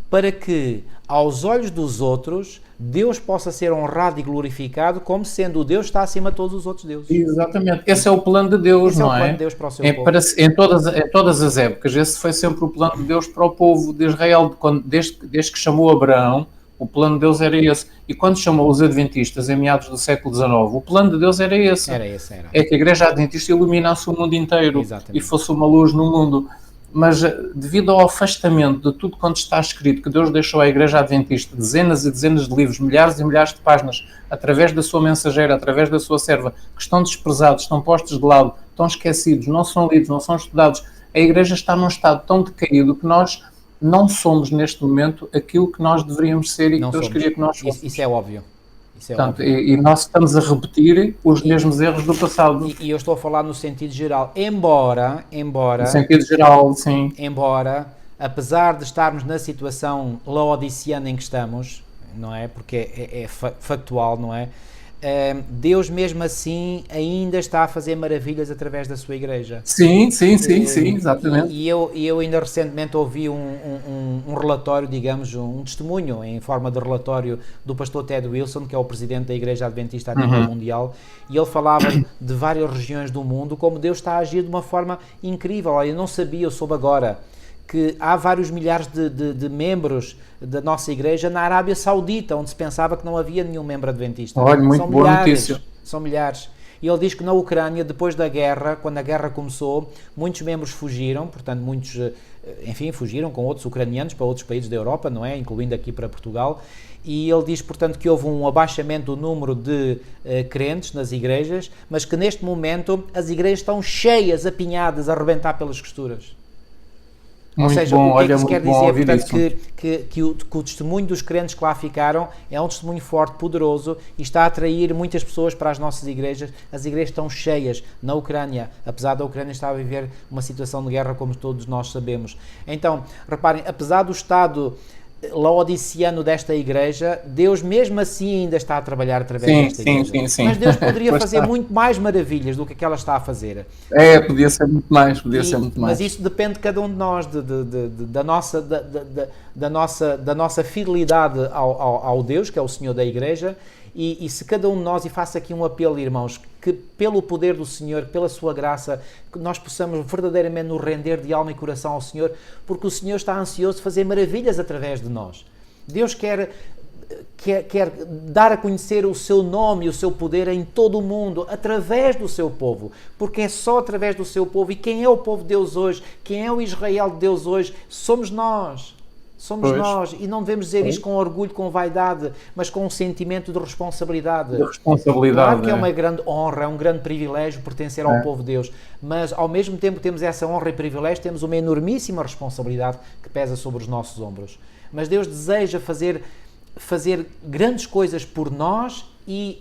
para que, aos olhos dos outros, Deus possa ser honrado e glorificado como sendo o Deus que está acima de todos os outros deuses. Exatamente. Esse é o plano de Deus, não é? Esse é o plano de Deus para o seu povo. Em todas as épocas, esse foi sempre o plano de Deus para o povo de Israel. Desde que chamou Abraão, o plano de Deus era esse. E quando chamou os adventistas, em meados do século XIX, o plano de Deus era esse. Era. É que a Igreja Adventista iluminasse o mundo inteiro. Exatamente. E fosse uma luz no mundo. Mas devido ao afastamento de tudo quanto está escrito, que Deus deixou à Igreja Adventista dezenas e dezenas de livros, milhares e milhares de páginas, através da sua mensageira, através da sua serva, que estão desprezados, estão postos de lado, estão esquecidos, não são lidos, não são estudados, a Igreja está num estado tão decaído que nós não somos neste momento aquilo que nós deveríamos ser e que Deus queria que nós fôssemos. Isso é óbvio. Portanto, e nós estamos a repetir os mesmos erros do passado. E eu estou a falar no sentido geral. Embora... No sentido geral, sim. Embora, apesar de estarmos na situação laodiceana em que estamos, não é? Porque é factual, não é? Deus mesmo assim ainda está a fazer maravilhas através da sua igreja. Sim, exatamente. E eu ainda recentemente ouvi um relatório, digamos, um testemunho em forma de relatório do pastor Ted Wilson, que é o presidente da Igreja Adventista a nível mundial, e ele falava de várias regiões do mundo, como Deus está a agir de uma forma incrível. Olha, eu não sabia, eu soube agora, que há vários milhares de membros da nossa igreja na Arábia Saudita, onde se pensava que não havia nenhum membro adventista. Olha, muito boa notícia. São milhares. E ele diz que na Ucrânia, depois da guerra, quando a guerra começou, muitos membros fugiram, portanto, muitos, enfim, fugiram com outros ucranianos para outros países da Europa, não é? Incluindo aqui para Portugal. E ele diz, portanto, que houve um abaixamento do número de crentes nas igrejas, mas que neste momento as igrejas estão cheias, apinhadas, a arrebentar pelas costuras. Ou seja, o que é que isso quer dizer? Portanto, que o testemunho dos crentes que lá ficaram é um testemunho forte, poderoso, e está a atrair muitas pessoas para as nossas igrejas. As igrejas estão cheias na Ucrânia, apesar da Ucrânia estar a viver uma situação de guerra, como todos nós sabemos. Então, reparem, apesar do estado laodiceano desta igreja, Deus mesmo assim ainda está a trabalhar através desta igreja. Sim. Mas Deus poderia fazer muito mais maravilhas do que ela está a fazer. Podia ser muito mais, Mas isso depende de cada um de nós, da nossa fidelidade ao Deus, que é o Senhor da Igreja, e se cada um de nós, e faço aqui um apelo, irmãos, que pelo poder do Senhor, pela sua graça, que nós possamos verdadeiramente nos render de alma e coração ao Senhor, porque o Senhor está ansioso de fazer maravilhas através de nós. Deus quer dar a conhecer o seu nome e o seu poder em todo o mundo, através do seu povo, porque é só através do seu povo. E quem é o povo de Deus hoje? Quem é o Israel de Deus hoje? Somos nós. Somos nós, e não devemos dizer isto com orgulho, com vaidade, mas com um sentimento de responsabilidade. De responsabilidade. Claro que é uma grande honra, é um grande privilégio pertencer ao povo de Deus, mas ao mesmo tempo que temos essa honra e privilégio, temos uma enormíssima responsabilidade que pesa sobre os nossos ombros. Mas Deus deseja fazer grandes coisas por nós e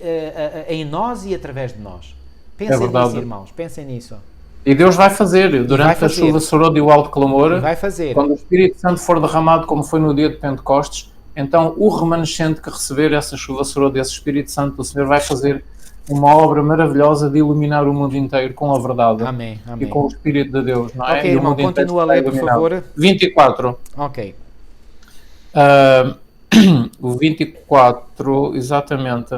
em nós e através de nós. Pensem nisso, irmãos, pensem nisso. E Deus vai fazer, durante a chuva soror e o alto clamor, vai fazer. Quando o Espírito Santo for derramado, como foi no dia de Pentecostes, então o remanescente que receber essa chuva soror desse Espírito Santo, o Senhor vai fazer uma obra maravilhosa de iluminar o mundo inteiro com a verdade. Amém, amém. E com o Espírito de Deus, não é? Ok, irmão, continua a ler, por favor. 24. Ok. O 24, exatamente.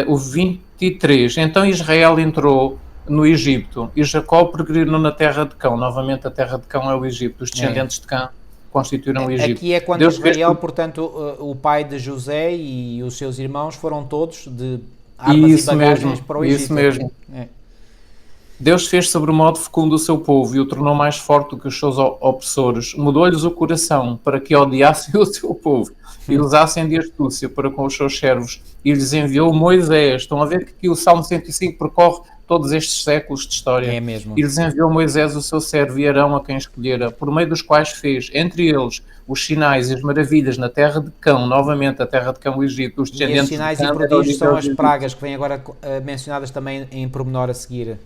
O 23. Então Israel entrou no Egito e Jacó peregrinou na terra de Cão. Novamente a terra de Cão é o Egito. Os descendentes de Cão constituíram o Egito. Aqui é quando Deus Israel, portanto, o pai de José e os seus irmãos foram todos de armas e bagagens para o Egito. Isso mesmo. Deus fez sobre modo fecundo o seu povo e o tornou mais forte do que os seus opressores. Mudou-lhes o coração para que odiassem o seu povo e usassem de astúcia para com os seus servos. E lhes enviou Moisés. Estão a ver que aqui o Salmo 105 percorre todos estes séculos de história. É mesmo. E lhes enviou Moisés o seu servo e Arão a quem escolhera, por meio dos quais fez, entre eles, os sinais e as maravilhas na terra de Cão, novamente a terra de Cão, o Egito, os descendentes de Cão. E os sinais de Cão, e prodígios são as pragas que vêm agora mencionadas também em pormenor a seguir.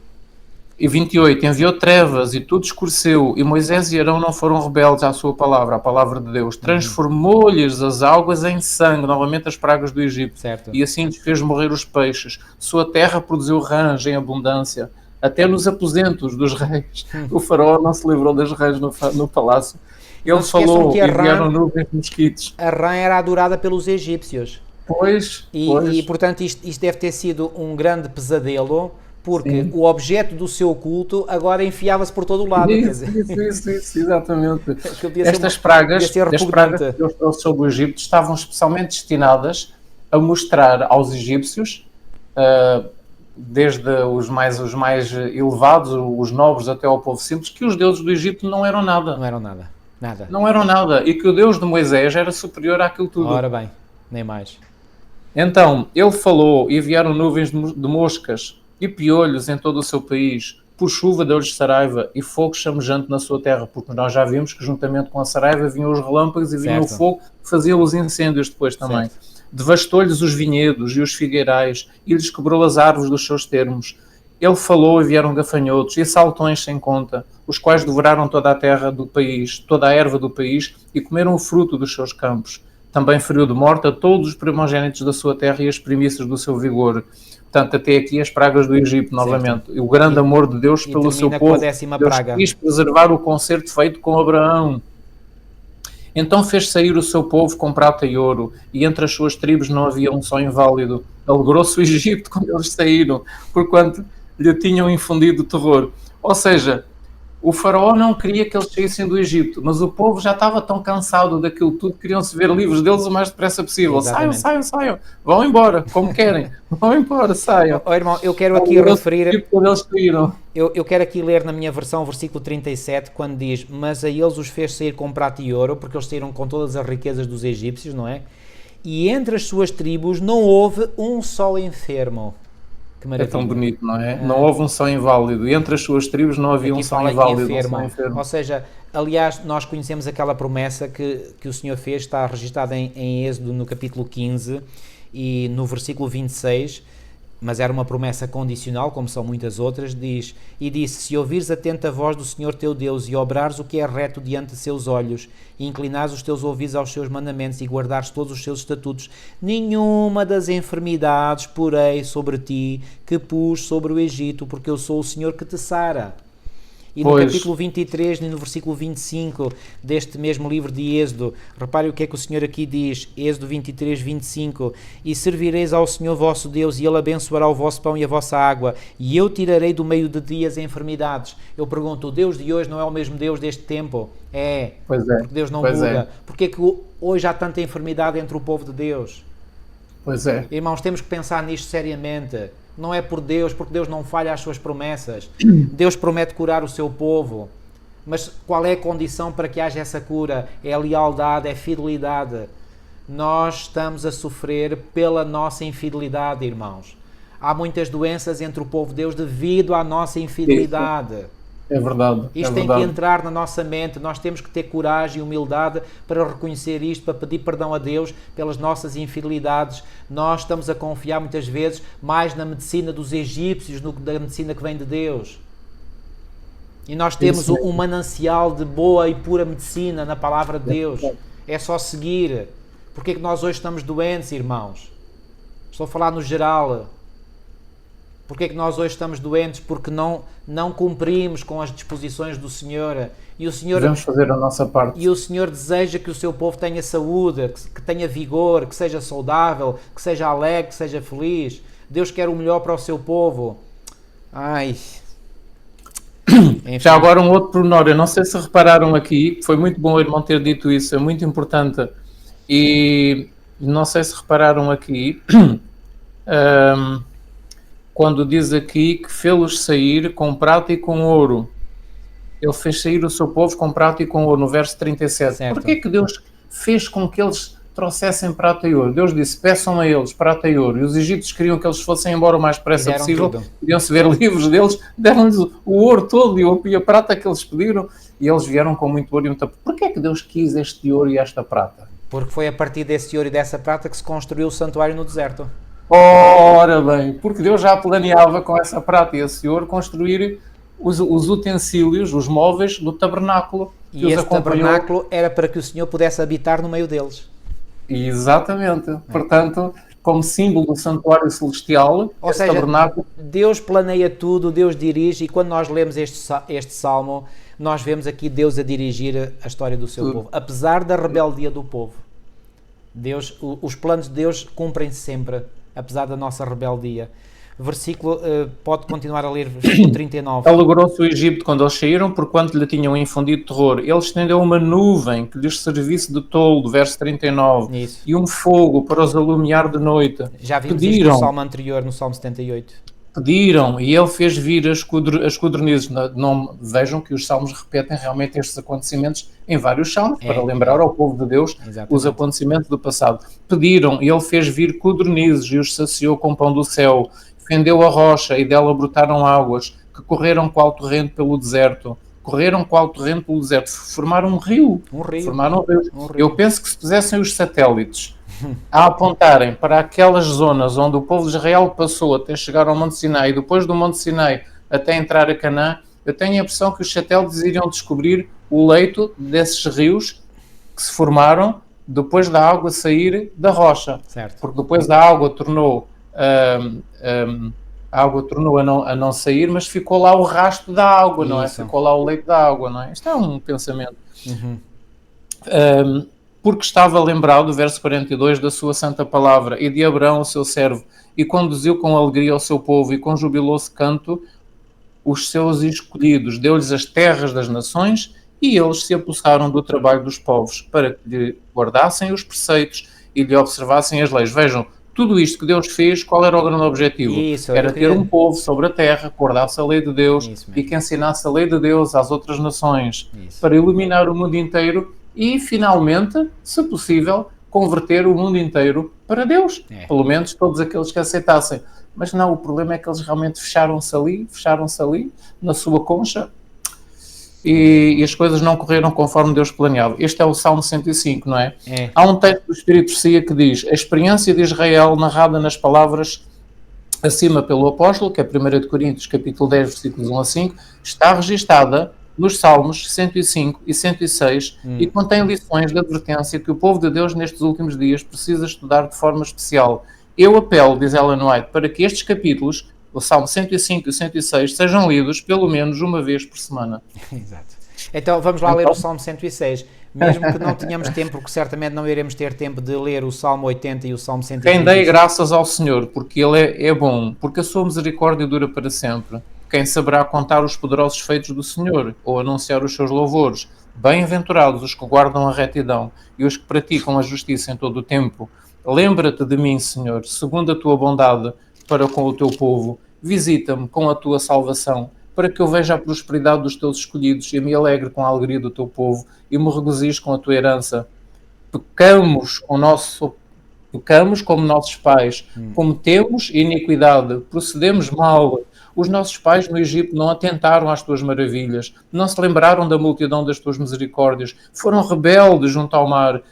E 28, enviou trevas e tudo escureceu, e Moisés e Arão não foram rebeldes à sua palavra, à palavra de Deus. Transformou-lhes as águas em sangue, novamente as pragas do Egito. Certo. E assim lhes fez morrer os peixes. Sua terra produziu rãs em abundância, até nos aposentos dos reis. O faraó não se livrou das rãs no palácio. Ele falou e vieram nuvens de mosquitos. A rã era adorada pelos egípcios. Pois. E portanto, isto deve ter sido um grande pesadelo, porque o objeto do seu culto agora enfiava-se por todo o lado. Isso, exatamente. Estas pragas que Deus trouxe sobre o Egito estavam especialmente destinadas a mostrar aos egípcios, desde os mais elevados, os nobres, até ao povo simples, que os deuses do Egito não eram nada. Não eram nada. Nada. Não eram nada. E que o Deus de Moisés era superior àquilo tudo. Ora bem, nem mais. Então, ele falou e vieram nuvens de moscas e piolhos em todo o seu país, por chuva deu-lhes saraiva e fogo chamejante na sua terra, porque nós já vimos que juntamente com a saraiva vinham os relâmpagos e vinha o fogo que fazia os incêndios depois também. Devastou-lhes os vinhedos e os figueirais e lhes quebrou as árvores dos seus termos. Ele falou e vieram gafanhotos e saltões sem conta, os quais devoraram toda a terra do país, toda a erva do país e comeram o fruto dos seus campos. Também feriu de morte a todos os primogênitos da sua terra e as primícias do seu vigor. Portanto, até aqui as pragas do Egito, novamente. E o grande amor de Deus pelo seu povo. Deus quis preservar o concerto feito com Abraão. Então fez sair o seu povo com prata e ouro, e entre as suas tribos não havia um só inválido. Alegrou-se o Egito quando eles saíram, porquanto lhe tinham infundido terror. Ou seja, o faraó não queria que eles saíssem do Egito, mas o povo já estava tão cansado daquilo tudo, queriam se ver livres deles o mais depressa possível. Exatamente. Saiam, vão embora, como querem, vão embora, saiam. Irmão, eu quero aqui referir, eu quero aqui ler na minha versão o versículo 37, quando diz, mas a eles os fez sair com prata e ouro, porque eles saíram com todas as riquezas dos egípcios, não é? E entre as suas tribos não houve um só enfermo. É tão bonito, não é? Não houve um só inválido. E entre as suas tribos não havia um só inválido. Ou seja, aliás, nós conhecemos aquela promessa que o Senhor fez, está registada em Êxodo no capítulo 15 e no versículo 26, mas era uma promessa condicional, como são muitas outras, diz, e disse, se ouvires atento a voz do Senhor teu Deus e obrares o que é reto diante de seus olhos, e inclinares os teus ouvidos aos seus mandamentos e guardares todos os seus estatutos, nenhuma das enfermidades porei sobre ti que pus sobre o Egito, porque eu sou o Senhor que te sara. E no capítulo 23 e no versículo 25 deste mesmo livro de Êxodo, repare o que é que o Senhor aqui diz, Êxodo 23, 25: e servireis ao Senhor vosso Deus, e Ele abençoará o vosso pão e a vossa água, e eu tirarei do meio de dias enfermidades. Eu pergunto, o Deus de hoje não é o mesmo Deus deste tempo? É, porque Deus não muda. Porque é que hoje há tanta enfermidade entre o povo de Deus? Pois é. Irmãos, temos que pensar nisto seriamente. Não é por Deus, porque Deus não falha às suas promessas. Deus promete curar o seu povo. Mas qual é a condição para que haja essa cura? É a lealdade, é a fidelidade. Nós estamos a sofrer pela nossa infidelidade, irmãos. Há muitas doenças entre o povo de Deus devido à nossa infidelidade. É verdade. Isto tem que entrar na nossa mente. Nós temos que ter coragem e humildade para reconhecer isto, para pedir perdão a Deus pelas nossas infidelidades. Nós estamos a confiar muitas vezes mais na medicina dos egípcios do que da medicina que vem de Deus. E nós temos um manancial de boa e pura medicina na palavra de Deus. É só seguir. Porque é que nós hoje estamos doentes, irmãos? Estou a falar no geral. Porque é que nós hoje estamos doentes? Porque não cumprimos com as disposições do Senhor. E o Senhor devemos fazer a nossa parte. E o Senhor deseja que o seu povo tenha saúde, que tenha vigor, que seja saudável, que seja alegre, que seja feliz. Deus quer o melhor para o seu povo. Ai. Enfim. Já agora um outro pormenor. Eu não sei se repararam aqui, foi muito bom o irmão ter dito isso, é muito importante. E não sei se repararam aqui... quando diz aqui que fê-los sair com prata e com ouro. Ele fez sair o seu povo com prata e com ouro, no verso 37. Certo. Porquê que Deus fez com que eles trouxessem prata e ouro? Deus disse, peçam a eles prata e ouro. E os egípcios queriam que eles fossem embora o mais depressa possível. Queriam-se ver livres deles. Deram-lhes o ouro todo e a prata que eles pediram. E eles vieram com muito ouro e muito... Porquê que Deus quis este ouro e esta prata? Porque foi a partir desse ouro e dessa prata que se construiu o santuário no deserto. Ora bem, porque Deus já planeava com essa prata e esse ouro construir os utensílios, os móveis do tabernáculo. E esse tabernáculo era para que o Senhor pudesse habitar no meio deles. Exatamente. Portanto, como símbolo do santuário celestial, ou seja, tabernáculo... Deus planeia tudo, Deus dirige, e quando nós lemos este salmo, nós vemos aqui Deus a dirigir a história do seu povo. Apesar da rebeldia do povo, Deus, os planos de Deus cumprem-se sempre, apesar da nossa rebeldia. Versículo, pode continuar a ler, versículo 39. Alegrou-se o Egito quando eles saíram, porquanto lhe tinham infundido terror. Ele estendeu uma nuvem que lhes servisse de toldo, verso 39. Isso. E um fogo para os alumiar de noite. Já vimos isto no salmo anterior, no salmo 78. Pediram, e ele fez vir as codornizes. Vejam que os salmos repetem realmente estes acontecimentos em vários salmos, para lembrar ao povo de Deus os acontecimentos do passado. Pediram, e ele fez vir codornizes e os saciou com pão do céu. Fendeu a rocha e dela brotaram águas, que correram qual torrente pelo deserto. Formaram um rio. Formaram um rio. Eu penso que se pusessem os satélites a apontarem para aquelas zonas onde o povo de Israel passou até chegar ao Monte Sinai, e depois do Monte Sinai até entrar a Canaã, eu tenho a impressão que os satélites iriam descobrir o leito desses rios que se formaram depois da água sair da rocha. Certo. Porque depois a água tornou a não sair, mas ficou lá o rastro da água, não é? Ficou lá o leito da água, não é? Isto é um pensamento. Porque estava lembrado, verso 42, da sua santa palavra, e de Abraão, o seu servo, e conduziu com alegria o seu povo, e com jubiloso canto os seus escolhidos, deu-lhes as terras das nações, e eles se apossaram do trabalho dos povos, para que lhe guardassem os preceitos e lhe observassem as leis. Vejam, tudo isto que Deus fez, qual era o grande objetivo? Era ter um povo sobre a terra que guardasse a lei de Deus e que ensinasse a lei de Deus às outras nações, para iluminar o mundo inteiro e, finalmente, se possível, converter o mundo inteiro para Deus. Pelo menos todos aqueles que aceitassem. Mas não, o problema é que eles realmente fecharam-se ali, na sua concha, e as coisas não correram conforme Deus planeava. Este é o Salmo 105, não é? Há um texto do Espírito de Profecia que diz: a experiência de Israel, narrada nas palavras acima pelo apóstolo, que é 1 de Coríntios, capítulo 10, versículos 1 a 5, está registada nos Salmos 105 e 106 e contém lições de advertência que o povo de Deus nestes últimos dias precisa estudar de forma especial. Eu apelo, diz Ellen White, para que estes capítulos o Salmo 105 e o 106 sejam lidos pelo menos uma vez por semana. Exato. Então vamos lá ler o Salmo 106. Mesmo que não tenhamos tempo, porque certamente não iremos ter tempo de ler o Salmo 80 e o Salmo 106. Quem dê graças ao Senhor, porque Ele é bom, porque a sua misericórdia dura para sempre. Quem saberá contar os poderosos feitos do Senhor, ou anunciar os seus louvores? Bem-aventurados os que guardam a retidão e os que praticam a justiça em todo o tempo. Lembra-te de mim, Senhor, segundo a tua bondade para com o teu povo. Visita-me com a tua salvação, para que eu veja a prosperidade dos teus escolhidos e me alegre com a alegria do teu povo e me regozijo com a tua herança. Pecamos como nossos pais, cometemos iniquidade, procedemos mal. Os nossos pais no Egito não atentaram às tuas maravilhas, não se lembraram da multidão das tuas misericórdias, foram rebeldes junto ao mar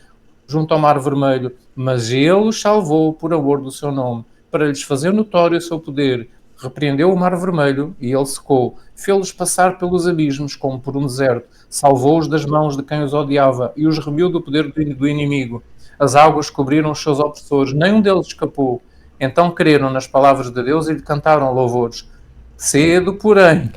Vermelho, mas ele os salvou por amor do seu nome, para lhes fazer notório o seu poder. Repreendeu o Mar Vermelho e ele secou, fê-los passar pelos abismos como por um deserto, salvou-os das mãos de quem os odiava e os remiu do poder do inimigo. As águas cobriram os seus opressores, nenhum deles escapou. Então creram nas palavras de Deus e lhe cantaram louvores. Cedo, porém,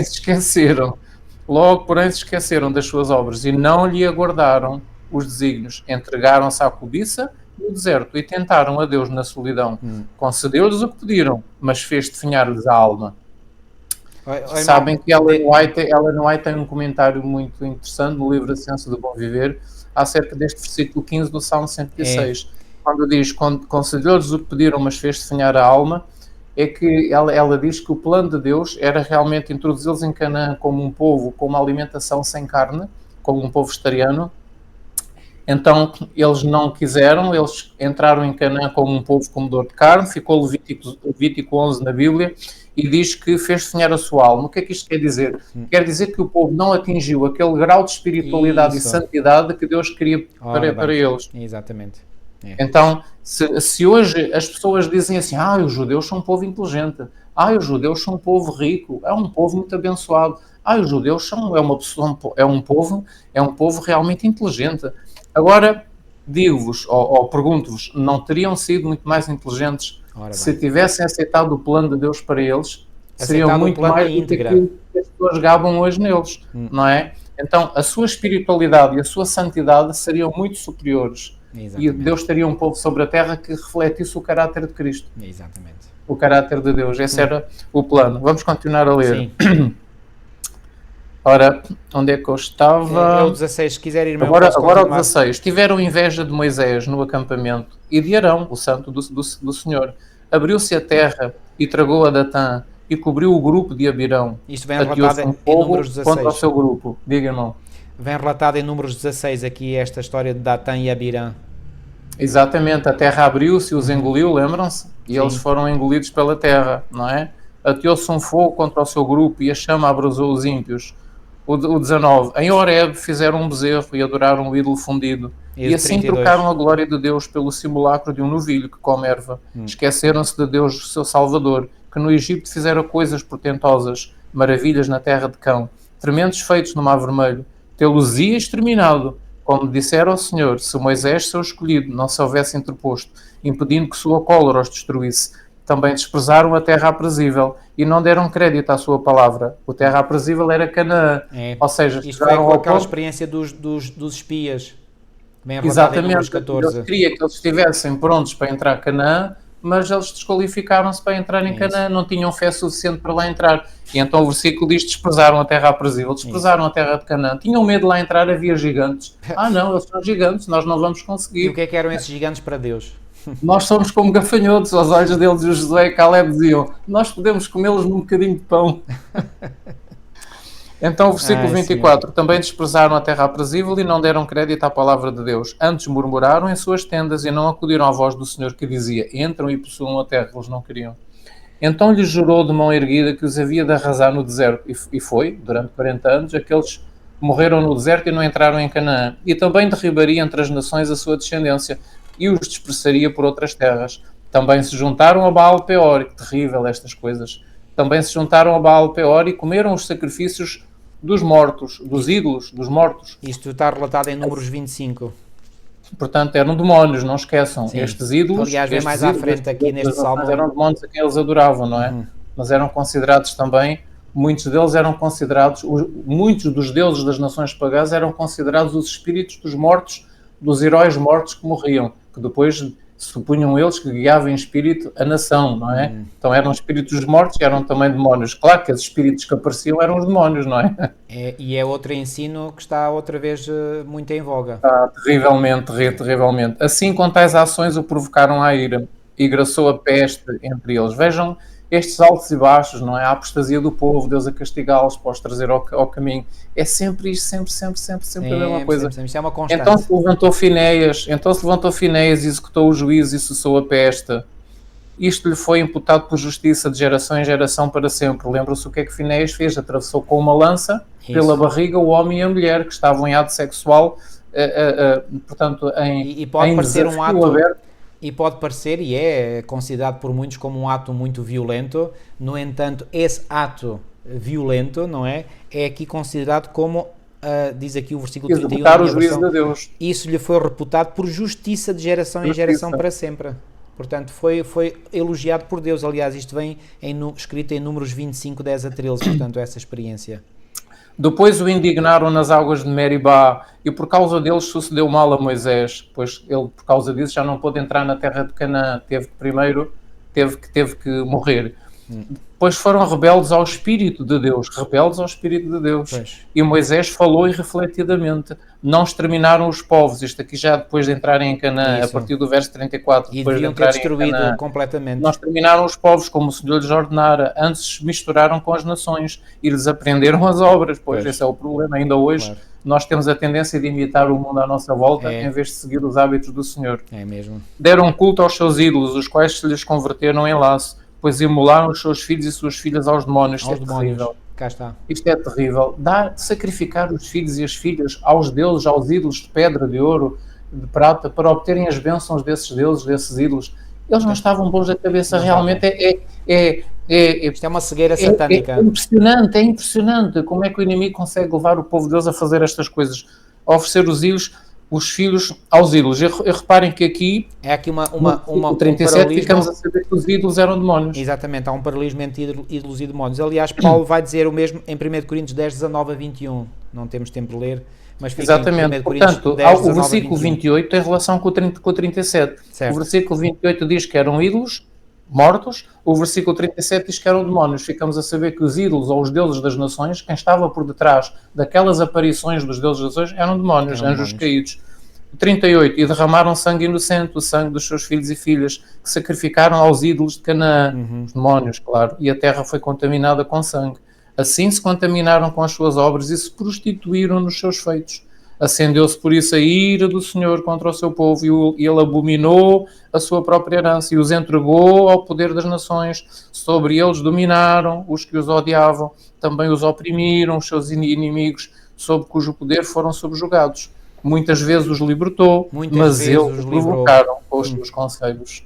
se esqueceram. Logo, porém, se esqueceram das suas obras e não lhe aguardaram os desígnios. Entregaram-se à cobiça no deserto e tentaram a Deus na solidão. Concedeu-lhes o que pediram, mas fez definhar-lhes a alma. Sabem que Ellen White tem um comentário muito interessante no livro A Ciência do Bom Viver acerca deste versículo 15 do Salmo 106. Quando diz, concedeu-lhes o que pediram, mas fez definhar a alma, é que ela diz que o plano de Deus era realmente introduzi-los em Canaã como um povo com uma alimentação sem carne, como um povo vegetariano. Então eles não quiseram, eles entraram em Canaã como um povo comedor de carne, ficou Levítico 11 na Bíblia, e diz que fez definhar a sua alma. O que é que isto quer dizer? Quer dizer que o povo não atingiu aquele grau de espiritualidade e santidade que Deus queria para eles. Exatamente. Então, se hoje as pessoas dizem assim, os judeus são um povo inteligente, os judeus são um povo rico, é um povo muito abençoado, os judeus é um povo realmente inteligente. Agora, digo-vos, ou pergunto-vos, não teriam sido muito mais inteligentes se tivessem aceitado o plano de Deus para eles? Seriam muito mais do que aquilo que as pessoas gabam hoje neles, não é? Então, a sua espiritualidade e a sua santidade seriam muito superiores. Exatamente. E Deus teria um povo sobre a terra que refletisse o caráter de Cristo. Exatamente. O caráter de Deus. Esse era o plano. Vamos continuar a ler. Sim. Ora, onde é que eu estava? É o 16, se quiser ir agora o 16. Tiveram inveja de Moisés no acampamento e de Arão, o santo do Senhor. Abriu-se a terra e tragou a Datã e cobriu o grupo de Abirão. Isto vem relatado em Números 16. Contra o seu grupo. Diga, irmão. Vem relatado em Números 16 aqui esta história de Datã e Abirã. Exatamente, a terra abriu-se e os engoliu, lembram-se? E eles foram engolidos pela terra, não é? Ateou-se um fogo contra o seu grupo e a chama abrasou os ímpios. O 19, em Horeb fizeram um bezerro e adoraram um ídolo fundido. E assim 32. Trocaram a glória de Deus pelo simulacro de um novilho que come erva. Esqueceram-se de Deus, seu Salvador, que no Egito fizera coisas portentosas, maravilhas na terra de Cão, tremendos feitos no Mar Vermelho. Tê-los-ia exterminado, como dissera ao Senhor, se Moisés, seu escolhido, não se houvesse interposto, impedindo que sua cólera os destruísse. Também desprezaram a terra aprazível e não deram crédito à sua palavra. A terra aprazível era Canaã. Ou seja, isto foi com aquela experiência dos espias. Exatamente. Deus queria que eles estivessem prontos para entrar em Canaã, mas eles desqualificaram-se para entrar em Canaã, não tinham fé suficiente para lá entrar. E então o versículo diz, desprezaram a terra aprazível, desprezaram a terra de Canaã, tinham medo de lá entrar, havia gigantes. Não, eles são gigantes, nós não vamos conseguir. E o que é que eram esses gigantes para Deus? Nós somos como gafanhotos aos olhos deles, e o Josué e Caleb diziam, nós podemos comê-los num bocadinho de pão. Então o versículo 24, Senhor. Também desprezaram a terra aprazível e não deram crédito à palavra de Deus. Antes murmuraram em suas tendas e não acudiram à voz do Senhor que dizia, entram e possuam a terra, eles não queriam. Então lhes jurou de mão erguida que os havia de arrasar no deserto. E foi, durante 40 anos, aqueles morreram no deserto e não entraram em Canaã. E também derribaria entre as nações a sua descendência e os dispersaria por outras terras. Também se juntaram a Baal-Peor, e que terrível estas coisas. Também se juntaram a Baal-Peor e comeram os sacrifícios dos mortos, dos ídolos, dos mortos. Isto está relatado em Números 25. portanto, eram demónios, não esqueçam. Sim. Estes ídolos... Aliás, vem mais à frente aqui neste salmo. Eram demónios a quem eles adoravam, não é? Mas eram considerados também... Muitos deles eram considerados... Muitos dos deuses das nações pagãs eram considerados os espíritos dos mortos, dos heróis mortos que morriam, que depois supunham eles que guiavam em espírito a nação, não é? Então eram espíritos dos mortos e eram também demónios. Claro que os espíritos que apareciam eram os demónios, não é? E é outro ensino que está outra vez muito em voga. Está terrivelmente. Assim, com tais ações o provocaram à ira e graçou a peste entre eles. Vejam estes altos e baixos, não é? A apostasia do povo, Deus a castigá-los para os trazer ao caminho. É sempre isto, sempre a mesma coisa. Isto é uma constante. Então se levantou Finéias e executou o juízo e cessou a peste. Isto lhe foi imputado por justiça de geração em geração para sempre. Lembra-se o que é que Finéias fez? Atravessou com uma lança pela barriga o homem e a mulher que estavam em ato sexual, portanto, e pode parecer um ato aberto. E pode parecer, e é considerado por muitos como um ato muito violento. No entanto, esse ato violento, não é? É aqui considerado como, diz aqui o versículo 31, executar o juízo de Deus. Isso lhe foi reputado por justiça de geração em geração para sempre. Portanto, foi elogiado por Deus. Aliás, isto vem escrito em Números 25, 10 a 13, portanto, essa experiência. Depois o indignaram nas águas de Meribá, e por causa deles sucedeu mal a Moisés, pois ele, por causa disso, já não pôde entrar na terra de Canaã, teve que morrer. Pois foram rebeldes ao Espírito de Deus, Pois. E Moisés falou irrefletidamente. Não exterminaram os povos, isto aqui já depois de entrarem em Canaã, a partir do verso 34. E depois deviam de ter destruído completamente. Não exterminaram os povos como o Senhor lhes ordenara, antes se misturaram com as nações e lhes aprenderam as obras, pois esse é o problema. Ainda hoje nós temos a tendência de imitar o mundo à nossa volta em vez de seguir os hábitos do Senhor. É mesmo. Deram culto aos seus ídolos, os quais se lhes converteram em laço, pois imolaram os seus filhos e suas filhas aos demónios. Isto é terrível. Cá está. Isto é terrível. Sacrificar os filhos e as filhas aos deuses, aos ídolos de pedra, de ouro, de prata, para obterem as bênçãos desses deuses, desses ídolos. Eles não estavam bons da cabeça. Realmente isto é uma cegueira satânica. É impressionante como é que o inimigo consegue levar o povo de Deus a fazer estas coisas, a oferecer os filhos aos ídolos. E reparem que aqui é aqui uma 37 ficamos a saber que os ídolos eram demónios. Exatamente, há um paralelismo entre ídolos e demónios. Aliás, Paulo vai dizer o mesmo em 1 Coríntios 10, 19 a 21. Não temos tempo de ler, mas fica exatamente. Em 1 Coríntios Portanto, 10, o versículo 28 tem relação com o 37. Certo. O versículo 28 diz que eram ídolos mortos, o versículo 37 diz que eram demónios. Ficamos a saber que os ídolos ou os deuses das nações, quem estava por detrás daquelas aparições dos deuses das nações, eram demónios, anjos caídos. 38, e derramaram sangue inocente, o sangue dos seus filhos e filhas, que sacrificaram aos ídolos de Canaã, os demónios, claro, e a terra foi contaminada com sangue. Assim se contaminaram com as suas obras e se prostituíram nos seus feitos. Acendeu-se por isso a ira do Senhor contra o seu povo, e ele abominou a sua própria herança e os entregou ao poder das nações. Sobre eles dominaram os que os odiavam, também os oprimiram, os seus inimigos, sob cujo poder foram subjugados. Muitas vezes os libertou, mas eles os provocaram com os seus conselhos.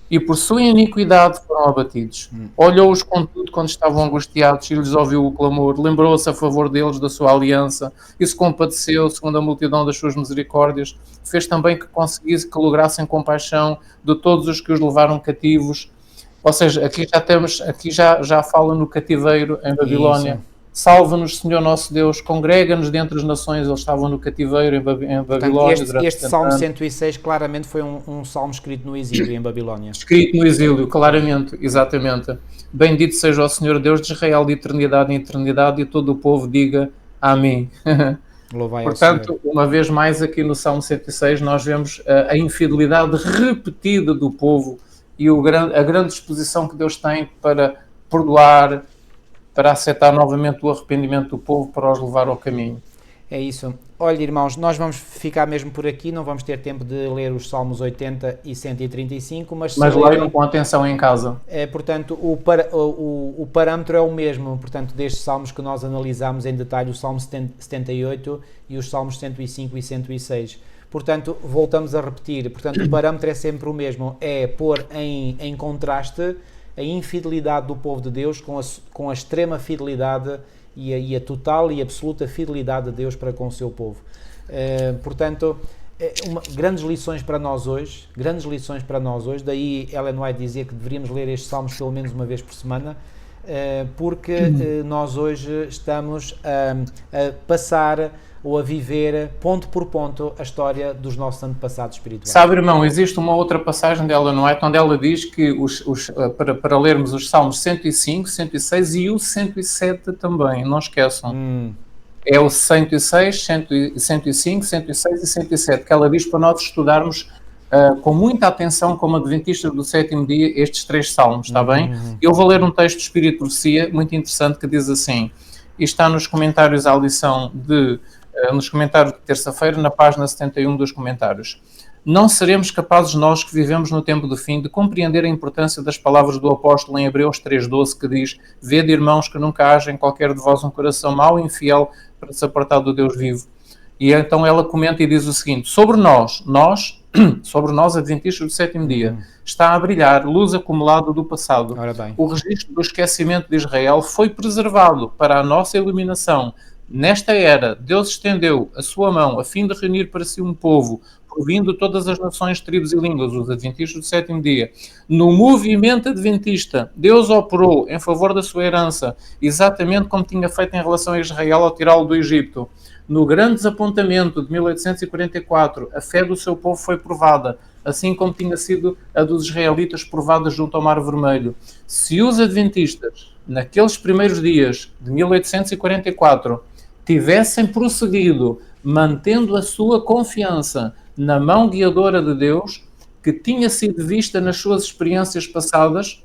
E por sua iniquidade foram abatidos. Olhou-os contudo quando estavam angustiados e lhes ouviu o clamor. Lembrou-se a favor deles da sua aliança e se compadeceu segundo a multidão das suas misericórdias. Fez também que conseguisse que lograssem compaixão de todos os que os levaram cativos. Ou seja, aqui já fala no cativeiro em Babilónia. Isso. Salva-nos, Senhor nosso Deus, congrega-nos dentre as nações. Eles estavam no cativeiro em Babilónia. Portanto, este Salmo 106 claramente foi um salmo escrito no exílio em Babilónia. Escrito no exílio, claramente, exatamente. Bendito seja o Senhor Deus de Israel de eternidade em eternidade, e todo o povo diga Amém. Portanto, uma vez mais aqui no Salmo 106 nós vemos a infidelidade repetida do povo e a grande disposição que Deus tem para perdoar, para aceitar novamente o arrependimento do povo, para os levar ao caminho. É isso. Olha, irmãos, nós vamos ficar mesmo por aqui, não vamos ter tempo de ler os Salmos 80 e 135, mas leiam com atenção em casa. Portanto, o parâmetro é o mesmo, portanto, destes Salmos que nós analisamos em detalhe, o Salmo 78 e os Salmos 105 e 106. Portanto, voltamos a repetir, portanto, o parâmetro é sempre o mesmo, é pôr em contraste a infidelidade do povo de Deus com a extrema fidelidade e a total e absoluta fidelidade de Deus para com o seu povo. Portanto, grandes lições para nós hoje, daí Ellen White dizia que deveríamos ler estes salmos pelo menos uma vez por semana, porque nós hoje estamos a passar ou a viver ponto por ponto a história dos nossos antepassados espirituais. Sabe, irmão, existe uma outra passagem de Ellen White onde ela diz que para lermos os salmos 105, 106 e o 107 também, não esqueçam. É o 106, 105, 106 e 107, que ela diz para nós estudarmos com muita atenção, como adventistas do sétimo dia, estes 3 salmos, está bem? Eu vou ler um texto de Espírito de Profecia muito interessante que diz assim, e está nos comentários à lição nos comentários de terça-feira, na página 71 dos comentários. Não seremos capazes nós que vivemos no tempo do fim de compreender a importância das palavras do apóstolo em Hebreus 3,12 que diz, vede irmãos que nunca haja em qualquer de vós um coração mau e infiel para se apartar do Deus vivo. E então ela comenta e diz o seguinte, sobre nós adventistas do sétimo dia, está a brilhar luz acumulada do passado. O registro do esquecimento de Israel foi preservado para a nossa iluminação. Nesta era, Deus estendeu a sua mão a fim de reunir para si um povo, provindo todas as nações, tribos e línguas, os adventistas do sétimo dia. No movimento adventista, Deus operou em favor da sua herança, exatamente como tinha feito em relação a Israel ao tirá-lo do Egito. No grande desapontamento de 1844, a fé do seu povo foi provada, assim como tinha sido a dos israelitas provada junto ao Mar Vermelho. Se os adventistas, naqueles primeiros dias de 1844, tivessem prosseguido, mantendo a sua confiança na mão guiadora de Deus, que tinha sido vista nas suas experiências passadas,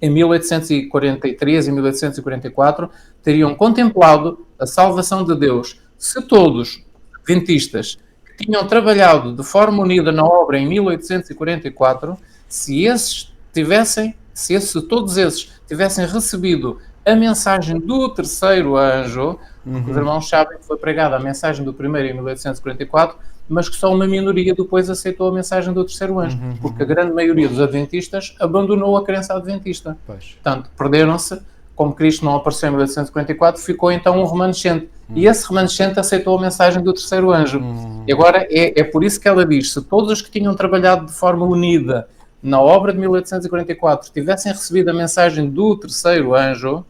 em 1843 e 1844, teriam contemplado a salvação de Deus. Se todos os adventistas que tinham trabalhado de forma unida na obra em 1844, se todos esses tivessem recebido a mensagem do terceiro anjo, os irmãos sabem que foi pregada a mensagem do primeiro em 1844, mas que só uma minoria depois aceitou a mensagem do terceiro anjo, porque a grande maioria dos adventistas abandonou a crença adventista. Portanto, perderam-se, como Cristo não apareceu em 1844, ficou então um remanescente. E esse remanescente aceitou a mensagem do terceiro anjo. E agora é por isso que ela diz, se todos os que tinham trabalhado de forma unida na obra de 1844 tivessem recebido a mensagem do terceiro anjo,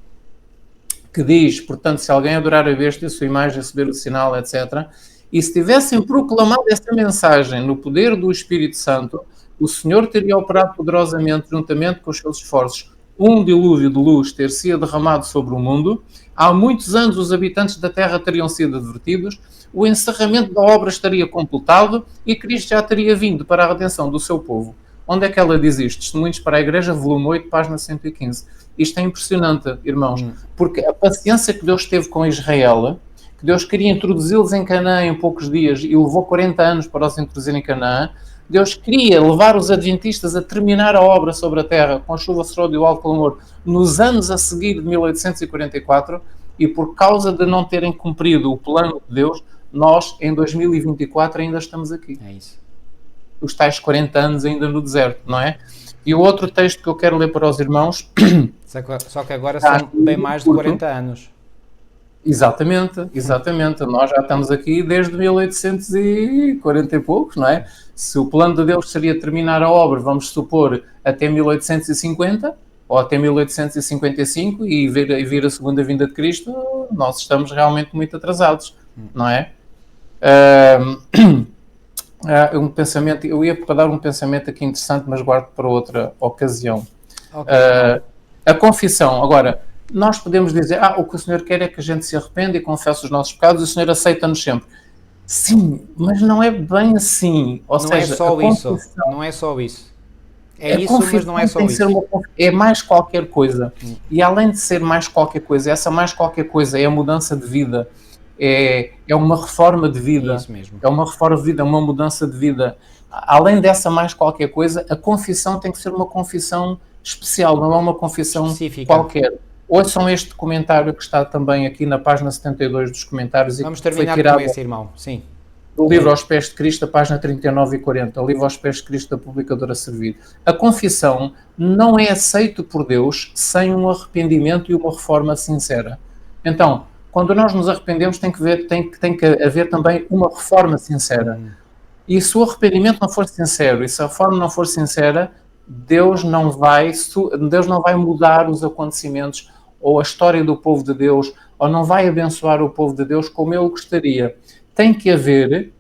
que diz, portanto, se alguém adorar a besta e a sua imagem, receber o sinal, etc., e se tivessem proclamado essa mensagem no poder do Espírito Santo, o Senhor teria operado poderosamente, juntamente com os seus esforços, um dilúvio de luz ter-se derramado sobre o mundo. Há muitos anos os habitantes da Terra teriam sido advertidos, o encerramento da obra estaria completado e Cristo já teria vindo para a redenção do seu povo. Onde é que ela diz isto? Testemunhos para a Igreja, volume 8, página 115. Isto é impressionante, irmãos, porque a paciência que Deus teve com Israel, que Deus queria introduzi-los em Canaã em poucos dias e levou 40 anos para os introduzir em Canaã, Deus queria levar os adventistas a terminar a obra sobre a terra com a chuva serôdia e o alto clamor nos anos a seguir de 1844 e por causa de não terem cumprido o plano de Deus, nós em 2024 ainda estamos aqui. É isso. Os tais 40 anos ainda no deserto, não é? E o outro texto que eu quero ler para os irmãos... Só que agora são bem mais de 40 anos. Exatamente. Nós já estamos aqui desde 1840 e poucos, não é? Se o plano de Deus seria terminar a obra, vamos supor, até 1850 ou até 1855 e vir a segunda vinda de Cristo, nós estamos realmente muito atrasados, não é? Um pensamento, eu ia para dar um pensamento aqui interessante, mas guardo para outra ocasião. A confissão, agora, nós podemos dizer, o que o Senhor quer é que a gente se arrependa e confesse os nossos pecados e o Senhor aceita-nos sempre. Sim, mas não é bem assim. Ou seja, não é só isso. É isso, mas não é só isso. É mais qualquer coisa. E além de ser mais qualquer coisa, essa mais qualquer coisa é a mudança de vida. É uma reforma de vida. É isso mesmo. É uma reforma de vida, é uma mudança de vida. Além dessa mais qualquer coisa, a confissão tem que ser uma confissão especial, não é uma confissão específica qualquer. Ouçam este comentário que está também aqui na página 72 dos comentários. Vamos terminar com esse, irmão. Sim. Do livro Aos Pés de Cristo, a página 39 e 40. O livro Aos Pés de Cristo, da publicadora Servir. A confissão não é aceito por Deus sem um arrependimento e uma reforma sincera. Então, quando nós nos arrependemos, tem que haver também uma reforma sincera. E se o arrependimento não for sincero, e se a forma não for sincera, Deus não vai mudar os acontecimentos ou a história do povo de Deus, ou não vai abençoar o povo de Deus como ele gostaria. Tem que haver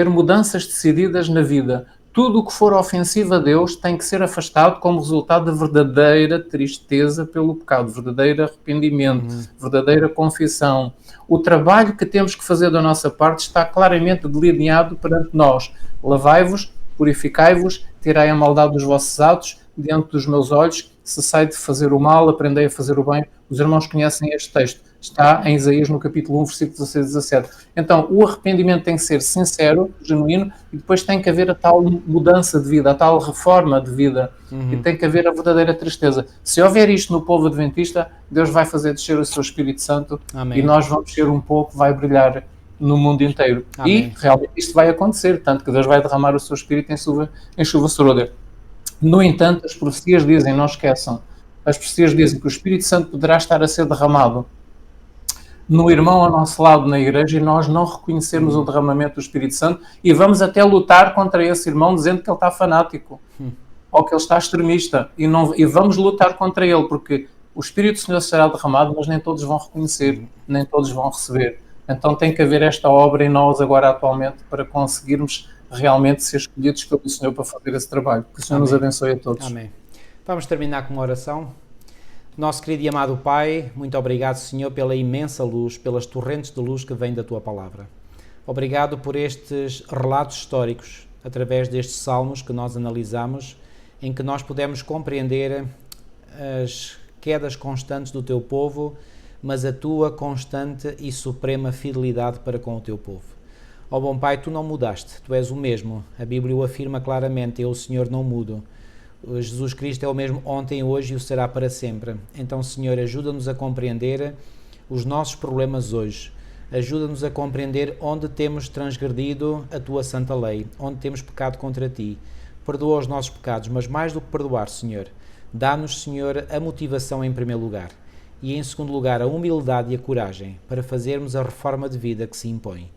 mudanças decididas na vida. Tudo o que for ofensivo a Deus tem que ser afastado como resultado da verdadeira tristeza pelo pecado, verdadeiro arrependimento, verdadeira confissão. O trabalho que temos que fazer da nossa parte está claramente delineado perante nós. Lavai-vos, purificai-vos, tirai a maldade dos vossos atos, diante dos meus olhos, cessai de fazer o mal, aprendei a fazer o bem. Os irmãos conhecem este texto. Está em Isaías no capítulo 1, versículo 16 e 17. Então, o arrependimento tem que ser sincero, genuíno, e depois tem que haver a tal mudança de vida, a tal reforma de vida, e tem que haver a verdadeira tristeza. Se houver isto no povo adventista, Deus vai fazer descer o seu Espírito Santo. Amém. E nós vamos ser um pouco, vai brilhar no mundo inteiro. Amém. E realmente isto vai acontecer, tanto que Deus vai derramar o seu Espírito em chuva sorolha. No entanto, as profecias dizem, não esqueçam, as profecias dizem que o Espírito Santo poderá estar a ser derramado no irmão ao nosso lado na igreja e nós não reconhecermos o derramamento do Espírito Santo e vamos até lutar contra esse irmão dizendo que ele está fanático ou que ele está extremista e vamos lutar contra ele porque o Espírito do Senhor será derramado, mas nem todos vão reconhecer, nem todos vão receber. Então tem que haver esta obra em nós agora atualmente para conseguirmos realmente ser escolhidos pelo Senhor para fazer esse trabalho. Que o Senhor nos abençoe a todos. Amém. Vamos terminar com uma oração. Nosso querido e amado Pai, muito obrigado, Senhor, pela imensa luz, pelas torrentes de luz que vêm da Tua Palavra. Obrigado por estes relatos históricos, através destes salmos que nós analisamos, em que nós podemos compreender as quedas constantes do Teu povo, mas a Tua constante e suprema fidelidade para com o Teu povo. Ó bom Pai, Tu não mudaste, Tu és o mesmo. A Bíblia o afirma claramente, eu, o Senhor, não mudo. Jesus Cristo é o mesmo ontem, hoje e o será para sempre. Então, Senhor, ajuda-nos a compreender os nossos problemas hoje. Ajuda-nos a compreender onde temos transgredido a Tua santa lei, onde temos pecado contra Ti. Perdoa os nossos pecados, mas mais do que perdoar, Senhor, dá-nos, Senhor, a motivação em primeiro lugar e, em segundo lugar, a humildade e a coragem para fazermos a reforma de vida que se impõe.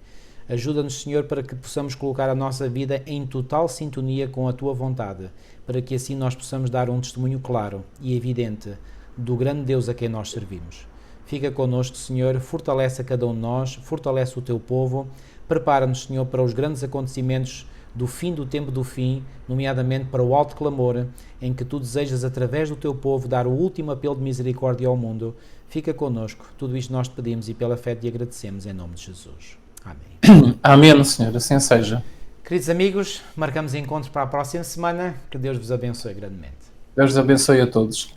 Ajuda-nos, Senhor, para que possamos colocar a nossa vida em total sintonia com a Tua vontade, para que assim nós possamos dar um testemunho claro e evidente do grande Deus a quem nós servimos. Fica connosco, Senhor, fortalece a cada um de nós, fortalece o Teu povo, prepara-nos, Senhor, para os grandes acontecimentos do fim do tempo do fim, nomeadamente para o alto clamor, em que Tu desejas, através do Teu povo, dar o último apelo de misericórdia ao mundo. Fica connosco, tudo isto nós te pedimos e pela fé te agradecemos, em nome de Jesus. Amém. Amém, Senhor, assim seja. Queridos amigos, marcamos encontro para a próxima semana. Que Deus vos abençoe grandemente. Deus abençoe a todos.